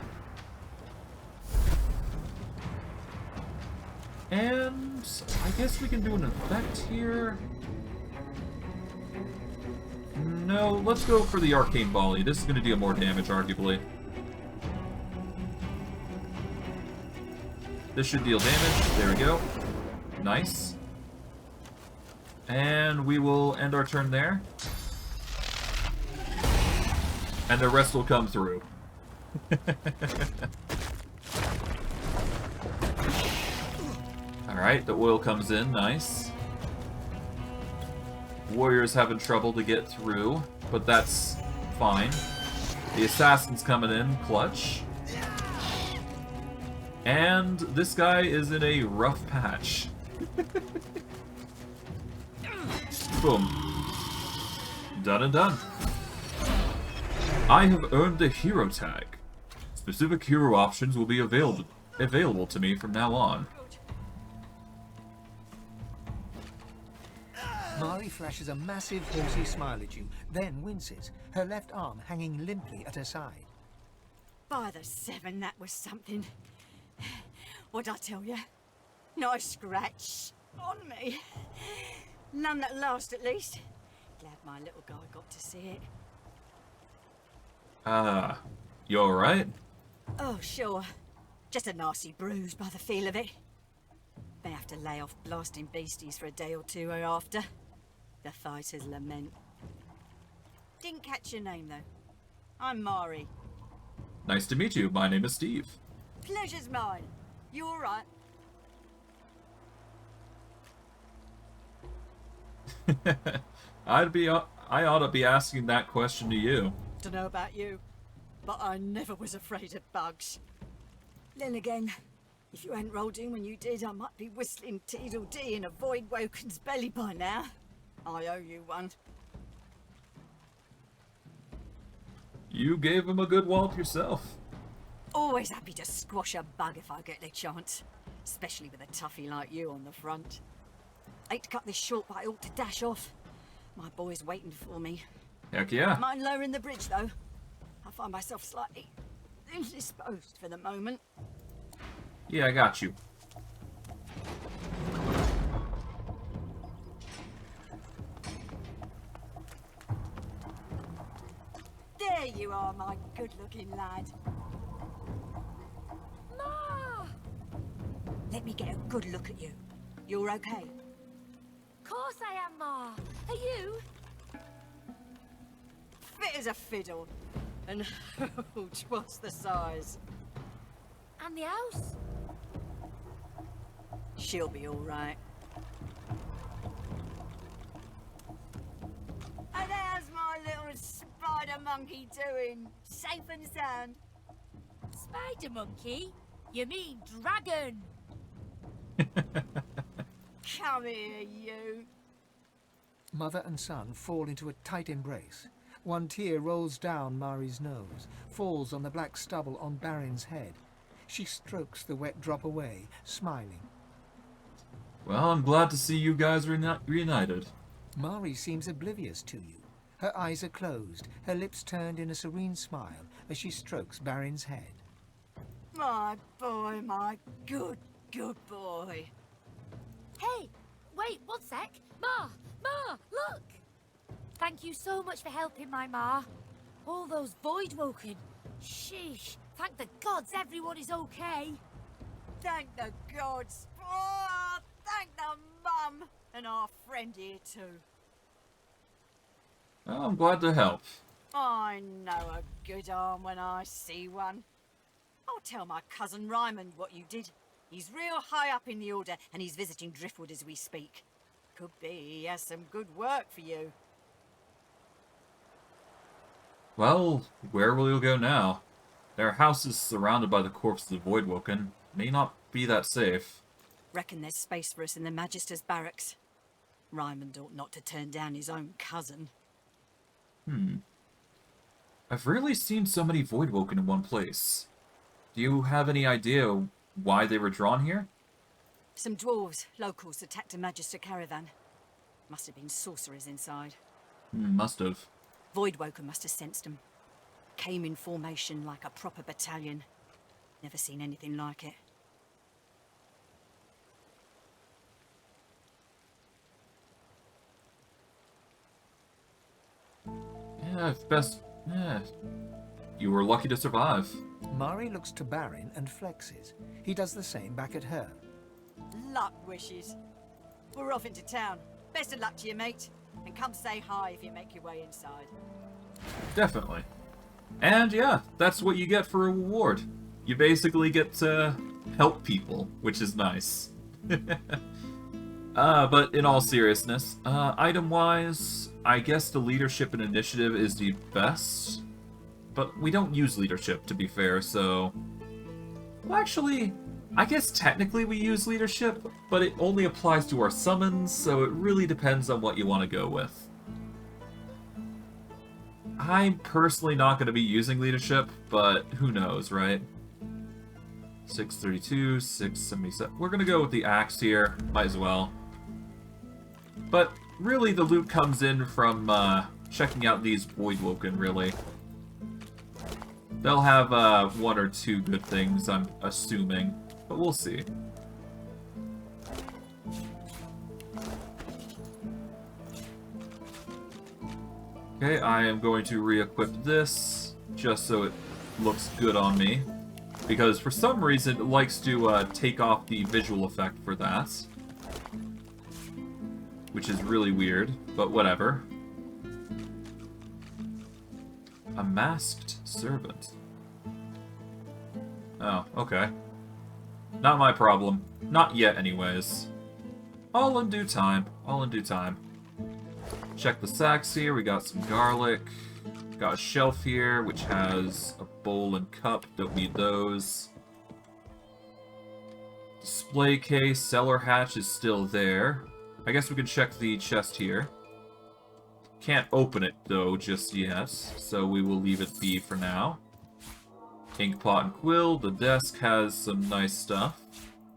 S1: And I guess we can do an effect here. No, let's go for the Arcane Volley. This is going to deal more damage, arguably. This should deal damage. There we go. Nice. And we will end our turn there. And the rest will come through. Alright, the oil comes in. Nice. Warriors having trouble to get through, but that's fine. The Assassin's coming in, clutch. And this guy is in a rough patch. Boom. Done and done. I have earned the hero tag. Specific hero options will be available to me from now on.
S3: Mari flashes a massive horsey smile at you, then winces, her left arm hanging limply at her side.
S2: By the seven, that was something. What'd I tell you? Nice scratch on me. None that last, at least. Glad my little guy got to see it.
S1: You alright?
S2: Oh, sure. Just a nasty bruise by the feel of it. May have to lay off blasting beasties for a day or two after. The fighter's lament. Didn't catch your name, though. I'm Mari.
S1: Nice to meet you. My name is Steve.
S2: Pleasure's mine. You alright?
S1: I ought to be asking that question to you.
S2: Dunno about you, but I never was afraid of bugs. Then again, if you hadn't rolled in when you did, I might be whistling Teedle-Dee in a Voidwoken's belly by now. I owe you one.
S1: You gave him a good wallop yourself.
S2: Always happy to squash a bug if I get the chance. Especially with a toughie like you on the front. Hate to cut this short, but I ought to dash off. My boy's waiting for me.
S1: Heck yeah.
S2: Mind lowering the bridge, though? I find myself slightly indisposed for the moment.
S1: Yeah, I got you.
S2: There you are, my good-looking lad.
S16: Ma!
S2: Let me get a good look at you. You're okay?
S16: Course I am, Ma. Are you?
S2: Fit as a fiddle. And what's the size?
S16: And the house?
S2: She'll be all right. And how's my little spider monkey doing? Safe and sound?
S16: Spider monkey? You mean dragon?
S2: Come here, you.
S3: Mother and son fall into a tight embrace. One tear rolls down Mari's nose, falls on the black stubble on Barin's head. She strokes the wet drop away, smiling.
S1: Well, I'm glad to see you guys reunited.
S3: Mari seems oblivious to you. Her eyes are closed, her lips turned in a serene smile as she strokes Barin's head.
S2: My boy, my good boy.
S16: Hey, wait, one sec. Ma, look! Thank you so much for helping my Ma. All those Voidwoken. Sheesh, thank the gods everyone is okay.
S2: Thank the gods. Oh, thank the mum. And our friend here too.
S1: Well, I'm glad to help.
S2: I know a good arm when I see one. I'll tell my cousin Ryman what you did. He's real high up in the Order, and he's visiting Driftwood as we speak. Could be he has some good work for you.
S1: Well, where will you go now? Their house is surrounded by the corpses of Voidwoken. May not be that safe.
S2: Reckon there's space for us in the Magister's barracks. Ryman ought not to turn down his own cousin.
S1: I've rarely seen so many Voidwoken in one place. Do you have any idea why they were drawn here?
S2: Some dwarves, locals, attacked a Magister caravan. Must have been sorcerers inside.
S1: Must have.
S2: Voidwoken must have sensed them. Came in formation like a proper battalion. Never seen anything like it.
S1: Yeah, best... Yeah. You were lucky to survive.
S3: Mari looks to Barin and flexes. He does the same back at her.
S2: Luck wishes. We're off into town. Best of luck to you, mate. And come say hi if you make your way inside.
S1: Definitely. And yeah, that's what you get for a reward. You basically get to help people, which is nice. But in all seriousness, item-wise, I guess the leadership and initiative is the best. But we don't use leadership, to be fair, so... Well, actually, I guess technically we use leadership, but it only applies to our summons, so it really depends on what you want to go with. I'm personally not going to be using leadership, but who knows, right? 632, 677. We're going to go with the axe here. Might as well. But really, the loot comes in from checking out these Voidwoken, really. They'll have one or two good things, I'm assuming. But we'll see. Okay, I am going to re-equip this, just so it looks good on me. Because for some reason, it likes to take off the visual effect for that. Which is really weird, but whatever. A masked servant. Oh, okay. Not my problem. Not yet, anyways. All in due time. All in due time. Check the sacks here. We got some garlic. Got a shelf here, which has a bowl and cup. Don't need those. Display case. Cellar hatch is still there. I guess we can check the chest here. Can't open it, though, just yet. So we will leave it be for now. Ink pot and quill. The desk has some nice stuff.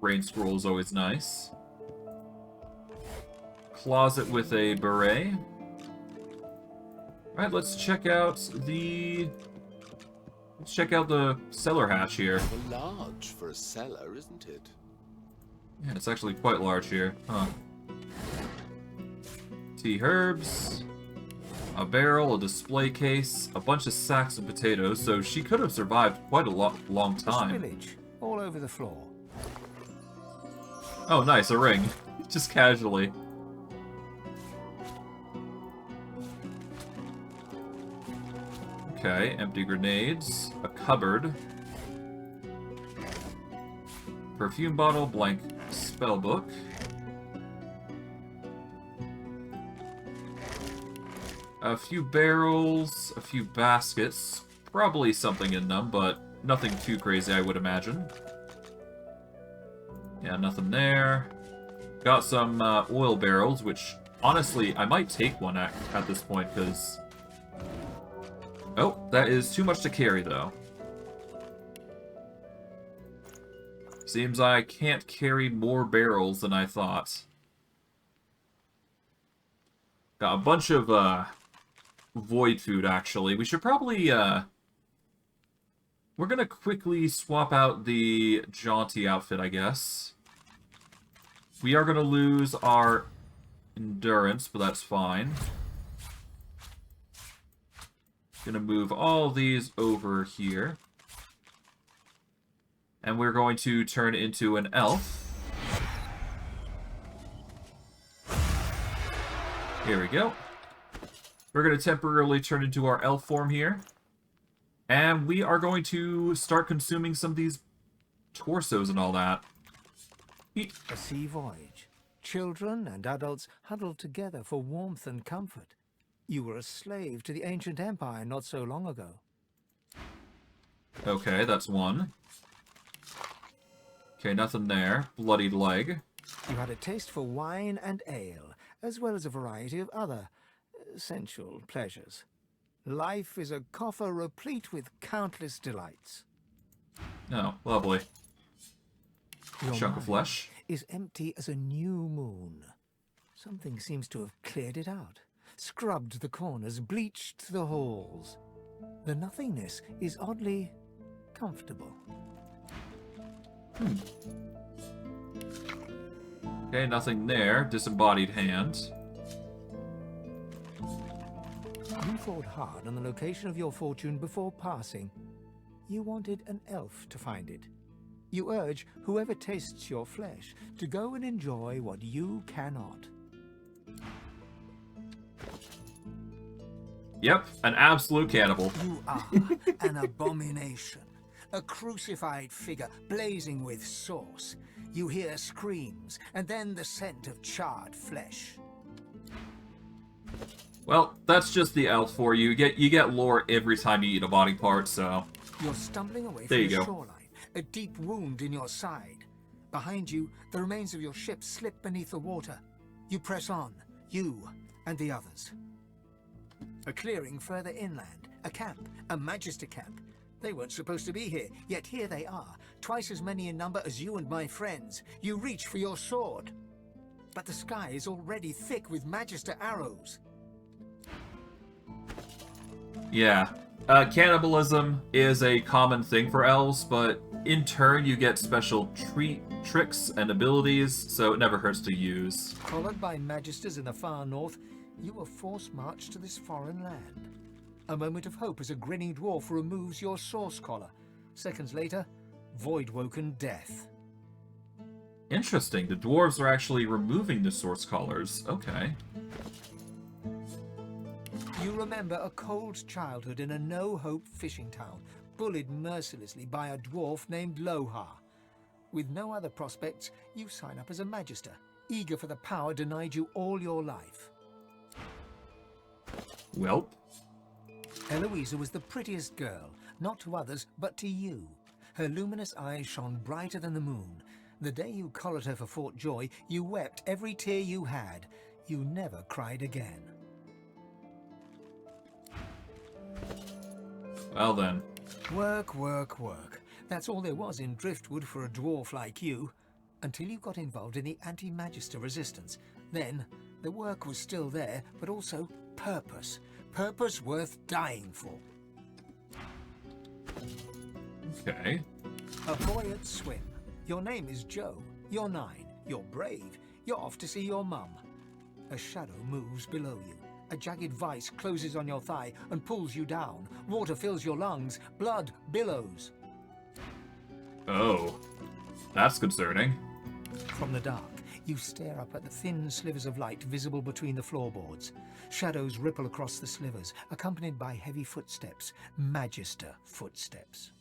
S1: Rain scroll is always nice. Closet with a beret. Alright, let's check out the... Let's check out the cellar hatch here.
S19: Large for a cellar, isn't it?
S1: Yeah, it's actually quite large here. Huh. Tea herbs. A barrel, a display case, a bunch of sacks of potatoes, so she could have survived quite a long time.
S3: Spillage all over the floor.
S1: Oh, nice, a ring. Just casually. Okay, empty grenades, a cupboard, perfume bottle, blank spellbook. A few barrels, a few baskets, probably something in them, but nothing too crazy, I would imagine. Yeah, nothing there. Got some oil barrels, which, honestly, I might take one at this point, because... Oh, that is too much to carry, though. Seems I can't carry more barrels than I thought. Got a bunch of, void food, actually. We should probably, we're gonna quickly swap out the jaunty outfit, I guess. We are gonna lose our endurance, but that's fine. Gonna move all these over here. And we're going to turn into an elf. Here we go. We're going to temporarily turn into our elf form here. And we are going to start consuming some of these torsos and all that. Eat.
S3: A sea voyage. Children and adults huddled together for warmth and comfort. You were a slave to the ancient empire not so long ago.
S1: Okay, that's one. Okay, nothing there. Bloodied leg.
S3: You had a taste for wine and ale, as well as a variety of other sensual pleasures. Life is a coffer replete with countless delights.
S1: Oh, lovely.
S3: Your
S1: Chunk of
S3: mind
S1: flesh.
S3: is empty as a new moon. Something seems to have cleared it out, scrubbed the corners, bleached the halls. The nothingness is oddly comfortable.
S1: Okay, nothing there. Disembodied hand.
S3: You thought hard on the location of your fortune before passing. You wanted an elf to find it. You urge whoever tastes your flesh to go and enjoy what you cannot.
S1: Yep, an absolute cannibal.
S3: You are an abomination. A crucified figure blazing with sauce. You hear screams, and then the scent of charred flesh.
S1: Well, that's just the elf for you. You get lore every time you eat a body part, so...
S3: You're stumbling away
S1: There
S3: from
S1: you
S3: the
S1: go.
S3: shoreline, a deep wound in your side. Behind you, the remains of your ship slip beneath the water. You press on, you and the others. A clearing further inland, a camp, a Magister camp. They weren't supposed to be here, yet here they are, twice as many in number as you and my friends. You reach for your sword, but the sky is already thick with Magister arrows.
S1: Yeah. Cannibalism is a common thing for elves, but in turn you get special tricks and abilities, so it never hurts to use.
S3: Collared by Magisters in the far north, you were force-marched to this foreign land. A moment of hope as a grinning dwarf removes your source collar. Seconds later, void-woken death.
S1: Interesting, the dwarves are actually removing the source collars. Okay.
S3: You remember a cold childhood in a no-hope fishing town, bullied mercilessly by a dwarf named Lohar. With no other prospects, you sign up as a Magister, eager for the power denied you all your life.
S1: Welp.
S3: Eloisa was the prettiest girl, not to others, but to you. Her luminous eyes shone brighter than the moon. The day you collared her for Fort Joy, you wept every tear you had. You never cried again.
S1: Well then.
S3: Work, work, work. That's all there was in Driftwood for a dwarf like you. Until you got involved in the anti-Magister resistance. Then, the work was still there, but also purpose. Purpose worth dying for.
S1: Okay.
S3: A boy at swim. Your name is Joe. You're 9. You're brave. You're off to see your mum. A shadow moves below you. A jagged vice closes on your thigh and pulls you down. Water fills your lungs. Blood billows.
S1: Oh. That's concerning.
S3: From the dark, you stare up at the thin slivers of light visible between the floorboards. Shadows ripple across the slivers, accompanied by heavy footsteps. Magister footsteps.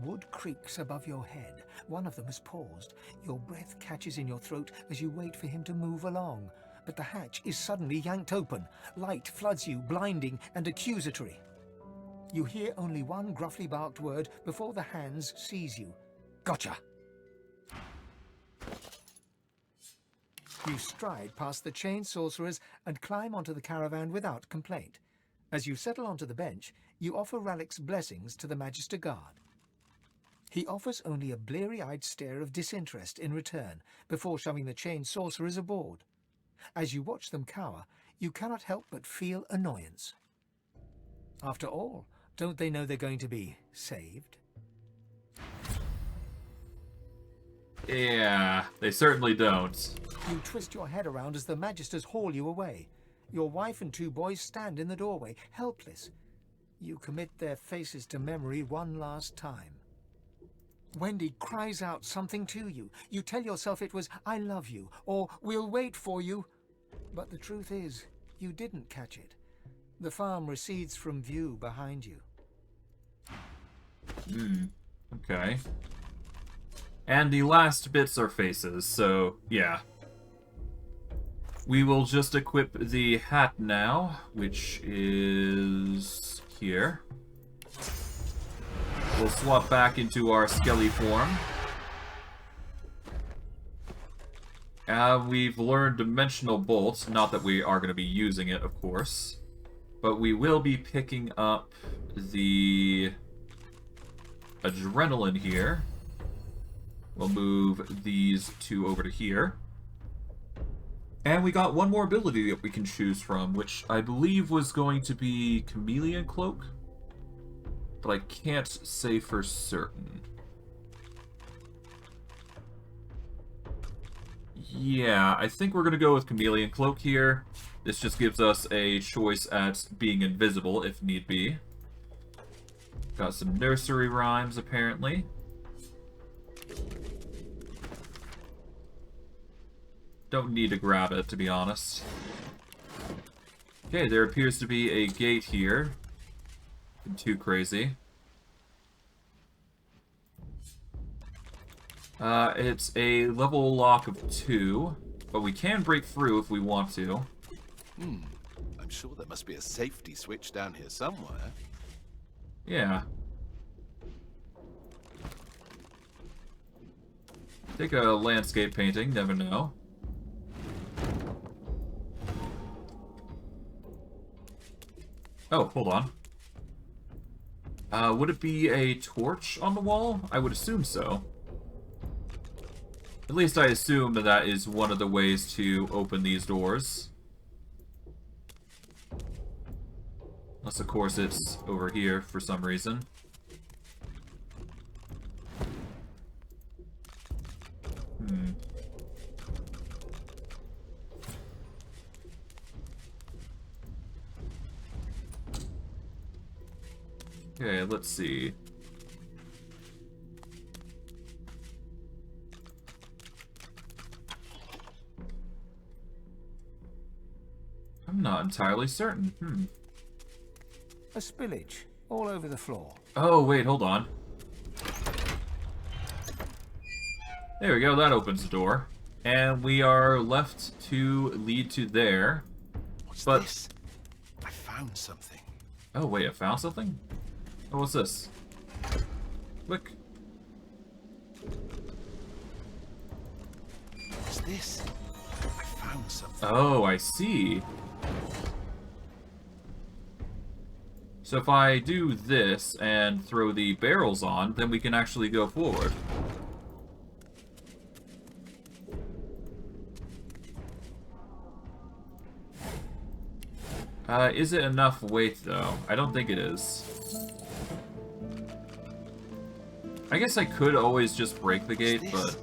S3: Wood creaks above your head. One of them has paused. Your breath catches in your throat as you wait for him to move along. But the hatch is suddenly yanked open. Light floods you, blinding and accusatory. You hear only one gruffly barked word before the hands seize you. Gotcha! You stride past the chained sorcerers and climb onto the caravan without complaint. As you settle onto the bench, you offer Ralik's blessings to the Magister Guard. He offers only a bleary-eyed stare of disinterest in return, before shoving the chained sorcerers aboard. As you watch them cower, you cannot help but feel annoyance. After all, don't they know they're going to be saved?
S1: Yeah, they certainly don't.
S3: You twist your head around as the Magisters haul you away. Your wife and 2 boys stand in the doorway, helpless. You commit their faces to memory one last time. Wendy cries out something to you. You tell yourself it was, "I love you," or "We'll wait for you." But the truth is, you didn't catch it. The farm recedes from view behind you.
S1: Okay. And the last bits are faces, so yeah. We will just equip the hat now, which is here. We'll swap back into our skelly form. We've learned Dimensional Bolt, not that we are going to be using it, of course. But we will be picking up the Adrenaline here. We'll move these two over to here. And we got one more ability that we can choose from, which I believe was going to be Chameleon Cloak. But I can't say for certain. Yeah, I think we're going to go with Chameleon Cloak here. This just gives us a choice at being invisible if need be. Got some nursery rhymes, apparently. Don't need to grab it, to be honest. Okay, there appears to be a gate here. Nothing too crazy. It's a level lock of 2, but we can break through if we want to.
S19: I'm sure there must be a safety switch down here somewhere.
S1: Yeah. Take a landscape painting, never know. Oh, hold on. Would it be a torch on the wall? I would assume so. At least I assume that that is one of the ways to open these doors. Unless, of course, it's over here for some reason. Okay, let's see. I'm not entirely certain.
S3: A spillage all over the floor.
S1: Oh, wait, hold on. There we go, that opens the door. And we are left to lead to there.
S19: What's this? I found something.
S1: Oh, wait, I found something? Oh, what's this? Look.
S19: What's this? I found something.
S1: Oh, I see. So if I do this and throw the barrels on, then we can actually go forward. Is it enough weight, though? I don't think it is. I guess I could always just break the gate, but...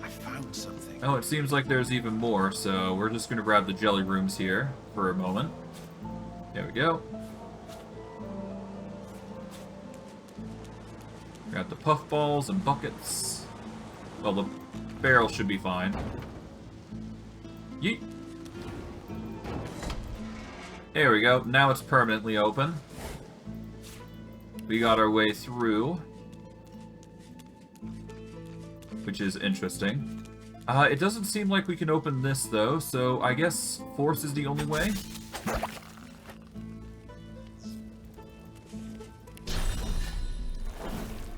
S19: I found something.
S1: Oh, it seems like there's even more, so we're just gonna grab the jelly rooms here for a moment. There we go. Grab the puff balls and buckets. Well, the barrel should be fine. Yeet. There we go. Now it's permanently open. We got our way through. Which is interesting. It doesn't seem like we can open this, though, so I guess force is the only way?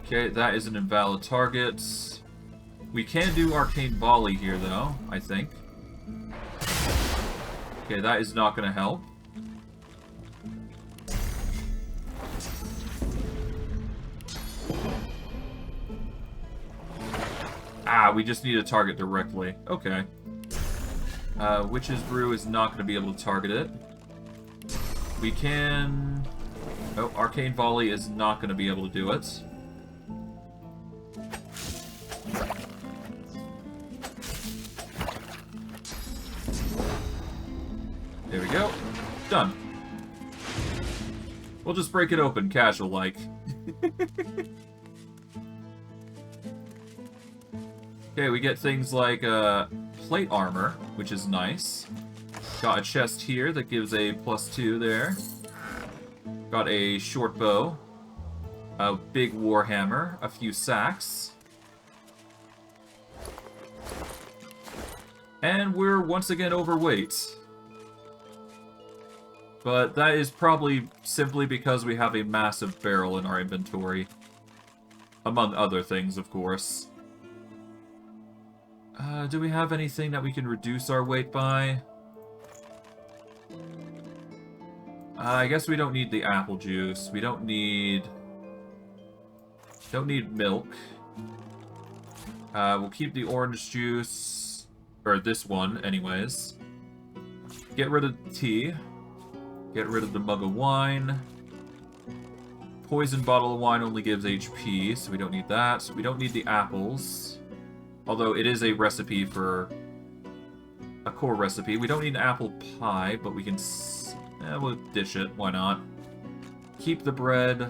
S1: Okay, that is an invalid target. We can do Arcane Volley here, though, I think. Okay, that is not going to help. Ah, we just need to target directly. Okay. Witch's Brew is not going to be able to target it. We can... Oh, Arcane Volley is not going to be able to do it. There we go. Done. We'll just break it open, casual-like. Okay, we get things like plate armor, which is nice. Got a chest here that gives a +2 there. Got a short bow, a big warhammer, a few sacks. And we're once again overweight. But that is probably simply because we have a massive barrel in our inventory. Among other things, of course. Do we have anything that we can reduce our weight by? I guess we don't need the apple juice. We don't need milk. We'll keep the orange juice, or this one, anyways. Get rid of the tea. Get rid of the mug of wine. Poison bottle of wine only gives HP, so we don't need that. We don't need the apples. Although it is a recipe for a core recipe. We don't need an apple pie, but we can... we'll ditch it. Why not? Keep the bread.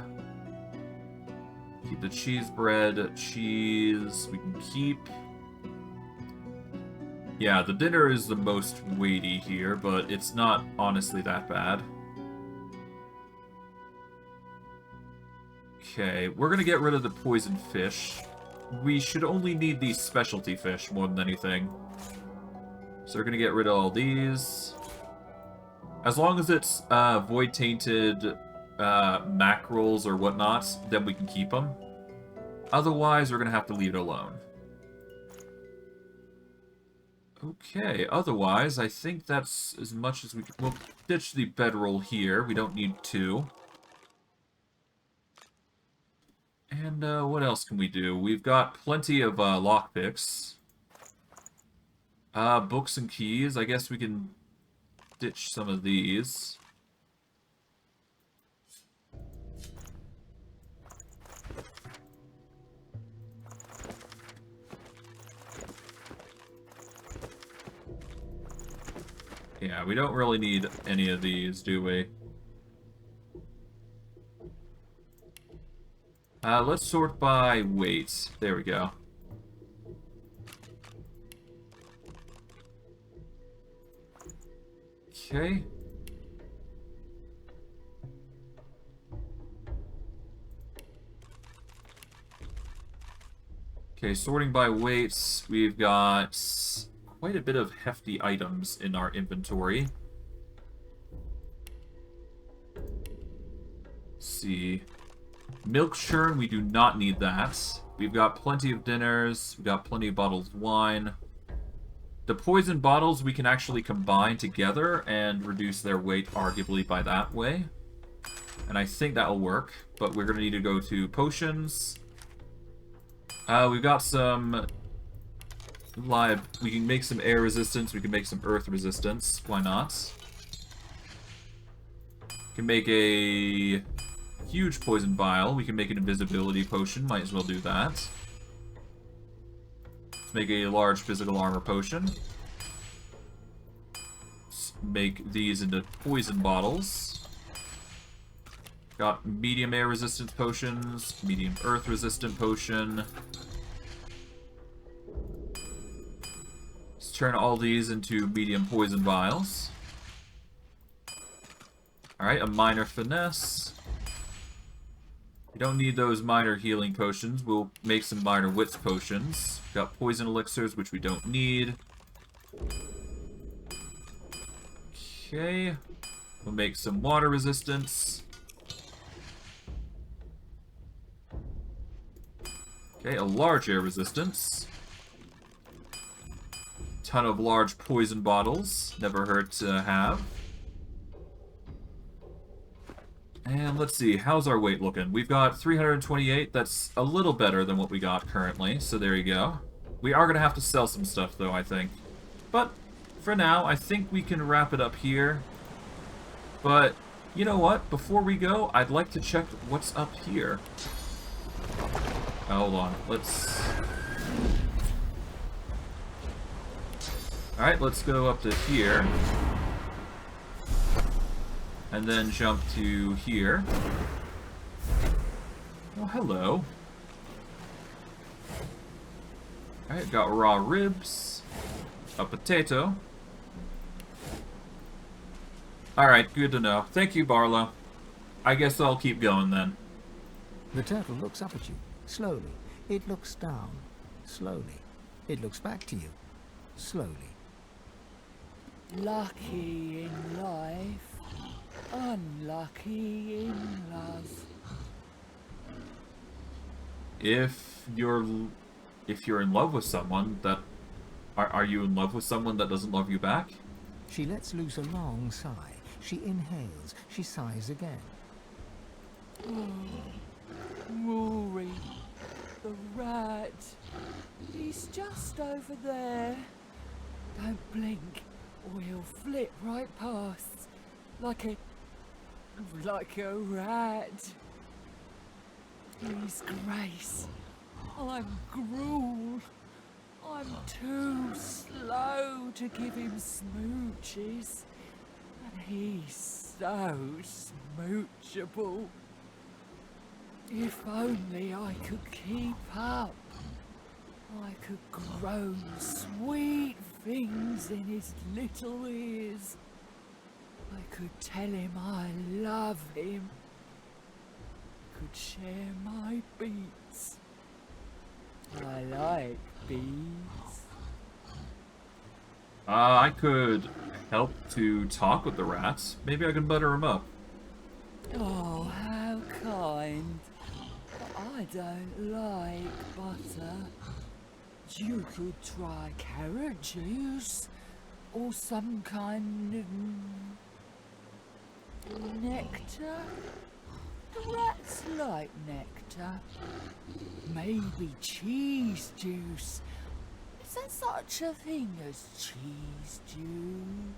S1: Keep the cheese bread. Cheese. We can keep... Yeah, the dinner is the most weighty here, but it's not honestly that bad. Okay, we're gonna get rid of the poison fish. We should only need the specialty fish more than anything. So we're gonna get rid of all these. As long as it's void-tainted mackerels or whatnot, then we can keep them. Otherwise, we're gonna have to leave it alone. Okay, otherwise, I think that's as much as we can... We'll ditch the bedroll here. We don't need 2. And what else can we do? We've got plenty of lockpicks. Books and keys. I guess we can ditch some of these. Yeah, we don't really need any of these, do we? Let's sort by weight. There we go. Okay. Okay, sorting by weights, we've got quite a bit of hefty items in our inventory. Let's see. Milk churn, we do not need that. We've got plenty of dinners. We've got plenty of bottles of wine. The poison bottles we can actually combine together and reduce their weight arguably by that way. And I think that'll work. But we're going to need to go to potions. We've got some... We can make some air resistance. We can make some earth resistance. Why not? We can make a... huge poison vial. We can make an invisibility potion. Might as well do that. Let's make a large physical armor potion. Let's make these into poison bottles. Got medium air resistance potions, medium earth resistant potion. Let's turn all these into medium poison vials. Alright, a minor finesse. We don't need those minor healing potions. We'll make some minor wits potions. We've got poison elixirs, which we don't need. Okay. We'll make some water resistance. Okay, a large air resistance. Ton of large poison bottles. Never hurt to have. And let's see, how's our weight looking? We've got 328. That's a little better than what we got currently, so there you go. We are going to have to sell some stuff, though, I think. But for now, I think we can wrap it up here. But you know what? Before we go, I'd like to check what's up here. Hold on, let's... Alright, let's go up to here. And then jump to here. Oh, hello. Alright, Alright, got raw ribs, a potato. Alright, good to know. Thank you, Barlow. I guess I'll keep going then.
S3: The turtle looks up at you, slowly. It looks down, slowly. It looks back to you, slowly.
S18: Lucky in life, unlucky in love.
S1: If you're in love with someone that... Are you in love with someone that doesn't love you back?
S3: She lets loose a long sigh. She inhales. She sighs again.
S18: Rory, the rat. He's just over there. Don't blink, or he'll flit right past, like a rat. He's Grace. I'm Gruel. I'm too slow to give him smooches, and he's so smoochable. If only I could keep up. I could groan sweet things in his little ears. I could tell him I love him. Could share my beats. I like beats.
S1: I could help to talk with the rats. Maybe I can butter him up.
S18: Oh, how kind. But I don't like butter. You could try carrot juice, or some kind of nectar. The rats like nectar. Maybe cheese juice. Is there such a thing as cheese juice?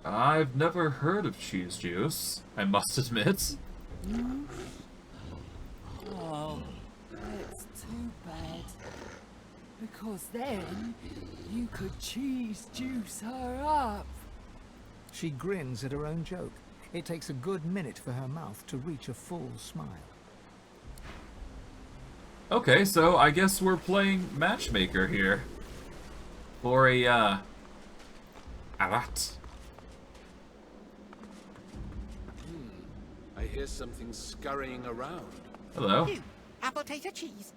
S1: I've never heard of cheese juice, I must admit.
S18: Oh, it's too bad. Because then you could cheese juice her up.
S3: She grins at her own joke. It takes a good minute for her mouth to reach a full smile.
S1: Okay, so I guess we're playing matchmaker here. For a rat.
S19: I hear something scurrying around.
S1: Hello.
S20: You, apple tater cheese.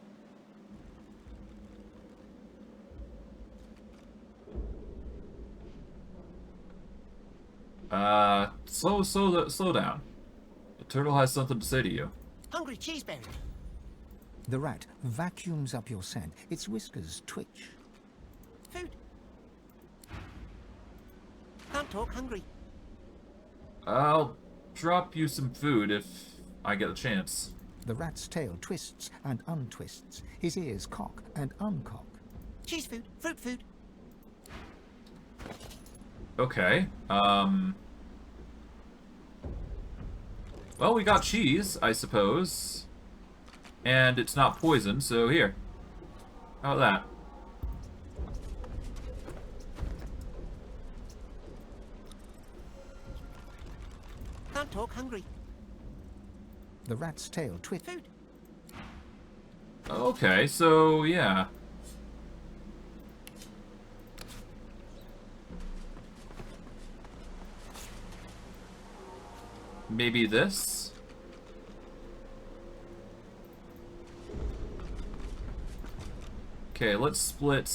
S1: Slow down. The turtle has something to say to you.
S20: Hungry cheeseberry.
S3: The rat vacuums up your scent. Its whiskers twitch.
S20: Food. Can't talk, hungry.
S1: I'll drop you some food if I get a chance.
S3: The rat's tail twists and untwists. His ears cock and uncock.
S20: Cheese food, fruit food.
S1: Okay, well, we got cheese, I suppose. And it's not poison, so here. How about that?
S20: Can't talk, hungry.
S3: The rat's tail twists.
S20: Food.
S1: Okay, so yeah. Maybe this? Okay, let's split...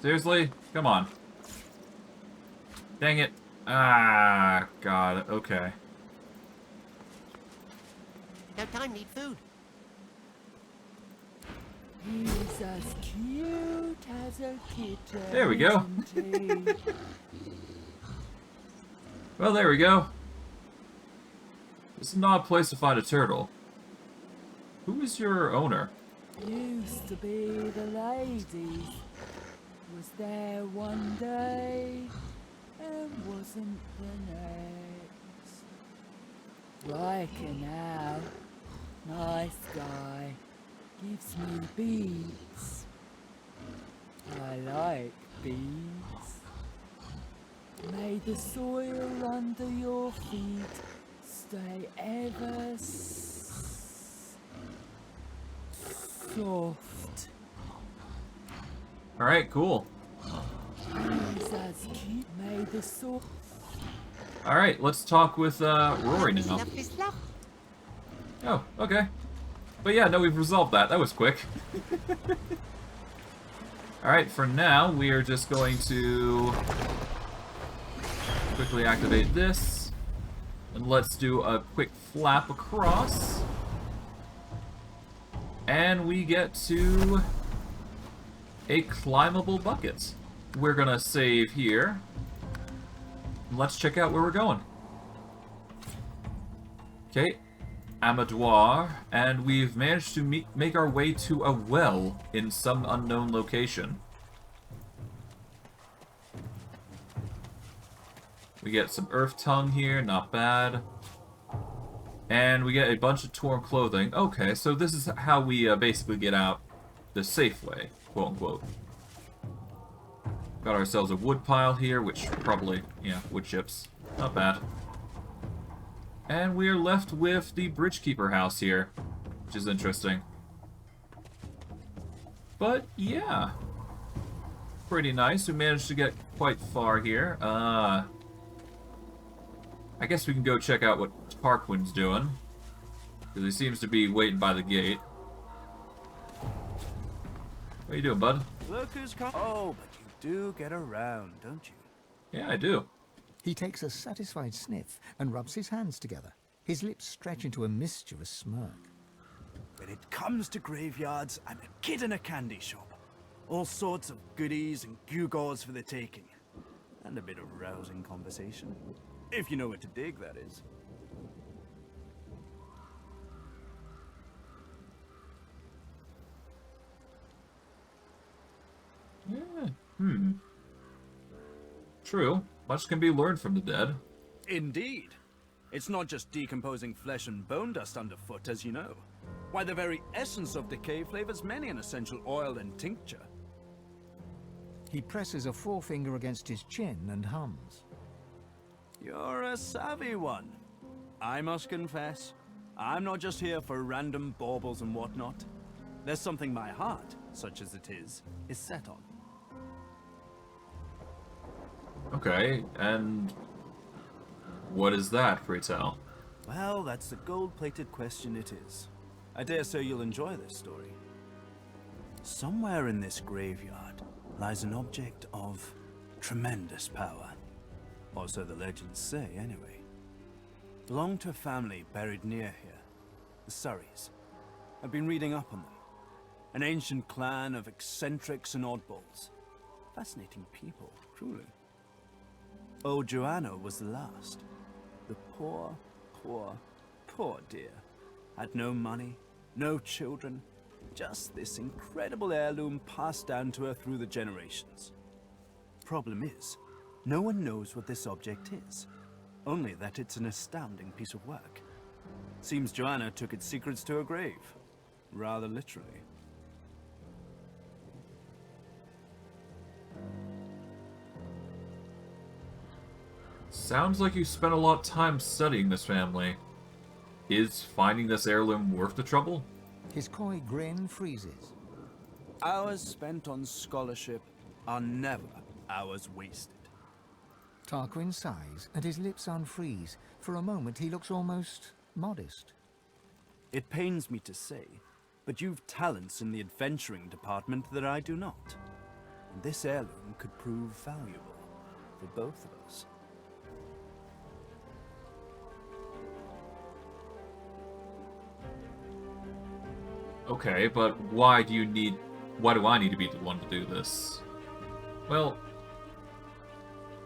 S1: Seriously? Come on. Dang it. Ah, God. Okay.
S20: No time, need food.
S18: He's as cute
S1: There we go. Well, there we go. This is not a place to find a turtle. Who is your owner?
S21: Used to be the ladies. Was there one day and wasn't the next. Like now, nice guy, gives me beads. I like beads. May the soil under your feet stay ever soft.
S1: Alright, cool.
S21: May the soil.
S1: Alright, let's talk with Rory now. Oh, okay. But yeah, no, we've resolved that. That was quick. Alright, for now, we are just going to quickly activate this. And let's do a quick flap across. And we get to a climbable bucket. We're gonna save here. And let's check out where we're going. Okay, Amadouar, and we've managed to make our way to a well in some unknown location. We get some earth tongue here, not bad. And we get a bunch of torn clothing. Okay, so this is how we basically get out the safe way, quote unquote. Got ourselves a wood pile here, which probably, yeah, wood chips. Not bad. And we are left with the Bridgekeeper house here, which is interesting. But, yeah. Pretty nice. We managed to get quite far here. I guess we can go check out what Tarquin's doing. Because he seems to be waiting by the gate. What are you doing, bud?
S17: Look who's come. Oh, but you do get around, don't you?
S1: Yeah, I do.
S3: He takes a satisfied sniff and rubs his hands together. His lips stretch into a mischievous smirk.
S17: When it comes to graveyards, I'm a kid in a candy shop. All sorts of goodies and gewgaws for the taking. And a bit of rousing conversation. If you know what to dig, that is.
S1: Yeah, True. Much can be learned from the dead.
S17: Indeed. It's not just decomposing flesh and bone dust underfoot, as you know. Why, the very essence of decay flavors many an essential oil and tincture.
S3: He presses a forefinger against his chin and hums.
S17: You're a savvy one. I must confess, I'm not just here for random baubles and whatnot. There's something my heart, such as it is set on.
S1: Okay, and what is that, pray tell?
S17: Well, that's the gold-plated question it is. I dare say you'll enjoy this story. Somewhere in this graveyard lies an object of tremendous power. Or so the legends say, anyway. Belonged to a family buried near here, the Surreys. I've been reading up on them. An ancient clan of eccentrics and oddballs. Fascinating people, truly. Old Joanna was the last. The poor, poor dear. Had no money, no children, just this incredible heirloom passed down to her through the generations. Problem is, no one knows what this object is. Only that it's an astounding piece of work. Seems Joanna took its secrets to her grave. Rather literally.
S1: Sounds like you spent a lot of time studying this family. Is finding this heirloom worth the trouble?
S3: His coy grin freezes.
S17: Hours spent on scholarship are never hours wasted.
S3: Tarquin sighs, and his lips unfreeze. For a moment, he looks almost modest.
S17: It pains me to say, but you've talents in the adventuring department that I do not. And this heirloom could prove valuable for both of us.
S1: Okay, but why do you need Why do I need to be the one to do this? Well,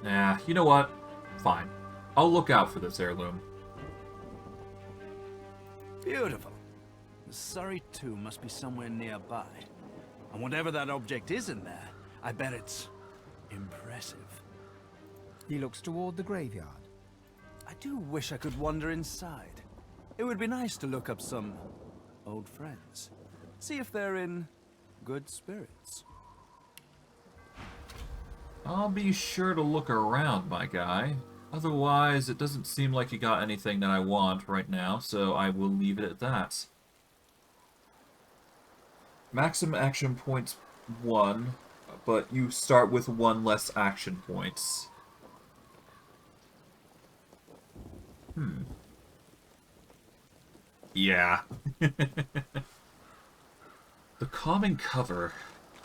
S1: nah, you know what? Fine. I'll look out for this heirloom.
S17: Beautiful. The Surrey tomb must be somewhere nearby. And whatever that object is in there, I bet it's impressive.
S3: He looks toward the graveyard.
S17: I do wish I could wander inside. It would be nice to look up some old friends. See if they're in good spirits.
S1: I'll be sure to look around, my guy. Otherwise, it doesn't seem like you got anything that I want right now, so I will leave it at that. Maximum action points 1, but you start with 1 less action points. Yeah. The calming cover.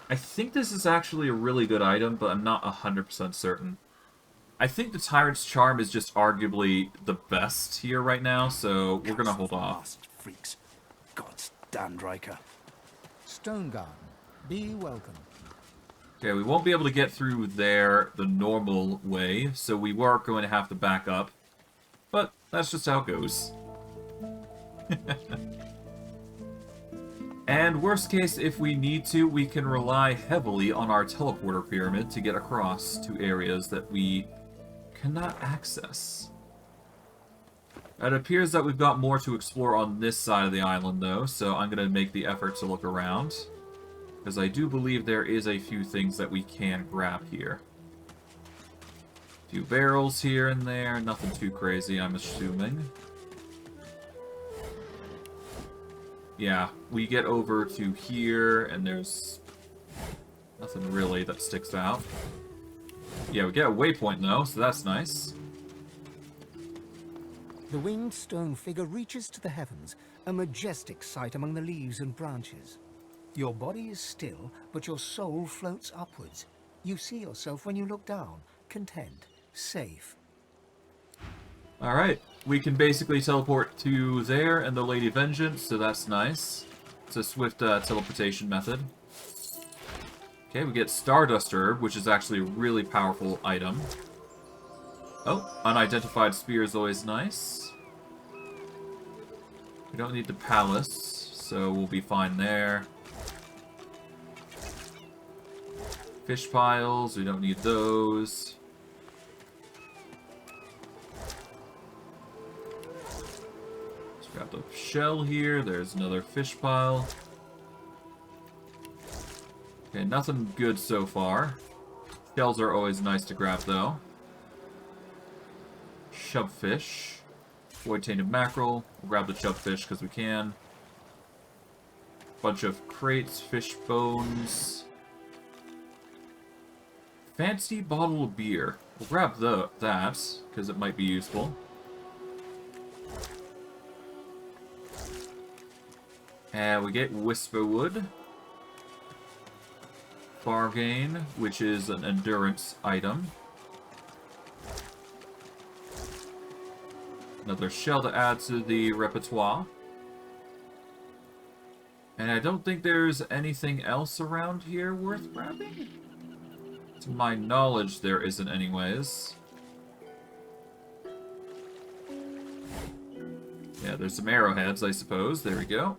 S1: I think this is actually a really good item, but I'm not 100% certain. I think the Tyrant's Charm is just arguably the best here right now, so we're gonna hold off.
S17: Freaks. God's damned Riker.
S3: Stone Garden. Be welcome.
S1: Okay, we won't be able to get through there the normal way, so we were going to have to back up. But that's just how it goes. And worst case, if we need to, we can rely heavily on our teleporter pyramid to get across to areas that we cannot access. It appears that we've got more to explore on this side of the island, though, so I'm going to make the effort to look around. Because I do believe there is a few things that we can grab here. A few barrels here and there, nothing too crazy, I'm assuming. Yeah, we get over to here, and there's nothing really that sticks out. Yeah, we get a waypoint, though, so that's nice.
S3: The winged stone figure reaches to the heavens, a majestic sight among the leaves and branches. Your body is still, but your soul floats upwards. You see yourself when you look down, content, safe.
S1: Alright, we can basically teleport to there and the Lady Vengeance, so that's nice. It's a swift teleportation method. Okay, we get Stardust Herb, which is actually a really powerful item. Oh, unidentified spear is always nice. We don't need the palace, so we'll be fine there. Fish piles, we don't need those. Let's grab the shell here, there's another fish pile. Okay, nothing good so far. Shells are always nice to grab, though. Chubfish. Void tainted mackerel. We'll grab the chubfish because we can. Bunch of crates, fish bones. Fancy bottle of beer. We'll grab that because it might be useful. And we get Whisperwood. Bargain, which is an endurance item. Another shell to add to the repertoire. And I don't think there's anything else around here worth grabbing. To my knowledge, there isn't anyways. Yeah, there's some arrowheads, I suppose. There we go.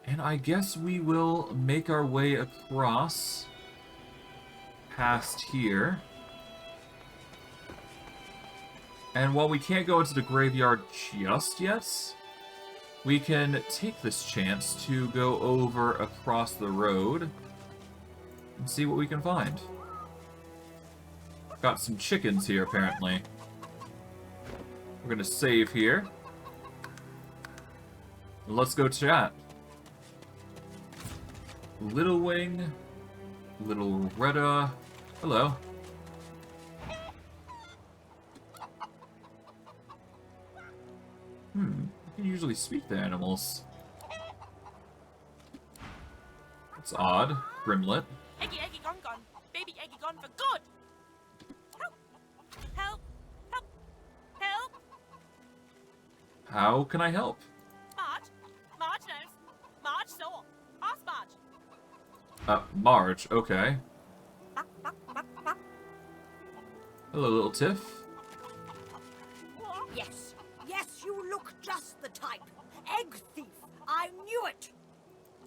S1: And I guess we will make our way across past here. And while we can't go into the graveyard just yet, we can take this chance to go over across the road and see what we can find. Got some chickens here, apparently. We're gonna save here. And let's go chat. Little Wing, Little Retta, hello. You can usually speak to animals. It's odd. Grimlet.
S8: Eggy, Eggy, gone, gone. Baby Eggy, gone for good. Help! Help! Help! Help!
S1: How can I help?
S8: Marge knows. Marge saw.
S1: Marge, okay. Hello, little Tiff.
S5: Yes, yes, you look just the type. Egg thief. I knew it.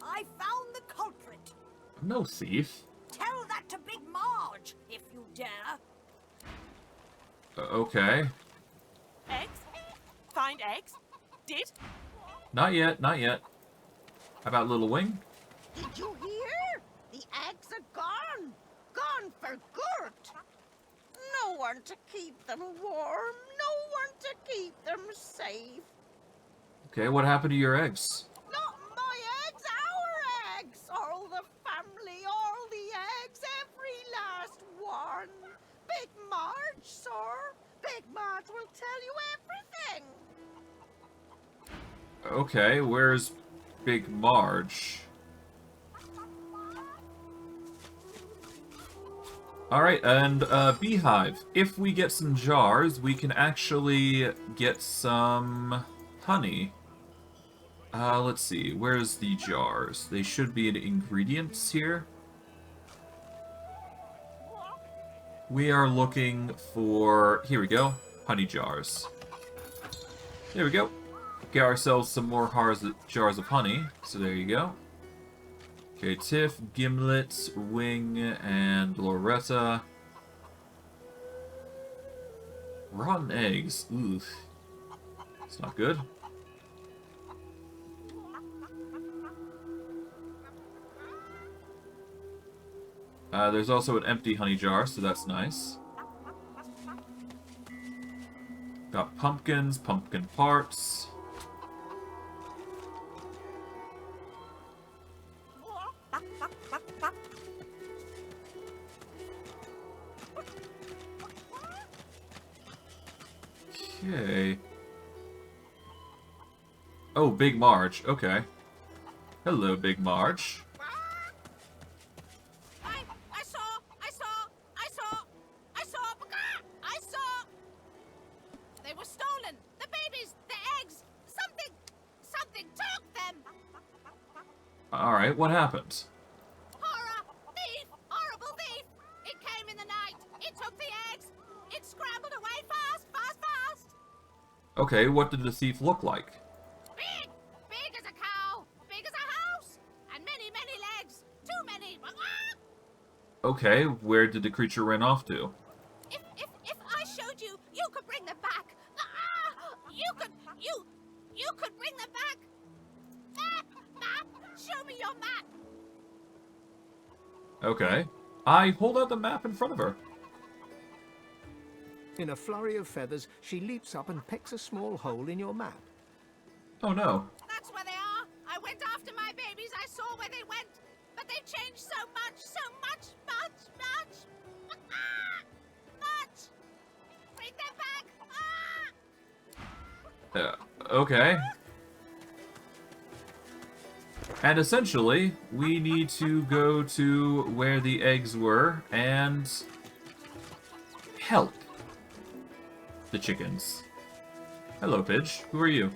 S5: I found the culprit.
S1: I'm no thief.
S5: Tell that to Big Marge, if you dare.
S1: Okay.
S8: Eggs? Find eggs? Did?
S1: Not yet, not yet. How about Little Wing?
S18: Did you hear? The eggs are gone. Gone for good. No one to keep them warm. No one to keep them safe.
S1: Okay, what happened to your eggs?
S18: Not my eggs, our eggs. All the family, all the eggs, every last one. Big Marge, sir. Big Marge will tell you everything.
S1: Okay, where's Big Marge? Alright, and Beehive. If we get some jars, we can actually get some honey. Let's see, where's the jars? They should be in ingredients here. We are looking for... Here we go. Honey jars. There we go. Get ourselves some more jars of honey. So there you go. Okay, Tiff, Gimlet, Wing, and Loretta. Rotten eggs. Oof. It's not good. There's also an empty honey jar, so that's nice. Got pumpkins, pumpkin parts. Okay. Oh, Big Marge. Okay. Hello, Big Marge.
S18: I saw. They were stolen. The babies, the eggs. Something took them.
S1: Alright, what happened?
S18: Horror! Thief! Horrible thief! It came in the night. It took the eggs. It scrambled away fast.
S1: Okay, what did the thief look like?
S18: Big! Big as a cow. Big as a house. And many, many legs. Too many.
S1: Okay, where did the creature run off to?
S18: If I showed you, you could bring them back. You could bring them back. Map. Show me your map.
S1: Okay. I hold out the map in front of her.
S3: In a flurry of feathers, she leaps up and pecks a small hole in your map.
S1: Oh no.
S18: That's where they are. I went after my babies. I saw where they went. But they've changed so much. Much. Bring them back.
S1: Okay. And essentially, we need to go to where the eggs were and help the chickens. Hello, Pidge. Who are you?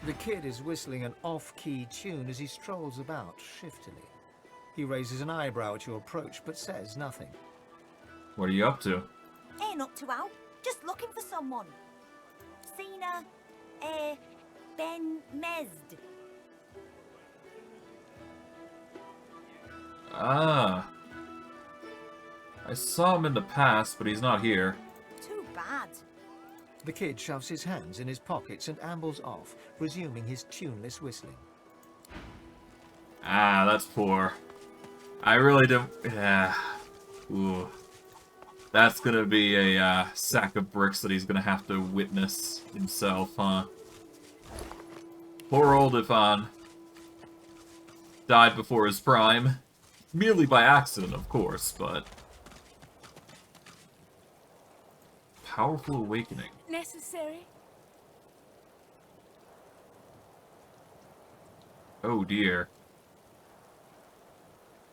S3: The kid is whistling an off-key tune as he strolls about shiftily. He raises an eyebrow at your approach, but says nothing.
S1: What are you up to?
S5: Ain't up to out. Just looking for someone. Seen Ben Mesd.
S1: Ah. I saw him in the past, but he's not here.
S5: Too bad.
S3: The kid shoves his hands in his pockets and ambles off, resuming his tuneless whistling.
S1: Ah, that's poor. I really don't... Yeah. Ooh. That's gonna be a sack of bricks that he's gonna have to witness himself, huh? Poor old Ivan. Died before his prime. Merely by accident, of course, but... Powerful awakening.
S16: Necessary?
S1: Oh dear.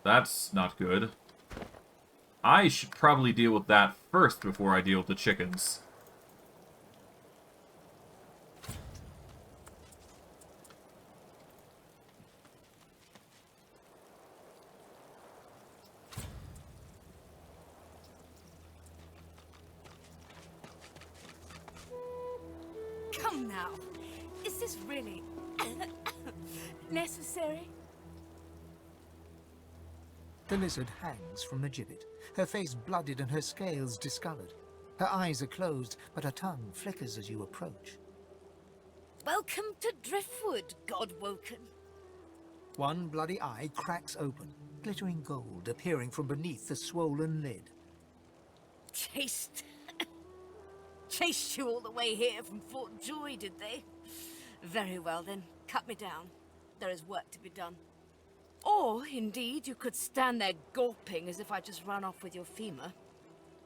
S1: That's not good. I should probably deal with that first before I deal with the chickens.
S16: now. Is this really necessary?
S3: The lizard hangs from the gibbet, her face blooded and her scales discolored. Her eyes are closed, but her tongue flickers as you approach.
S16: Welcome to Driftwood, God-woken.
S3: One bloody eye cracks open, glittering gold appearing from beneath the swollen lid.
S16: Chased you all the way here from Fort Joy, did they? Very well then, cut me down. There is work to be done. Or, indeed, you could stand there gulping as if I just ran off with your femur.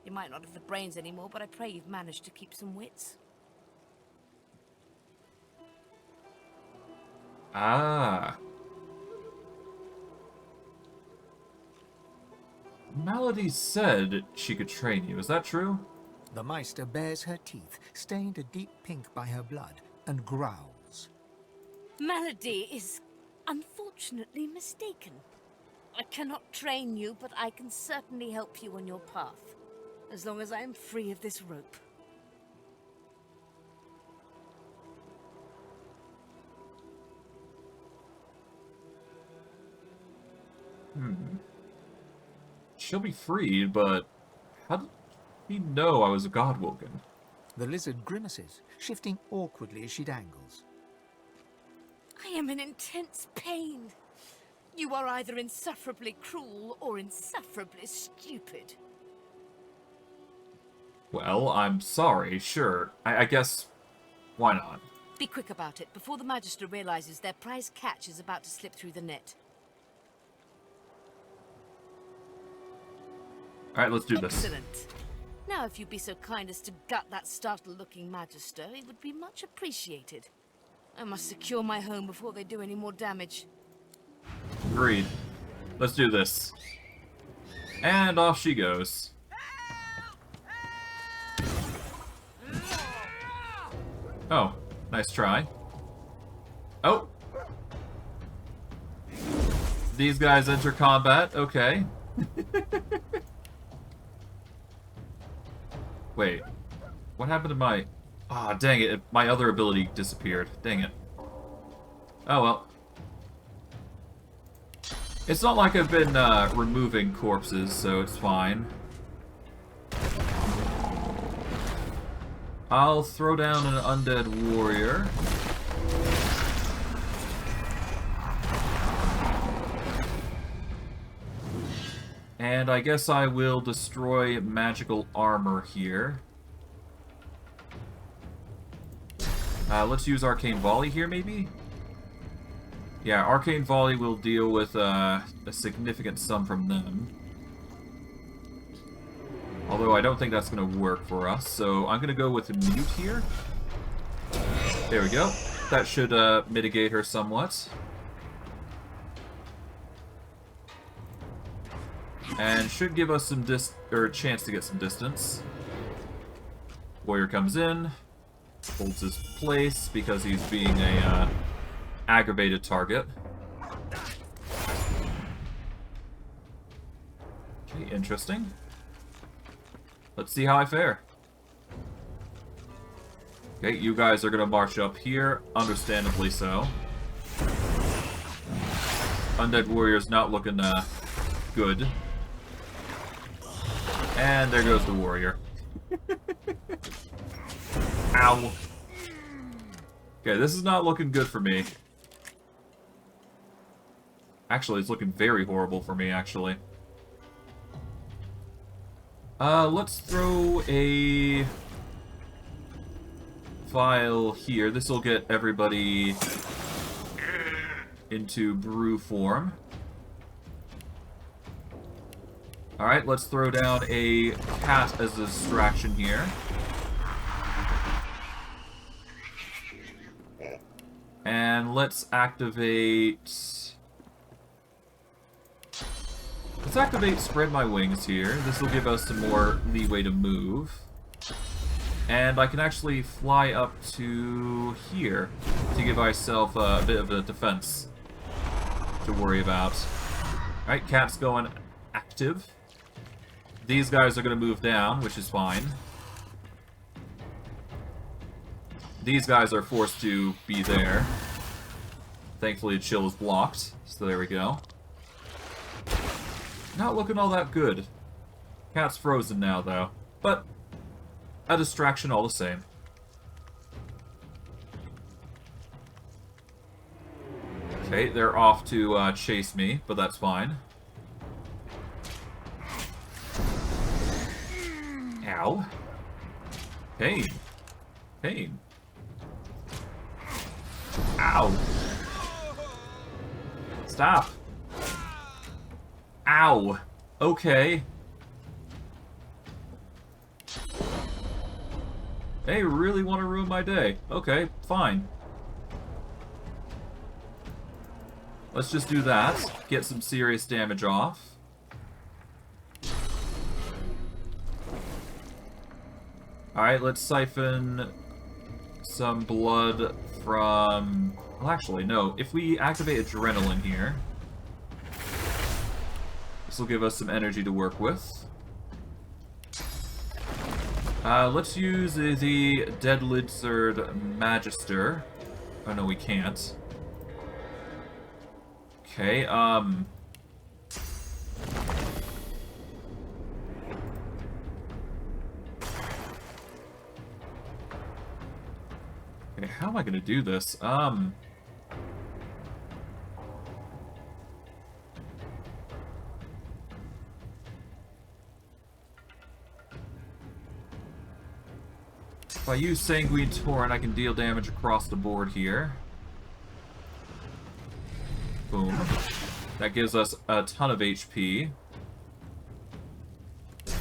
S16: You might not have the brains anymore, but I pray you've managed to keep some wits.
S1: Ah. Malady said she could train you, is that true?
S3: The Meister bares her teeth, stained a deep pink by her blood, and growls.
S16: Malady is unfortunately mistaken. I cannot train you, but I can certainly help you on your path, as long as I am free of this rope.
S1: She'll be freed, but how did he know I was a godwoken?
S3: The lizard grimaces, shifting awkwardly as she dangles.
S16: I am in intense pain. You are either insufferably cruel or insufferably stupid.
S1: Well, I'm sorry, sure. I guess, why not?
S16: Be quick about it, before the Magister realizes their prize catch is about to slip through the net.
S1: Alright, let's do this.
S16: Excellent. Now, if you'd be so kind as to gut that startled-looking Magister, it would be much appreciated. I must secure my home before they do any more damage.
S1: Agreed. Let's do this. And off she goes. Oh, nice try. Oh! These guys enter combat, okay. Wait, what happened to my... Ah, dang it, my other ability disappeared. Dang it. Oh well. It's not like I've been removing corpses, so it's fine. I'll throw down an undead warrior. And I guess I will destroy magical armor here. Let's use Arcane Volley here, maybe? Yeah, Arcane Volley will deal with a significant sum from them. Although I don't think that's going to work for us, so I'm going to go with Mute here. There we go. That should mitigate her somewhat. And should give us some chance to get some distance. Warrior comes in, holds his place because he's being a aggravated target. Okay, interesting. Let's see how I fare. Okay, you guys are gonna march up here, understandably so. Undead Warrior's not looking good. And there goes the warrior. Ow. Okay, this is not looking good for me. Actually, it's looking very horrible for me, actually. Let's throw a vial here. This will get everybody into brew form. Alright, let's throw down a cat as a distraction here. And let's activate... Let's activate Spread My Wings here. This will give us some more leeway to move. And I can actually fly up to here to give myself a bit of a defense to worry about. Alright, cat's going active. These guys are going to move down, which is fine. these guys are forced to be there. Thankfully, chill is blocked, so there we go. Not looking all that good. Cat's frozen now, though. But a distraction all the same. Okay, they're off to chase me, but that's fine. Ow. Pain. Pain. Ow. Stop. Ow. Okay. They really want to ruin my day. Okay, fine. Let's just do that. Get some serious damage off. Alright, let's siphon some blood from... Well, actually, no. If we activate adrenaline here, this will give us some energy to work with. Let's use the Dead Lizard Magister. Oh, no, we can't. Okay, Okay, how am I gonna do this? If I use Sanguine Torrent, I can deal damage across the board here. Boom. That gives us a ton of HP.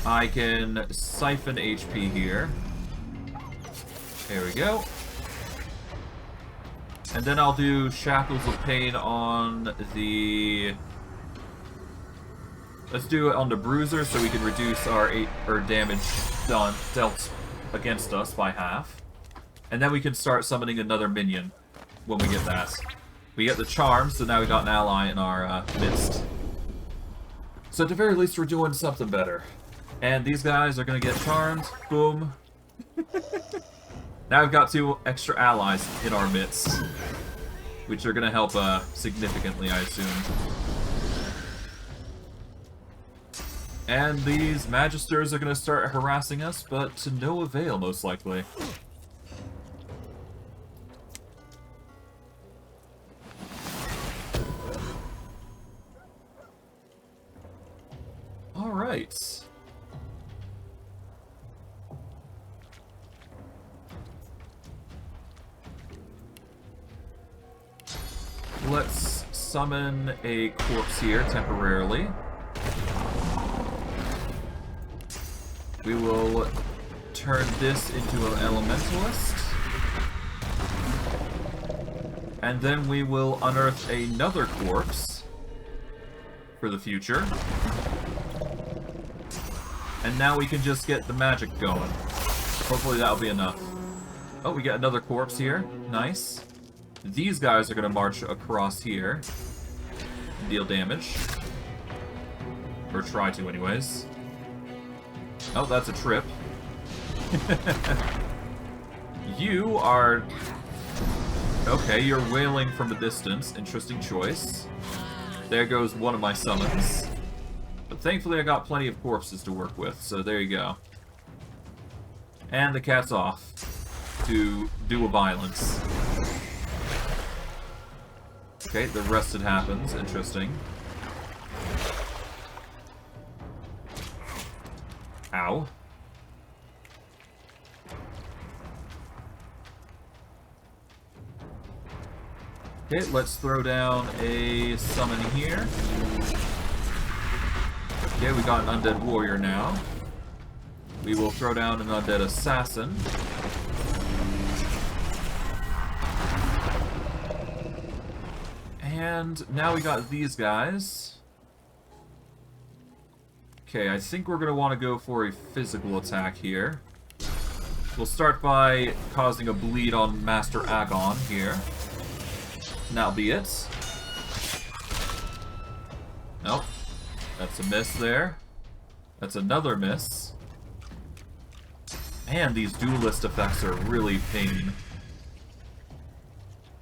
S1: I can siphon HP here. There we go. And then I'll do Shackles of Pain on the... Let's do it on the Bruiser so we can reduce our damage dealt against us by half. And then we can start summoning another minion when we get that. We get the charm, so now we got an ally in our midst. So at the very least, we're doing something better. And these guys are gonna get charmed. Boom. Now we've got 2 extra allies in our midst, which are gonna help significantly, I assume. And these Magisters are gonna start harassing us, but to no avail, most likely. Alright. Let's summon a corpse here temporarily. We will turn this into an elementalist. And then we will unearth another corpse for the future. And now we can just get the magic going. Hopefully that'll be enough. Oh, we get another corpse here. Nice. These guys are going to march across here and deal damage. Or try to, anyways. Oh, that's a trip. You are... Okay, you're wailing from a distance. Interesting choice. There goes one of my summons. But thankfully I got plenty of corpses to work with, so there you go. And the cat's off to do a violence. Okay, the rest it happens. Interesting. Ow. Okay, let's throw down a summon here. Okay, we got an undead warrior now. We will throw down an undead assassin. And now we got these guys. Okay, I think we're going to want to go for a physical attack here. We'll start by causing a bleed on Master Agon here. And that'll be it. Nope. That's a miss there. That's another miss. Man, these duelist effects are really pain.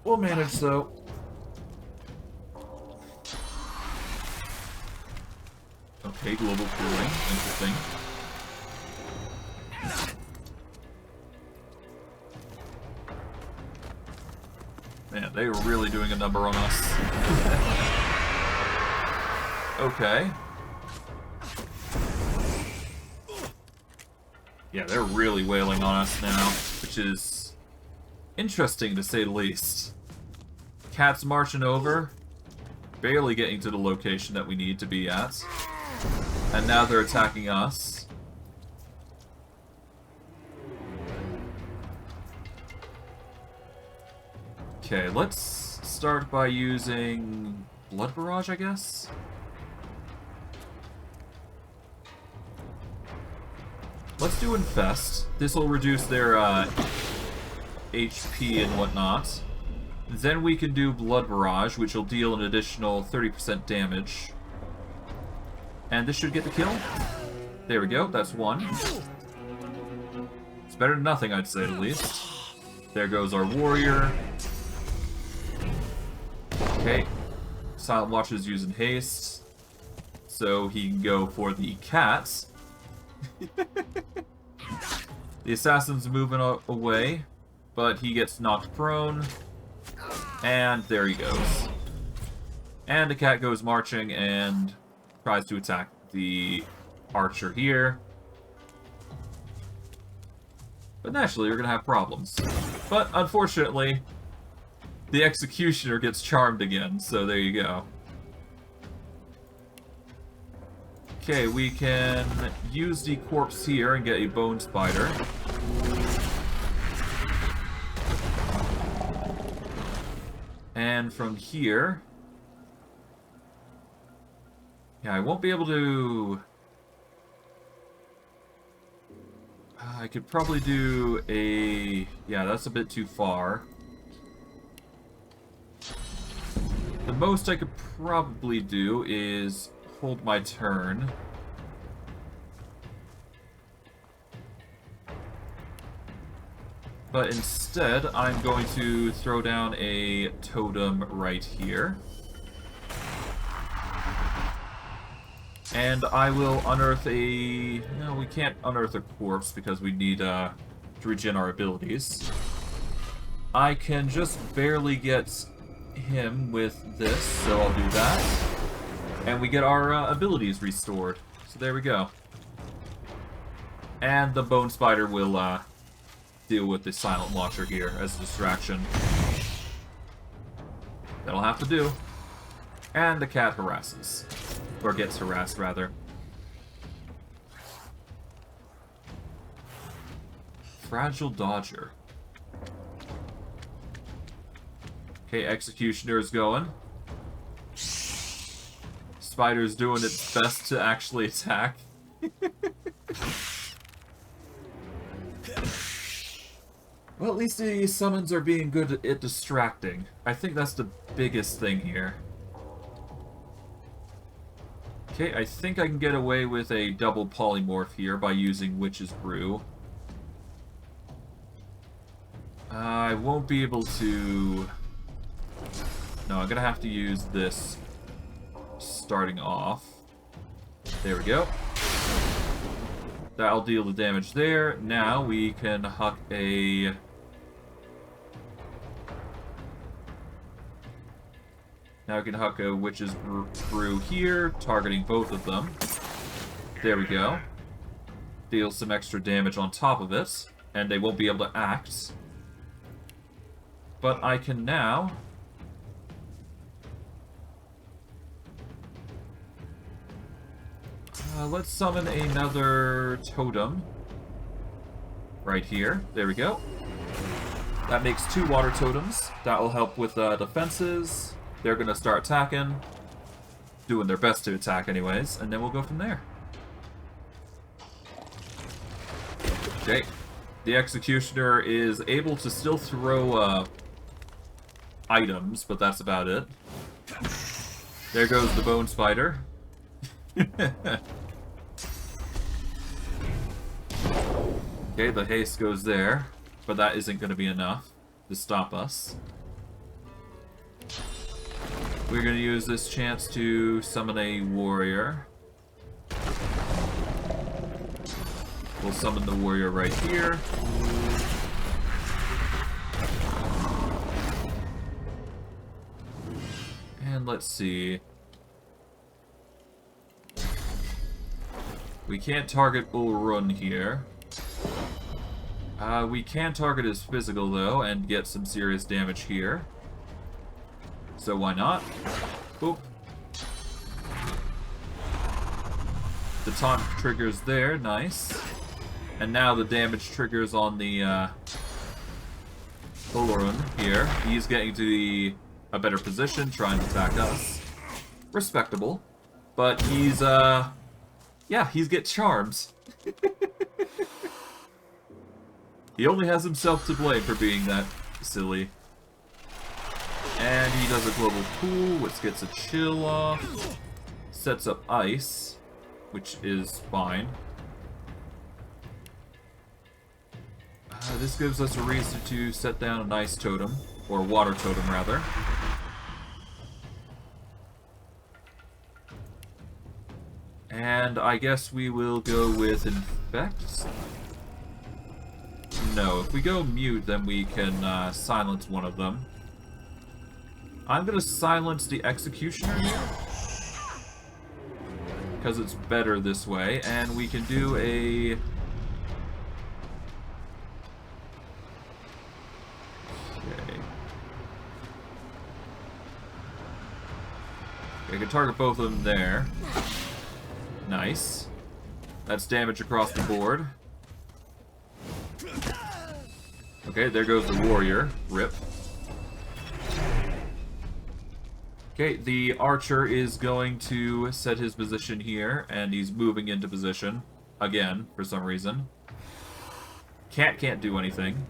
S1: We'll manage, though. Okay, global cooling. Interesting. Man, they were really doing a number on us. Okay. Yeah, they're really wailing on us now, which is interesting to say the least. Cat's marching over, barely getting to the location that we need to be at, and now they're attacking us. Okay, let's start by using Blood Barrage, I guess? Let's do Infest. This will reduce their HP and whatnot. Then we can do Blood Barrage, which will deal an additional 30% damage. And this should get the kill. There we go, that's one. It's better than nothing, I'd say, at least. There goes our warrior. Okay. Silent Watch is using haste. So he can go for the cat. The assassin's moving away, but he gets knocked prone. And there he goes. And the cat goes marching and tries to attack the archer here. But naturally, you're going to have problems. But unfortunately, the executioner gets charmed again, so there you go. Okay, we can use the corpse here and get a bone spider. And from here... Yeah, I won't be able to... I could probably do a... Yeah, that's a bit too far. The most I could probably do is hold my turn. But instead, I'm going to throw down a totem right here. And I will unearth a... No, we can't unearth a corpse because we need to regen our abilities. I can just barely get him with this, so I'll do that. And we get our abilities restored. So there we go. And the bone spider will deal with the silent watcher here as a distraction. That'll have to do. And the cat harasses. Or gets harassed, rather. Fragile Dodger. Okay, Executioner's going. Spider's doing its best to actually attack. Well, at least the summons are being good at distracting. I think that's the biggest thing here. Okay, I think I can get away with a double polymorph here by using Witch's Brew. I won't be able to... No, I'm gonna have to use this starting off. There we go. That'll deal the damage there. Now we can huck a... Now we can huck a Witch's Brew here, targeting both of them. There we go. Deal some extra damage on top of it, and they won't be able to act. But I can now... let's summon another totem. Right here. There we go. That makes 2 water totems. That will help with defenses. They're going to start attacking. Doing their best to attack anyways. And then we'll go from there. Okay. The Executioner is able to still throw items, but that's about it. There goes the Bone Spider. Okay, the haste goes there, but that isn't going to be enough to stop us. We're going to use this chance to summon a warrior. We'll summon the warrior right here. And let's see. We can't target Ulrun here. We can target his physical, though, and get some serious damage here. So why not? Boop. The taunt triggers there, nice. And now the damage triggers on the Ulrun here. He's getting to a better position, trying to attack us. Respectable. But he's, yeah, he's get charms. He only has himself to blame for being that silly. And he does a global pool, which gets a chill off. Sets up ice, which is fine. This gives us a reason to set down an ice totem, or water totem rather. And I guess we will go with infect. No, if we go mute, then we can silence one of them. I'm gonna silence the executioner here, because it's better this way, and we can do a... Okay. I can target both of them there. Nice. That's damage across the board. Okay, there goes the warrior. Rip. Okay, the archer is going to set his position here, and he's moving into position. Again, for some reason. Cat can't do anything.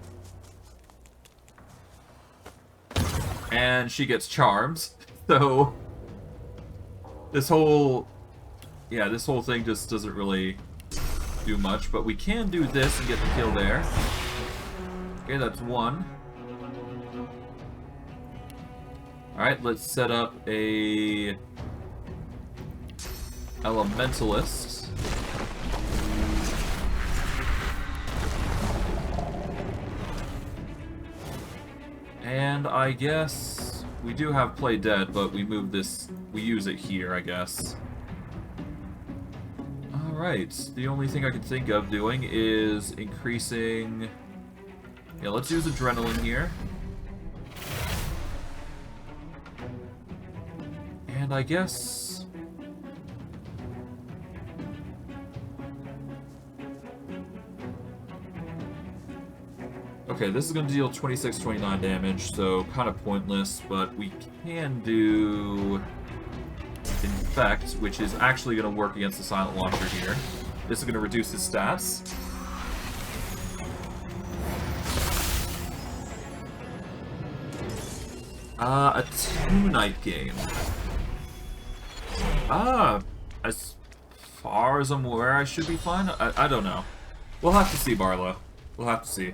S1: And she gets charms. So, this whole... yeah, this whole thing just doesn't really do much, but we can do this and get the kill there. Okay, that's one. Alright, let's set up a elementalist. And I guess we do have play dead, but we move this, we use it here, I guess. Alright, the only thing I can think of doing is increasing... yeah, let's use adrenaline here. And I guess... okay, this is going to deal 26-29 damage, so kind of pointless, but we can do... infect, which is actually going to work against the silent launcher here. This is going to reduce his stats. A 2-night game. As far as I'm aware, I should be fine. I don't know. We'll have to see, Barlow. We'll have to see.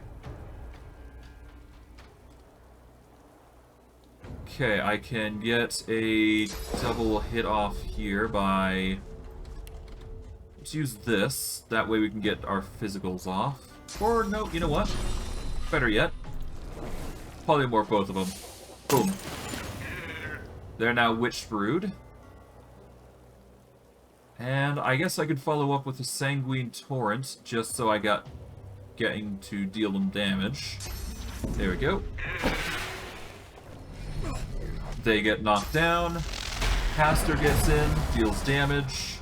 S1: Okay, I can get a double hit off here by... let's use this. That way we can get our physicals off. Or, no, you know what? Better yet. Polymorph both of them. Boom. They're now Witch Brood. And I guess I could follow up with a Sanguine Torrent, just so I got getting to deal them damage. There we go. They get knocked down. Caster gets in, deals damage.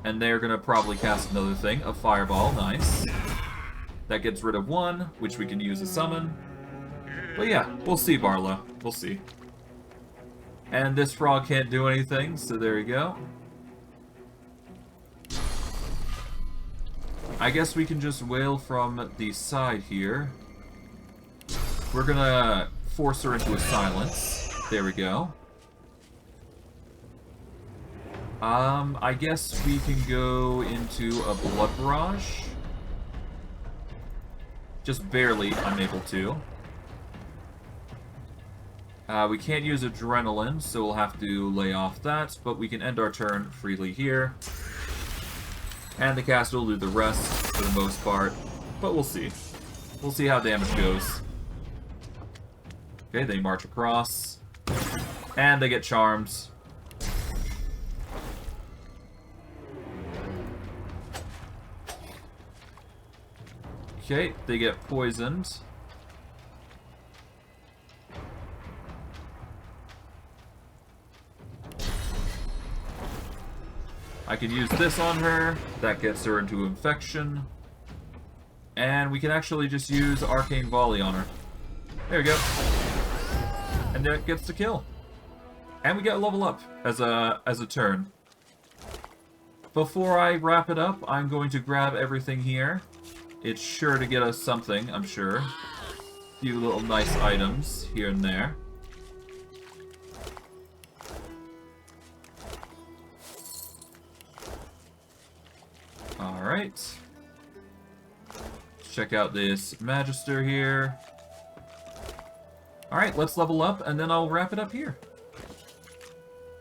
S1: And they're gonna probably cast another thing, a Fireball, nice. That gets rid of one, which we can use a summon. But yeah, we'll see, Barlow. We'll see. And this frog can't do anything, so there you go. I guess we can just wail from the side here. We're gonna force her into a silence. There we go. I guess we can go into a blood barrage. Just barely, I'm able to. We can't use adrenaline, so we'll have to lay off that, but we can end our turn freely here. And the caster will do the rest for the most part, but we'll see. We'll see how damage goes. Okay, they march across. And they get charmed. Okay, they get poisoned. I can use this on her. That gets her into infection. And we can actually just use Arcane Volley on her. There we go. And that gets the kill. And we get a level up as a turn. Before I wrap it up, I'm going to grab everything here. It's sure to get us something, I'm sure. A few little nice items here and there. Alright. Check out this Magister here. Alright, let's level up, and then I'll wrap it up here.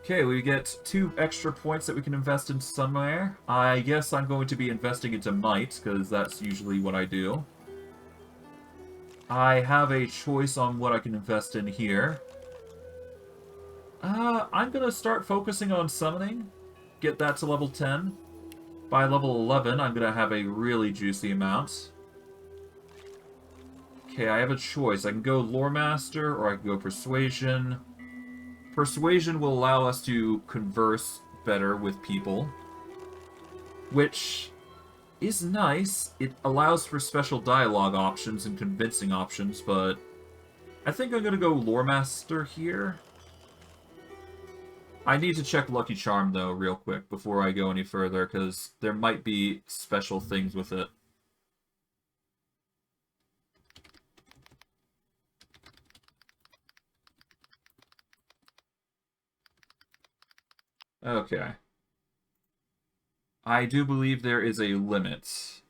S1: Okay, we get 2 extra points that we can invest in somewhere. I guess I'm going to be investing into Might, because that's usually what I do. I have a choice on what I can invest in here. I'm going to start focusing on Summoning. Get that to level 10. By level 11, I'm going to have a really juicy amount. Okay, I have a choice. I can go Lore Master, or I can go Persuasion. Persuasion will allow us to converse better with people, which is nice. It allows for special dialogue options and convincing options, but I think I'm going to go Lore Master here. I need to check Lucky Charm, though, real quick before I go any further, because there might be special things with it. Okay. I do believe there is a limit.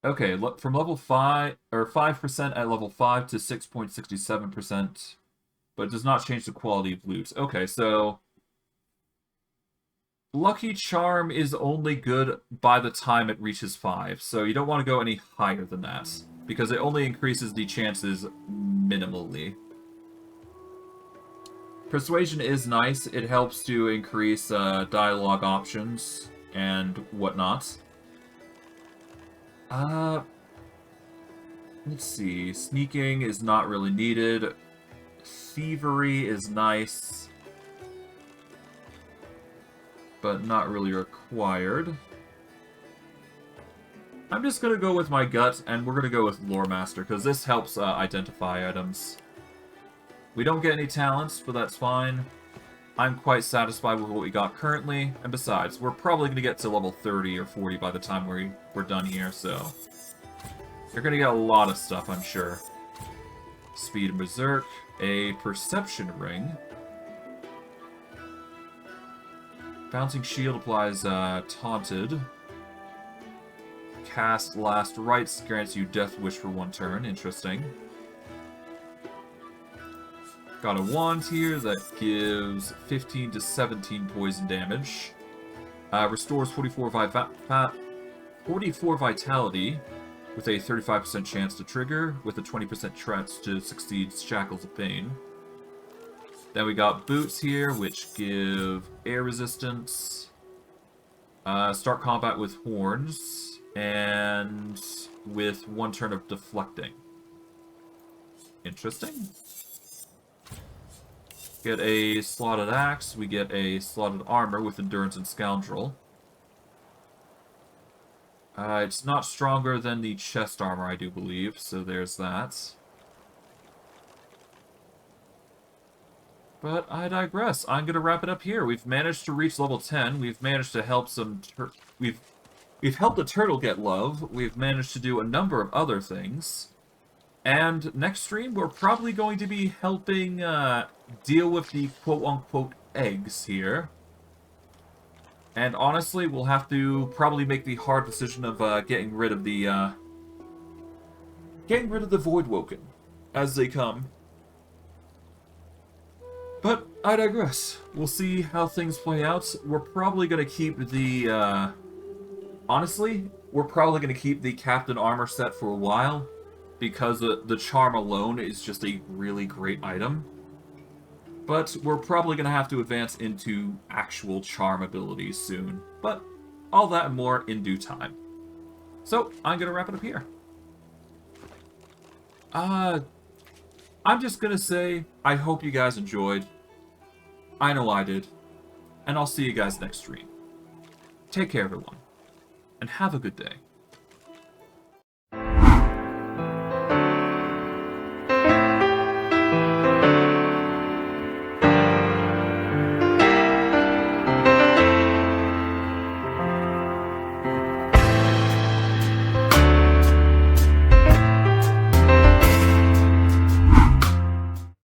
S1: Okay, look, from level 5, or 5% at level 5 to 6.67%, but it does not change the quality of loot. Okay, so Lucky Charm is only good by the time it reaches 5, so you don't want to go any higher than that, because it only increases the chances minimally. Persuasion is nice. It helps to increase dialogue options and whatnot. Let's see. Sneaking is not really needed. Thievery is nice, but not really required. I'm just gonna go with my gut, and we're gonna go with Lore Master, because this helps identify items. We don't get any talents, but that's fine. I'm quite satisfied with what we got currently, and besides, we're probably gonna get to level 30 or 40 by the time we're done here, so you're gonna get a lot of stuff, I'm sure. Speed and Berserk, a Perception Ring. Bouncing Shield applies Taunted. Cast Last Rites grants you Death Wish for 1 turn. Interesting. Got a wand here that gives 15 to 17 poison damage. Restores 44 vitality with a 35% chance to trigger, with a 20% chance to succeed Shackles of Pain. Then we got boots here, which give air resistance. Start combat with horns, and with 1 turn of deflecting. Interesting. Get a slotted axe, we get a slotted armor with endurance and scoundrel. It's not stronger than the chest armor, I do believe, so there's that. But I digress. I'm gonna wrap it up here. We've managed to reach level 10. We've managed to help some... We've helped a turtle get love. We've managed to do a number of other things. And next stream, we're probably going to be helping deal with the quote-unquote eggs here. And honestly, we'll have to probably make the hard decision of getting rid of the Voidwoken as they come. But I digress. We'll see how things play out. We're probably going to keep the, honestly, we're probably going to keep the Captain Armor set for a while, because the charm alone is just a really great item. But we're probably going to have to advance into actual charm abilities soon. But all that and more in due time. So, I'm going to wrap it up here. I'm just going to say, I hope you guys enjoyed. I know I did. And I'll see you guys next stream. Take care, everyone. And have a good day.